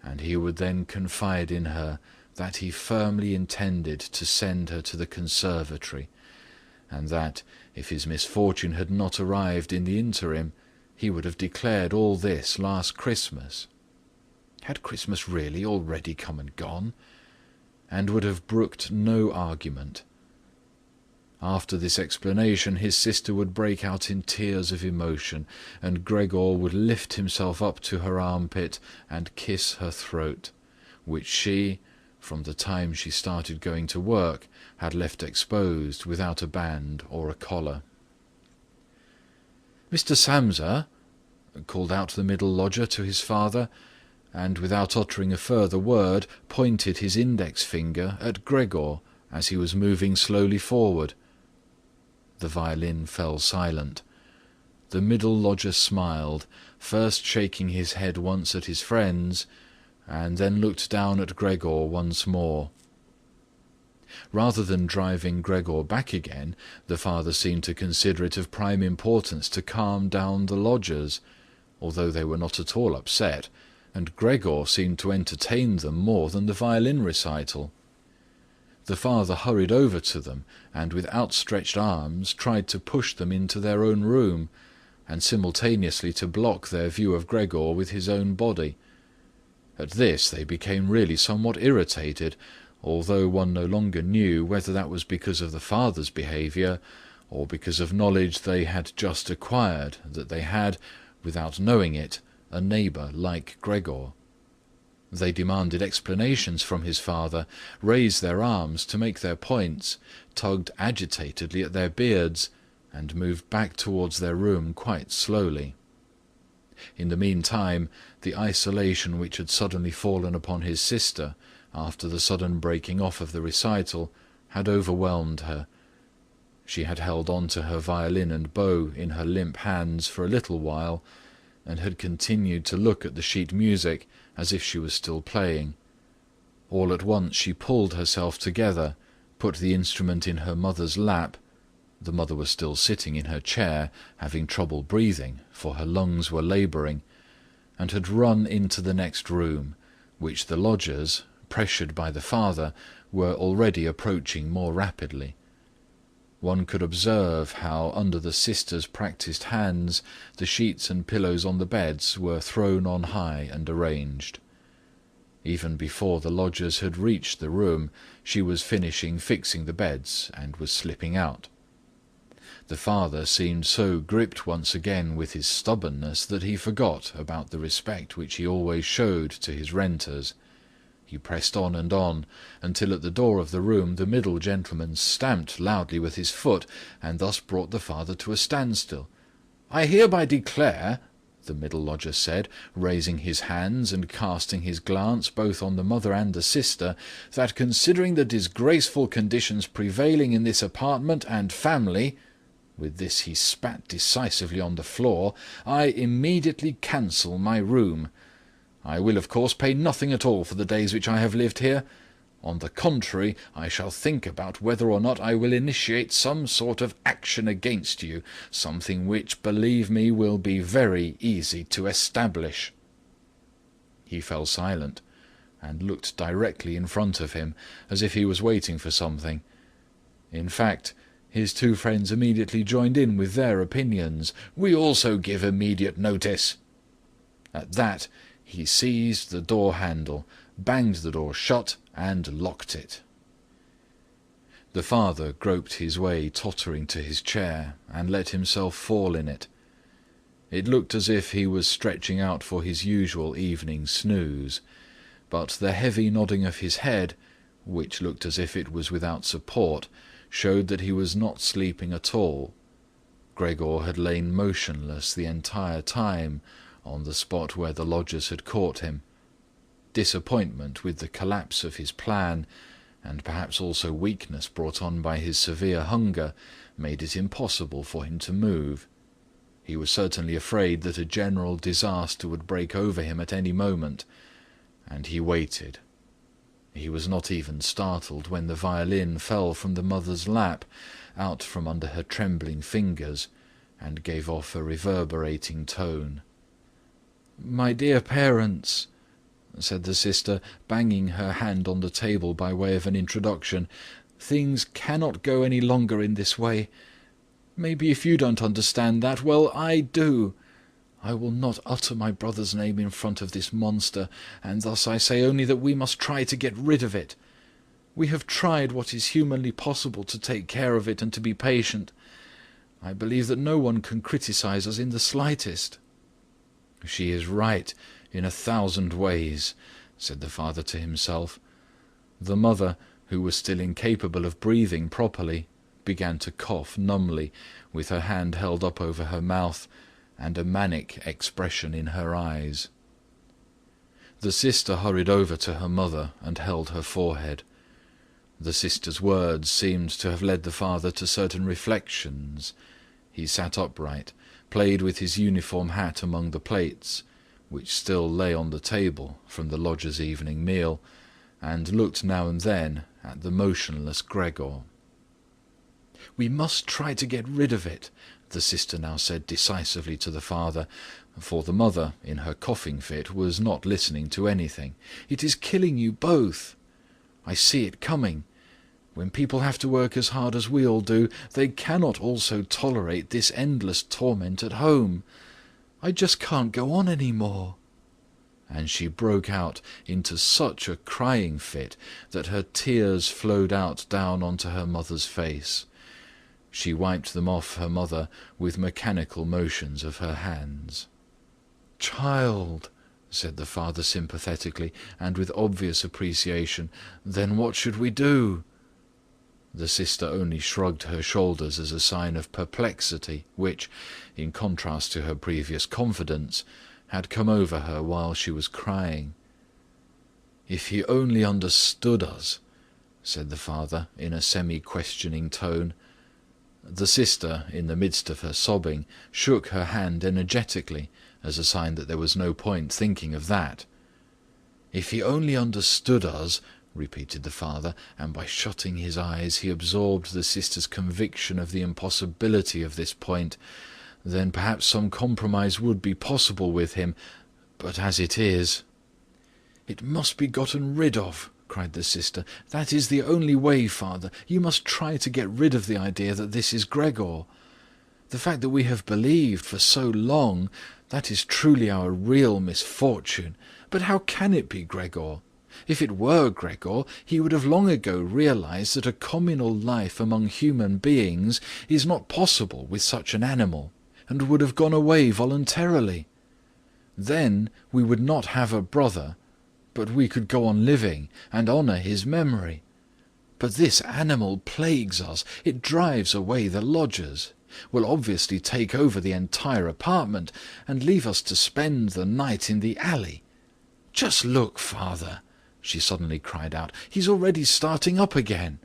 and he would then confide in her that he firmly intended to send her to the conservatory, and that, if his misfortune had not arrived in the interim, he would have declared all this last Christmas. Had Christmas really already come and gone? And would have brooked no argument. After this explanation, his sister would break out in tears of emotion, and Gregor would lift himself up to her armpit and kiss her throat, which she, from the time she started going to work, had left exposed without a band or a collar. "Mr. Samsa," called out the middle lodger to his father, and without uttering a further word, pointed his index finger at Gregor as he was moving slowly forward. The violin fell silent. The middle lodger smiled, first shaking his head once at his friends, and then looked down at Gregor once more. Rather than driving Gregor back again, the father seemed to consider it of prime importance to calm down the lodgers, although they were not at all upset, and Gregor seemed to entertain them more than the violin recital. The father hurried over to them, and with outstretched arms tried to push them into their own room, and simultaneously to block their view of Gregor with his own body. At this they became really somewhat irritated, although one no longer knew whether that was because of the father's behaviour, or because of knowledge they had just acquired that they had, without knowing it, a neighbour like Gregor. They demanded explanations from his father, raised their arms to make their points, tugged agitatedly at their beards, and moved back towards their room quite slowly. In the meantime, the isolation which had suddenly fallen upon his sister, after the sudden breaking off of the recital, had overwhelmed her. She had held on to her violin and bow in her limp hands for a little while, and had continued to look at the sheet music as if she was still playing. All at once she pulled herself together, put the instrument in her mother's lap. The mother was still sitting in her chair, having trouble breathing, for her lungs were labouring, and had run into the next room, which the lodgers, pressured by the father, were already approaching more rapidly. One could observe how, under the sisters' practised hands, the sheets and pillows on the beds were thrown on high and arranged. Even before the lodgers had reached the room, she was finishing fixing the beds and was slipping out. The father seemed so gripped once again with his stubbornness that he forgot about the respect which he always showed to his renters. He pressed on, until at the door of the room the middle gentleman stamped loudly with his foot, and thus brought the father to a standstill. "I hereby declare," the middle lodger said, raising his hands and casting his glance both on the mother and the sister, "that considering the disgraceful conditions prevailing in this apartment and family," with this he spat decisively on the floor, "I immediately cancel my room. I will, of course, pay nothing at all for the days which I have lived here. On the contrary, I shall think about whether or not I will initiate some sort of action against you, something which, believe me, will be very easy to establish." He fell silent, and looked directly in front of him, as if he was waiting for something. In fact, his two friends immediately joined in with their opinions. "We also give immediate notice." At that, he seized the door handle, banged the door shut, and locked it. The father groped his way tottering to his chair, and let himself fall in it. It looked as if he was stretching out for his usual evening snooze, but the heavy nodding of his head, which looked as if it was without support, showed that he was not sleeping at all. Gregor had lain motionless the entire time, on the spot where the lodgers had caught him. Disappointment with the collapse of his plan, and perhaps also weakness brought on by his severe hunger, made it impossible for him to move. He was certainly afraid that a general disaster would break over him at any moment, and he waited. He was not even startled when the violin fell from the mother's lap, out from under her trembling fingers, and gave off a reverberating tone. "My dear parents," said the sister, banging her hand on the table by way of an introduction, "things cannot go any longer in this way. Maybe if you don't understand that, well, I do. I will not utter my brother's name in front of this monster, and thus I say only that we must try to get rid of it. We have tried what is humanly possible to take care of it and to be patient. I believe that no one can criticize us in the slightest." "She is right in 1,000 ways," said the father to himself. The mother, who was still incapable of breathing properly, began to cough numbly, with her hand held up over her mouth, and a manic expression in her eyes. The sister hurried over to her mother and held her forehead. The sister's words seemed to have led the father to certain reflections. He sat upright, played with his uniform hat among the plates, which still lay on the table from the lodger's evening meal, and looked now and then at the motionless Gregor. "We must try to get rid of it," the sister now said decisively to the father, for the mother, in her coughing fit, was not listening to anything. "It is killing you both. I see it coming. When people have to work as hard as we all do, they cannot also tolerate this endless torment at home. I just can't go on any more." And she broke out into such a crying fit that her tears flowed out down onto her mother's face. She wiped them off her mother with mechanical motions of her hands. "Child," said the father sympathetically, and with obvious appreciation, "then what should we do?" The sister only shrugged her shoulders as a sign of perplexity which, in contrast to her previous confidence, had come over her while she was crying. "If he only understood us," said the father in a semi-questioning tone. The sister, in the midst of her sobbing, shook her hand energetically as a sign that there was no point thinking of that. "If he only understood us," repeated the father, and by shutting his eyes he absorbed the sister's conviction of the impossibility of this point, then perhaps some compromise would be possible with him, but as it is— "It must be gotten rid of," cried the sister. "That is the only way, father. You must try to get rid of the idea that this is Gregor. The fact that we have believed for so long, that is truly our real misfortune. But how can it be Gregor? If it were Gregor, he would have long ago realized that a communal life among human beings is not possible with such an animal, and would have gone away voluntarily. Then we would not have a brother, but we could go on living and honor his memory. But this animal plagues us. It drives away the lodgers, will obviously take over the entire apartment, and leave us to spend the night in the alley. Just look, father," she suddenly cried out, "he's already starting up again."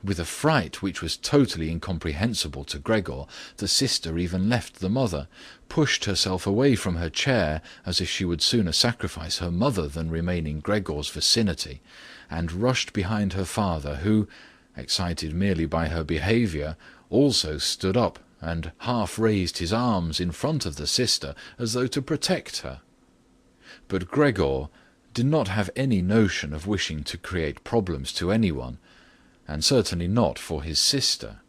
With a fright which was totally incomprehensible to Gregor, the sister even left the mother, pushed herself away from her chair as if she would sooner sacrifice her mother than remain in Gregor's vicinity, and rushed behind her father, who, excited merely by her behaviour, also stood up and half raised his arms in front of the sister as though to protect her. But Gregor did not have any notion of wishing to create problems to anyone, and certainly not for his sister.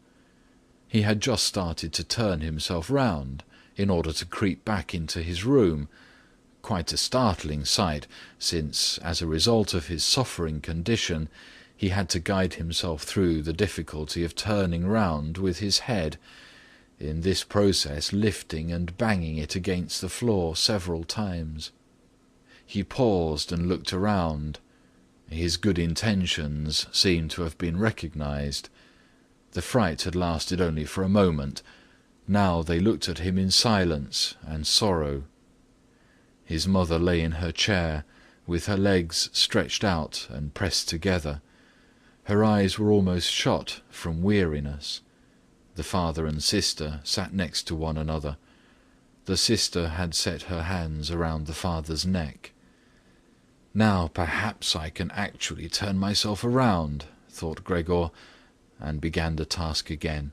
He had just started to turn himself round in order to creep back into his room, quite a startling sight, since, as a result of his suffering condition, he had to guide himself through the difficulty of turning round with his head, in this process lifting and banging it against the floor several times. He paused and looked around. His good intentions seemed to have been recognized. The fright had lasted only for a moment. Now they looked at him in silence and sorrow. His mother lay in her chair, with her legs stretched out and pressed together. Her eyes were almost shut from weariness. The father and sister sat next to one another. The sister had set her hands around the father's neck. "Now perhaps I can actually turn myself around," thought Gregor, and began the task again.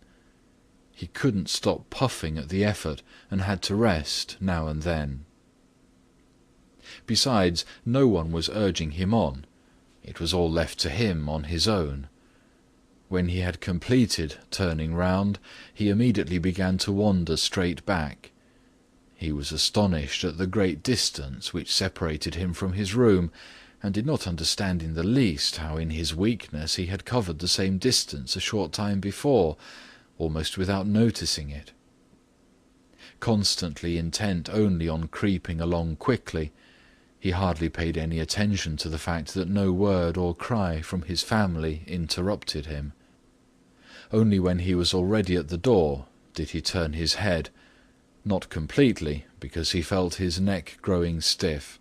He couldn't stop puffing at the effort and had to rest now and then. Besides, no one was urging him on. It was all left to him on his own. When he had completed turning round, he immediately began to wander straight back. He was astonished at the great distance which separated him from his room, and did not understand in the least how in his weakness he had covered the same distance a short time before, almost without noticing it. Constantly intent only on creeping along quickly, he hardly paid any attention to the fact that no word or cry from his family interrupted him. Only when he was already at the door did he turn his head, not completely, because he felt his neck growing stiff.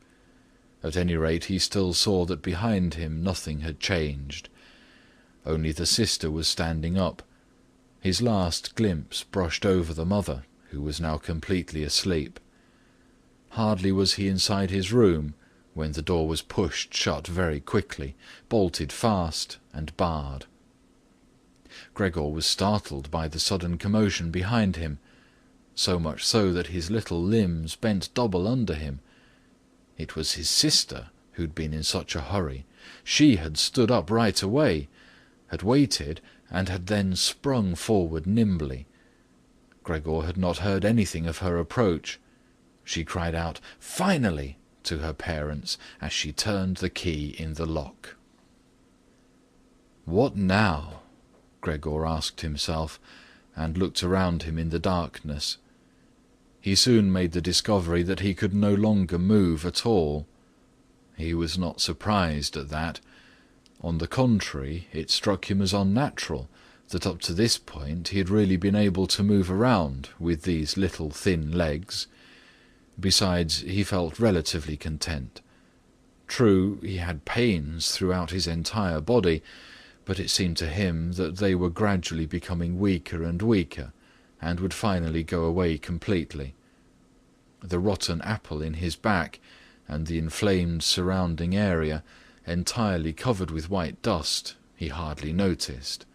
At any rate, he still saw that behind him nothing had changed. Only the sister was standing up. His last glimpse brushed over the mother, who was now completely asleep. Hardly was he inside his room when the door was pushed shut very quickly, bolted fast, and barred. Gregor was startled by the sudden commotion behind him, so much so that his little limbs bent double under him. It was his sister who'd been in such a hurry. She had stood up right away, had waited, and had then sprung forward nimbly. Gregor had not heard anything of her approach. She cried out, "Finally!" to her parents as she turned the key in the lock. "What now?" Gregor asked himself, and looked around him in the darkness. He soon made the discovery that he could no longer move at all. He was not surprised at that. On the contrary, it struck him as unnatural that up to this point he had really been able to move around with these little thin legs. Besides, he felt relatively content. True, he had pains throughout his entire body, but it seemed to him that they were gradually becoming weaker and weaker, and would finally go away completely. The rotten apple in his back, and the inflamed surrounding area, entirely covered with white dust, he hardly noticed.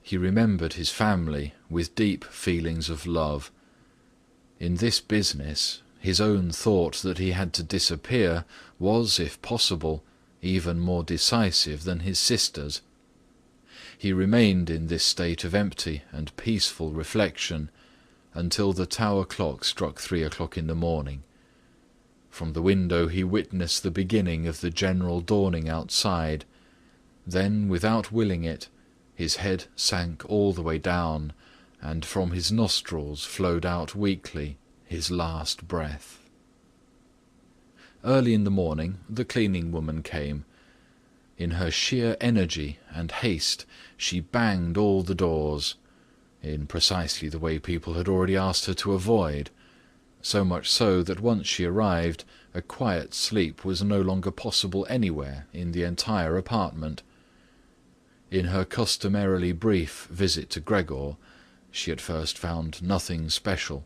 He remembered his family with deep feelings of love. In this business, his own thought that he had to disappear was, if possible, even more decisive than his sister's. He remained in this state of empty and peaceful reflection until the tower clock struck 3 o'clock in the morning. From the window he witnessed the beginning of the general dawning outside. Then, without willing it, his head sank all the way down, and from his nostrils flowed out weakly his last breath. Early in the morning the cleaning woman came. In her sheer energy and haste she banged all the doors, in precisely the way people had already asked her to avoid, so much so that once she arrived, a quiet sleep was no longer possible anywhere in the entire apartment. In her customarily brief visit to Gregor, she at first found nothing special.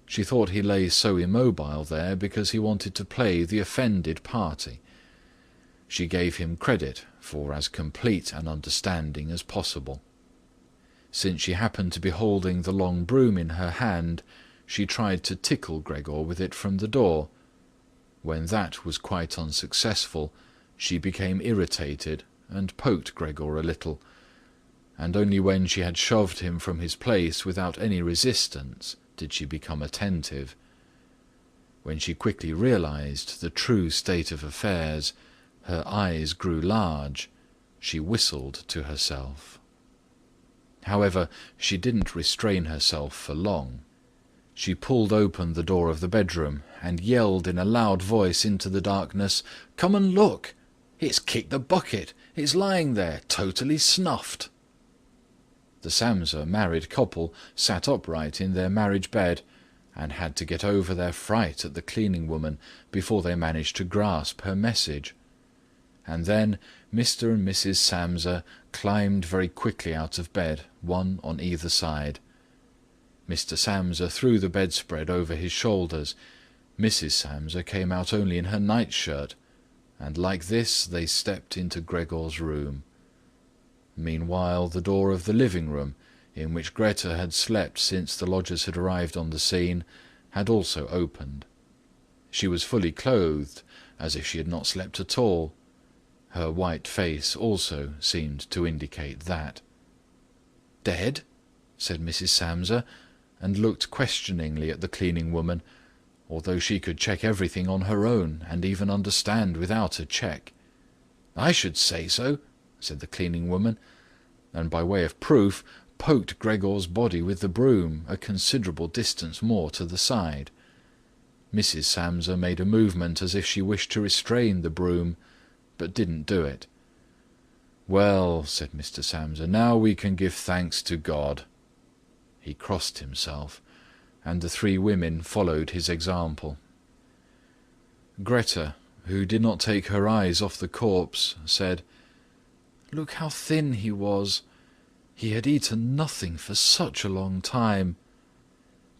She thought he lay so immobile there because he wanted to play the offended party. She gave him credit for as complete an understanding as possible. Since she happened to be holding the long broom in her hand, she tried to tickle Gregor with it from the door. When that was quite unsuccessful, she became irritated and poked Gregor a little, and only when she had shoved him from his place without any resistance did she become attentive. When she quickly realized the true state of affairs, her eyes grew large. She whistled to herself. However, she didn't restrain herself for long. She pulled open the door of the bedroom and yelled in a loud voice into the darkness, "Come and look! It's kicked the bucket! It's lying there, totally snuffed!" The Samsa married couple sat upright in their marriage bed, and had to get over their fright at the cleaning woman before they managed to grasp her message. And then Mr. and Mrs. Samsa climbed very quickly out of bed, one on either side. Mr. Samsa threw the bedspread over his shoulders. Mrs. Samsa came out only in her nightshirt, and like this they stepped into Gregor's room. Meanwhile, the door of the living room, in which Greta had slept since the lodgers had arrived on the scene, had also opened. She was fully clothed, as if she had not slept at all. Her white face also seemed to indicate that. "Dead?" said Mrs. Samsa, and looked questioningly at the cleaning woman, although she could check everything on her own and even understand without a check. "I should say so," said the cleaning woman, and by way of proof poked Gregor's body with the broom a considerable distance more to the side. Mrs. Samsa made a movement as if she wished to restrain the broom, but didn't do it. "Well," said Mr. Samsa, "now we can give thanks to God." He crossed himself, and the three women followed his example. Greta, who did not take her eyes off the corpse, said, "Look how thin he was. He had eaten nothing for such a long time.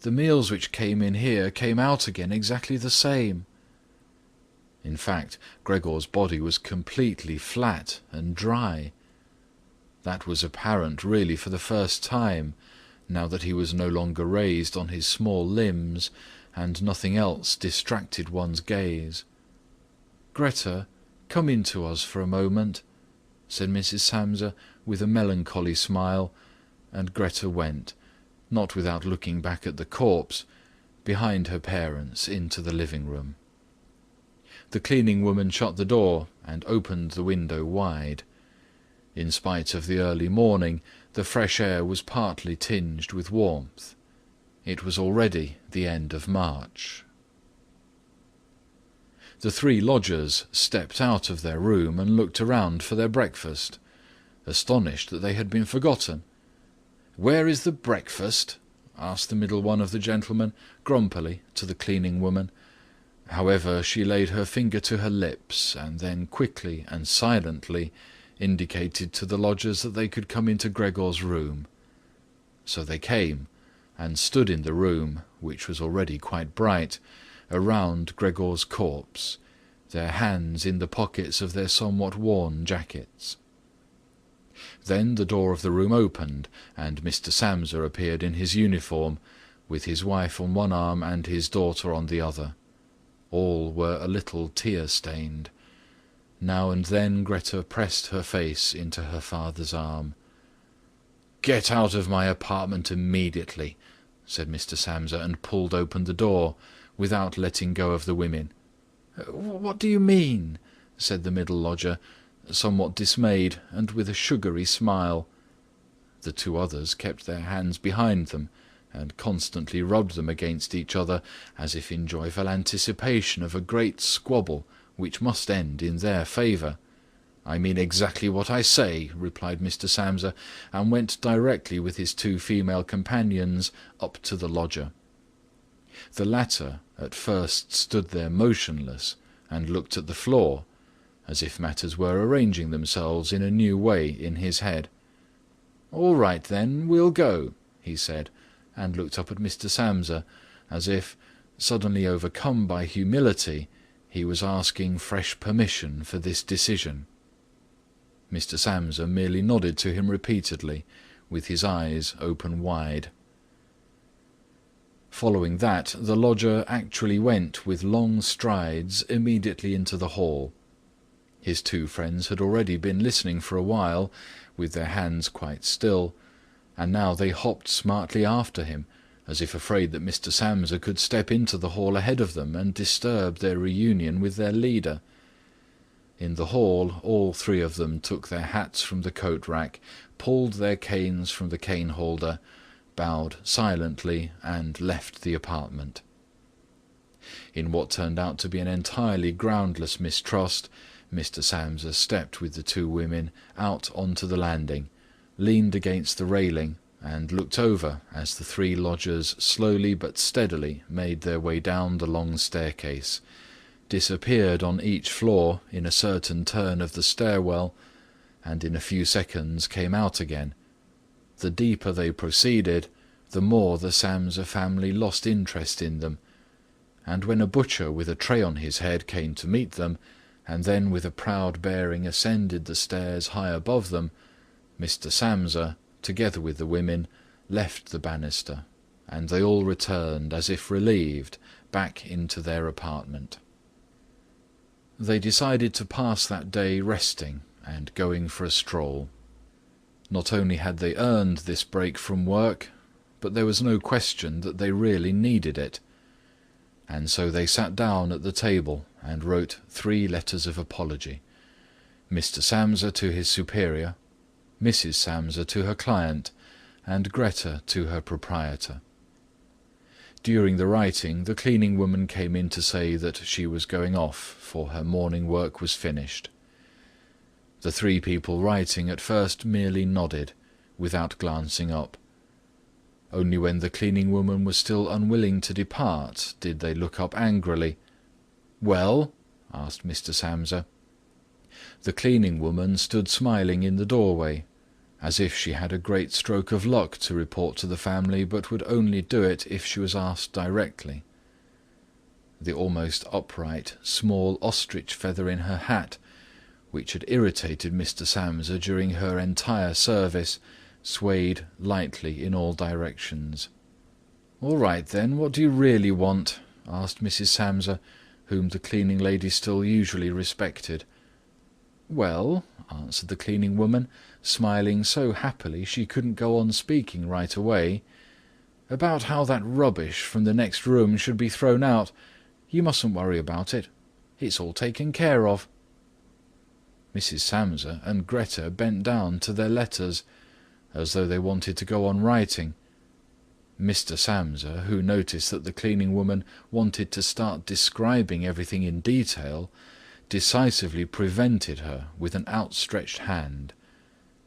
The meals which came in here came out again exactly the same." In fact, Gregor's body was completely flat and dry. That was apparent really for the first time, now that he was no longer raised on his small limbs, and nothing else distracted one's gaze. "Greta, come in to us for a moment," said Mrs. Samsa with a melancholy smile, and Greta went, not without looking back at the corpse, behind her parents into the living-room. The cleaning woman shut the door and opened the window wide. In spite of the early morning, the fresh air was partly tinged with warmth. It was already the end of March. The three lodgers stepped out of their room and looked around for their breakfast, astonished that they had been forgotten. "Where is the breakfast?" asked the middle one of the gentlemen, grumpily, to the cleaning woman. However, she laid her finger to her lips, and then quickly and silently indicated to the lodgers that they could come into Gregor's room. So they came, and stood in the room, which was already quite bright, around Gregor's corpse, their hands in the pockets of their somewhat worn jackets. Then the door of the room opened, and Mr. Samsa appeared in his uniform, with his wife on one arm and his daughter on the other. All were a little tear-stained. Now and then Greta pressed her face into her father's arm. "Get out of my apartment immediately," said Mr. Samsa, and pulled open the door, without letting go of the women. "What do you mean?" said the middle lodger, somewhat dismayed, and with a sugary smile. The two others kept their hands behind them, and constantly rubbed them against each other, as if in joyful anticipation of a great squabble which must end in their favour. "I mean exactly what I say," replied Mr. Samsa, and went directly with his two female companions up to the lodger. The latter at first stood there motionless, and looked at the floor, as if matters were arranging themselves in a new way in his head. "All right then, we'll go," he said, and looked up at Mr. Samsa, as if, suddenly overcome by humility, he was asking fresh permission for this decision. Mr. Samsa merely nodded to him repeatedly, with his eyes open wide. Following that, the lodger actually went with long strides immediately into the hall. His two friends had already been listening for a while, with their hands quite still, and now they hopped smartly after him, as if afraid that Mr. Samsa could step into the hall ahead of them and disturb their reunion with their leader. In the hall, all three of them took their hats from the coat-rack, pulled their canes from the cane-holder, bowed silently, and left the apartment. In what turned out to be an entirely groundless mistrust, Mr. Samsa stepped with the two women out onto the landing, leaned against the railing, and looked over as the three lodgers slowly but steadily made their way down the long staircase, disappeared on each floor in a certain turn of the stairwell, and in a few seconds came out again. The deeper they proceeded, the more the Samsa family lost interest in them, and when a butcher with a tray on his head came to meet them, and then with a proud bearing ascended the stairs high above them, Mr. Samsa, together with the women, left the banister, and they all returned, as if relieved, back into their apartment. They decided to pass that day resting and going for a stroll. Not only had they earned this break from work, but there was no question that they really needed it. And so they sat down at the table and wrote 3 letters of apology. Mr. Samsa to his superior, Mrs. Samsa to her client, and Greta to her proprietor. During the writing, the cleaning woman came in to say that she was going off, for her morning work was finished. The 3 people writing at first merely nodded, without glancing up. Only when the cleaning woman was still unwilling to depart did they look up angrily. "Well?" asked Mr. Samsa. The cleaning woman stood smiling in the doorway, as if she had a great stroke of luck to report to the family, but would only do it if she was asked directly. the almost upright, small ostrich feather in her hat, which had irritated Mr. Samsa during her entire service, swayed lightly in all directions. "All right, then, what do you really want?" asked Mrs. Samsa, whom the cleaning lady still usually respected. "Well," answered the cleaning woman, smiling so happily she couldn't go on speaking right away, "about how that rubbish from the next room should be thrown out. You mustn't worry about it. It's all taken care of." Mrs. Samsa and Gregor bent down to their letters, as though they wanted to go on writing. Mr. Samsa, who noticed that the cleaning woman wanted to start describing everything in detail, decisively prevented her with an outstretched hand.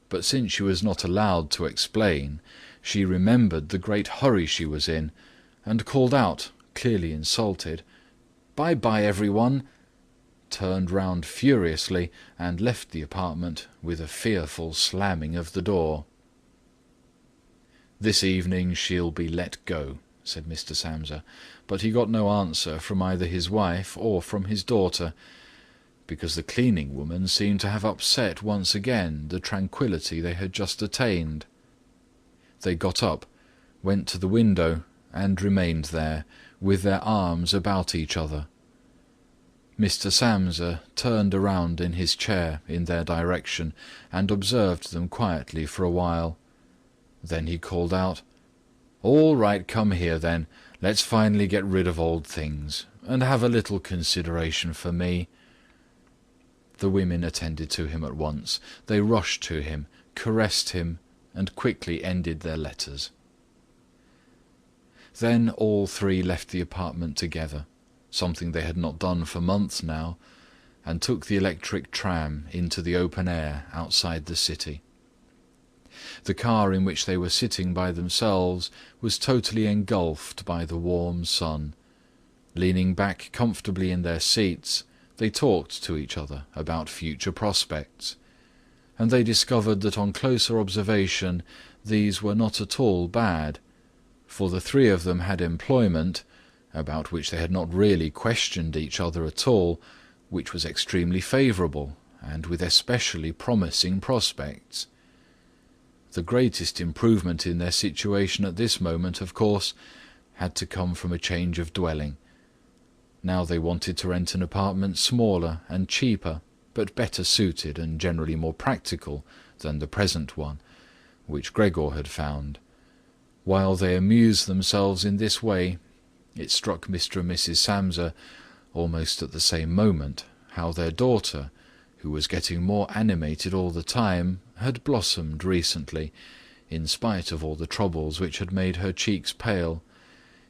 But since she was not allowed to explain, she remembered the great hurry she was in, and called out, clearly insulted, "Bye-bye, everyone," turned round furiously, and left the apartment with a fearful slamming of the door. "This evening she'll be let go," said Mr. Samsa, but he got no answer from either his wife or from his daughter, because the cleaning woman seemed to have upset once again the tranquillity they had just attained. They got up, went to the window, and remained there, with their arms about each other. Mr. Samsa turned around in his chair in their direction, and observed them quietly for a while. Then he called out, "All right, come here then. Let's finally get rid of old things, and have a little consideration for me." The women attended to him at once. They rushed to him, caressed him, and quickly ended their letters. Then all three left the apartment together, something they had not done for months now, and took the electric tram into the open air outside the city. The car in which they were sitting by themselves was totally engulfed by the warm sun. Leaning back comfortably in their seats, they talked to each other about future prospects, and they discovered that on closer observation these were not at all bad, for the three of them had employment, about which they had not really questioned each other at all, which was extremely favourable and with especially promising prospects. The greatest improvement in their situation at this moment, of course, had to come from a change of dwelling. Now they wanted to rent an apartment smaller and cheaper, but better suited and generally more practical than the present one, which Gregor had found. While they amused themselves in this way, it struck Mr. and Mrs. Samsa, almost at the same moment, how their daughter, who was getting more animated all the time, had blossomed recently, in spite of all the troubles which had made her cheeks pale,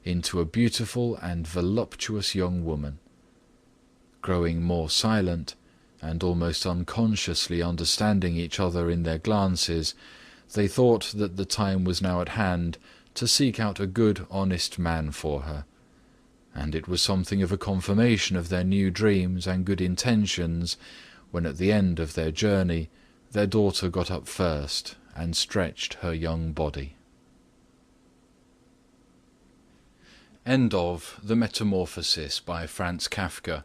into a beautiful and voluptuous young woman. Growing more silent, and almost unconsciously understanding each other in their glances, they thought that the time was now at hand to seek out a good, honest man for her, and it was something of a confirmation of their new dreams and good intentions when at the end of their journey their daughter got up first and stretched her young body. End of The Metamorphosis by Franz Kafka.